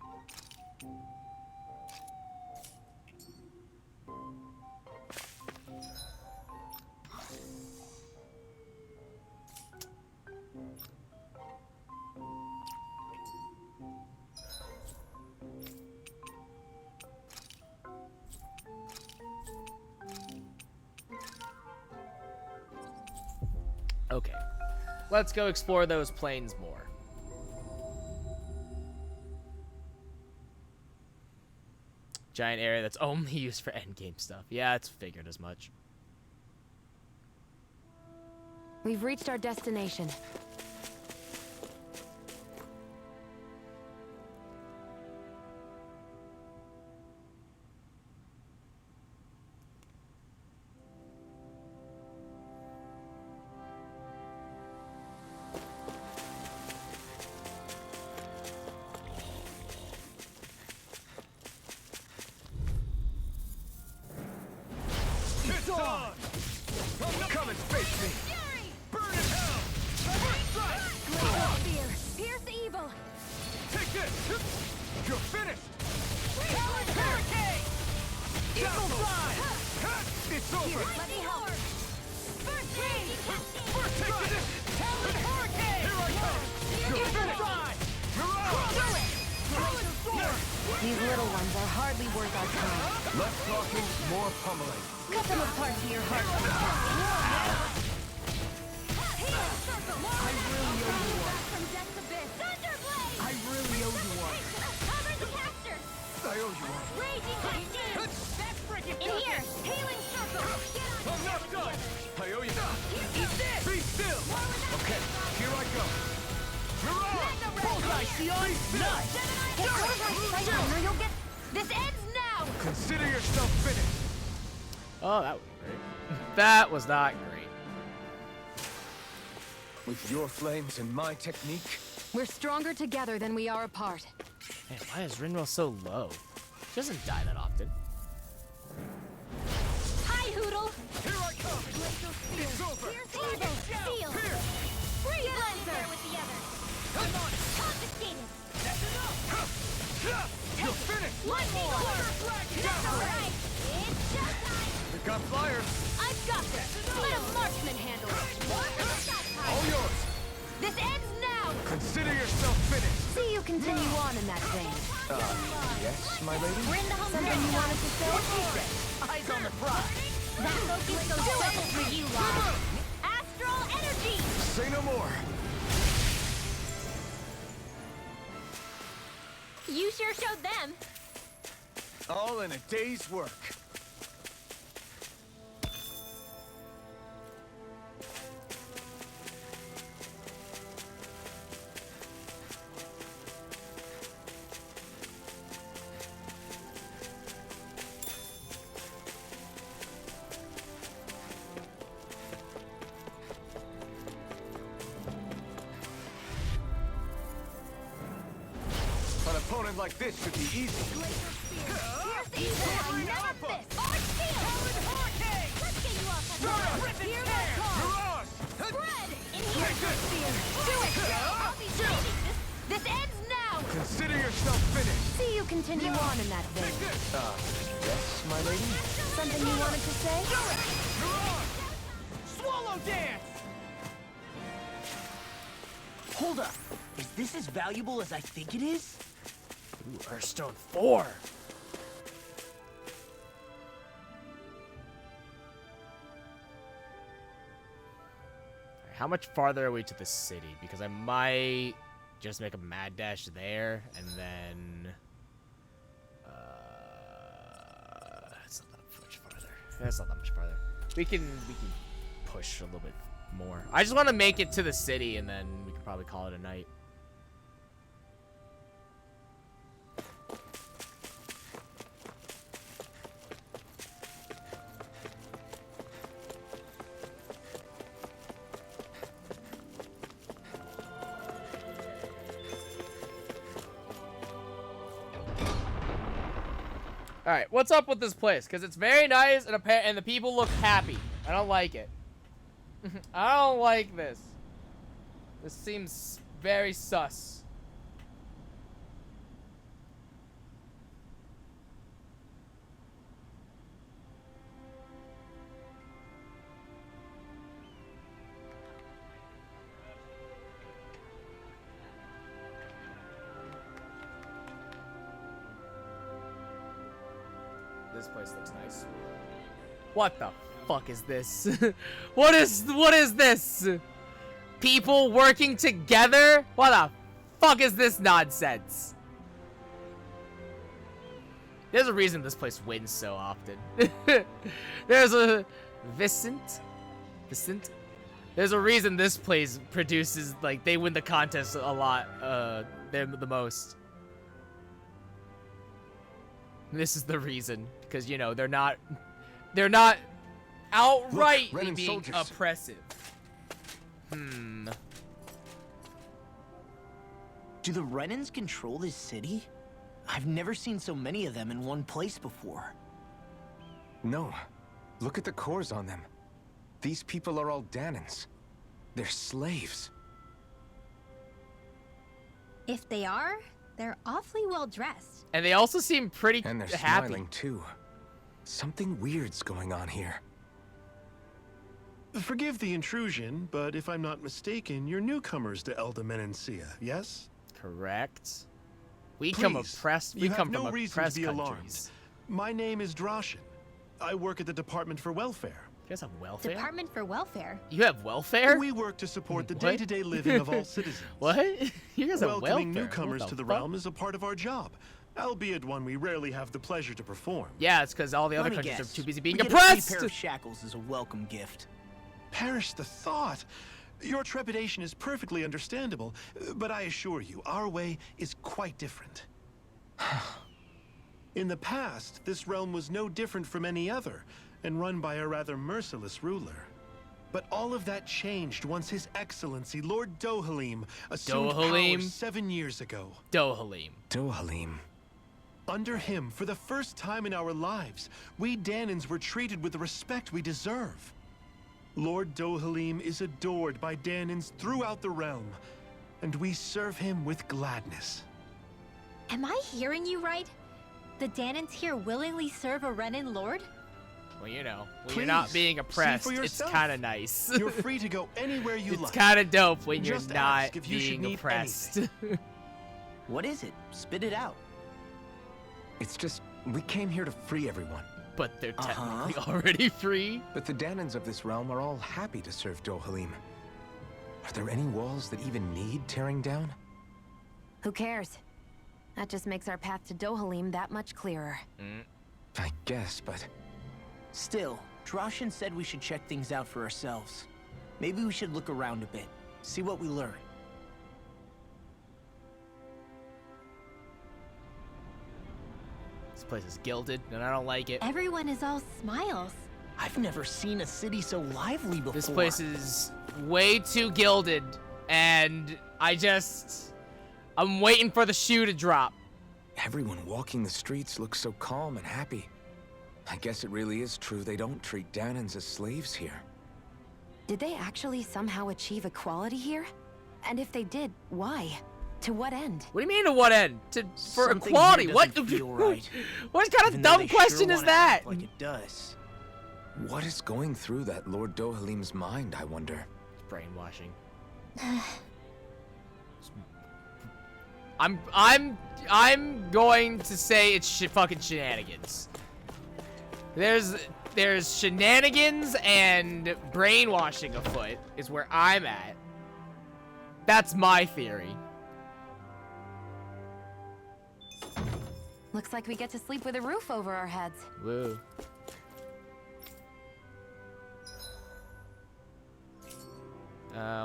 Okay, let's go explore those plains more. Giant area that's only used for endgame stuff. Yeah, it's figured as much. We've reached our destination. It's on! Come and face me! Burn in hell! First strike! Spear! Pierce evil! Take this! You're finished! Power hurricane! Eagle fly! It's over! Let me help! First rage! First take this! Talon hurricane! Here I come! You're Eagle finished! fly! You're on! Do it! Talon sword! These little ones are hardly worth our time. Less talking, more pummeling. Cut them apart to your heart's content. Healing circle! I really owe you one. From death's abyss! Thunderblade! I really owe you one. Cover the caster! I owe you one. Raging cascade! That's freaking in here! Healing circle! Get on I'm not done! I owe you Eat this! Be still! Okay, here I go! You're on! Bullseye, Sion! Nuts! You'll get... This ends now! Consider yourself finished! Oh, that was great. That was not great. With your flames and my technique, We're stronger together than we are apart. Man, why is Rinrel so low? She doesn't die that often. Hi, Hoodle. Here I come! It's over! Evil! Seal! Free Blender with the other! Come on! Confiscated! That's enough! You're finished! One more! That's alright! It's showtime! We got flyers! I've got this! Let a marksman handle it! All yours! This ends now! Consider yourself finished! See you continue on in that vein. yes, my lady? We're in the home Something you wanted to say? Eyes on the prize. That focus goes double for you, Log. Astral Say no more. You sure showed them. All in a day's work. An opponent like this should be easy. This ends now! Consider yourself finished. See you continue on in that vein. Yes, my lady? Something you wanted to say? Swallow dance! Hold up. Is this as valuable as I think it is? Ooh, Hearthstone 4. How much farther are we to the city? Because I might just make a mad dash there, and then it's not that much farther. That's not that much farther. We can push a little bit more. I just want to make it to the city, and then we can probably call it a night. All right, what's up with this place? Because it's very nice, and the people look happy. I don't like it. I don't like this. This seems very sus. This place looks nice. What the fuck is this? What is this? People working together? What the fuck is this nonsense? There's a reason this place wins so often. There's a Vicent. There's a reason this place produces, like, they win the contest a lot, the most. This is the reason, because, you know, they're not outrightly Renan Hmm. soldiers. being oppressive. Do the Renans control this city? I've never seen so many of them in one place before. No. Look at the cores on them. These people are all Danans. They're slaves. If they are, they're awfully well dressed. And they also seem pretty And they're happy. smiling too. Something weird's going on here. Forgive the intrusion, but if I'm not mistaken, you're newcomers to Elda Menencia, yes? Correct. We come Please, oppressed. We you come have no from reason oppressed to be alarmed. countries. My name is Droshin. I work at the Department for Welfare. You guys have welfare? Department for Welfare. You have welfare? We work to support the What? day-to-day living of all citizens. What? You guys have Welcoming welfare? newcomers What to the fuck? realm is a part of our job, albeit one we rarely have the pleasure to perform. Yeah, it's because all the Let other me countries guess. are too busy being We get a free oppressed. pair of shackles as a welcome gift. Perish the thought! Your trepidation is perfectly understandable, but I assure you, our way is quite different. In the past, this realm was no different from any other, and run by a rather merciless ruler. But all of that changed once His Excellency, Lord Dohalim, assumed Dohalim? power 7 years ago. Dohalim. Dohalim. Under him, for the first time in our lives, we Danans were treated with the respect we deserve. Lord Dohalim is adored by Danans throughout the realm, and we serve him with gladness. Am I hearing you right? The Danans here willingly serve a Renan lord? Well, you know, when you're not Please, being see oppressed, for it's yourself. kind of nice. You're free to go anywhere you It's like. kind of dope when you're Just not ask if you should being need oppressed. What is it? Spit it out. It's just, we came here to free everyone. But they're Uh-huh. technically already free. But the Danans of this realm are all happy to serve Dohalim. Are there any walls that even need tearing down? Who cares? That just makes our path to Dohalim that much clearer. I guess, but... Still, Droshin said we should check things out for ourselves. Maybe we should look around a bit, see what we learn. This place is gilded, and I don't like it. Everyone is all smiles. I've never seen a city so lively before. This place is way too gilded, and I'm waiting for the shoe to drop. Everyone walking the streets looks so calm and happy. I guess it really is true they don't treat Danans as slaves here. Did they actually somehow achieve equality here? And if they did, why? To what end? What do you mean to what end? For Something equality? here What? doesn't feel right. What kind Even of though dumb they question sure is wanna that? act like it does. What is going through that Lord Dohalim's mind, I wonder? It's brainwashing. I'm going to say it's fucking shenanigans. There's shenanigans and brainwashing afoot is where I'm at. That's my theory. Looks like we get to sleep with a roof over our heads. Woo.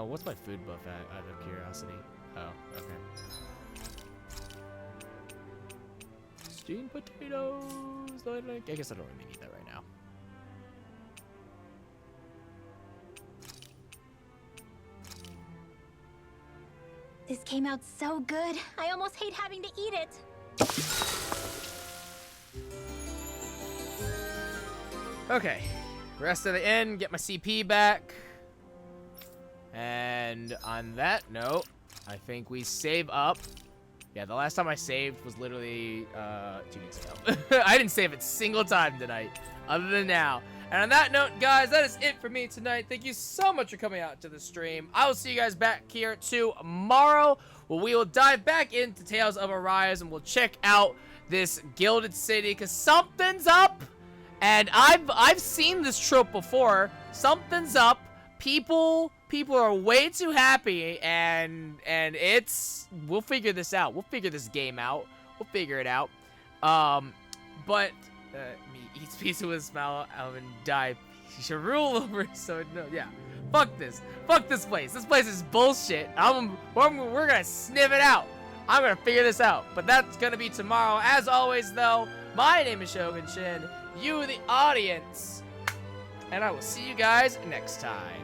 What's my food buff at, out of curiosity? Oh, okay. Steamed potatoes. I guess I don't really need that right now. This came out so good. I almost hate having to eat it. Okay. Rest of the inn, get my CP back. And on that note, I think we save up. Yeah, the last time I saved was literally 2 weeks ago. I didn't save a single time tonight, other than now. And on that note, guys, that is it for me tonight. Thank you so much for coming out to the stream. I will see you guys back here tomorrow, where we will dive back into Tales of Arise, and we'll check out this gilded city, because something's up. And I've seen this trope before. Something's up. People are way too happy, and we'll figure this out. We'll figure this game out. We'll figure it out. But me eats pizza with a smile, Alvin die. You should rule over. So no, yeah. Fuck this. Fuck this place. This place is bullshit. We're gonna sniff it out. I'm gonna figure this out. But that's gonna be tomorrow. As always, though, my name is Shogun Shin. You, the audience. And I will see you guys next time.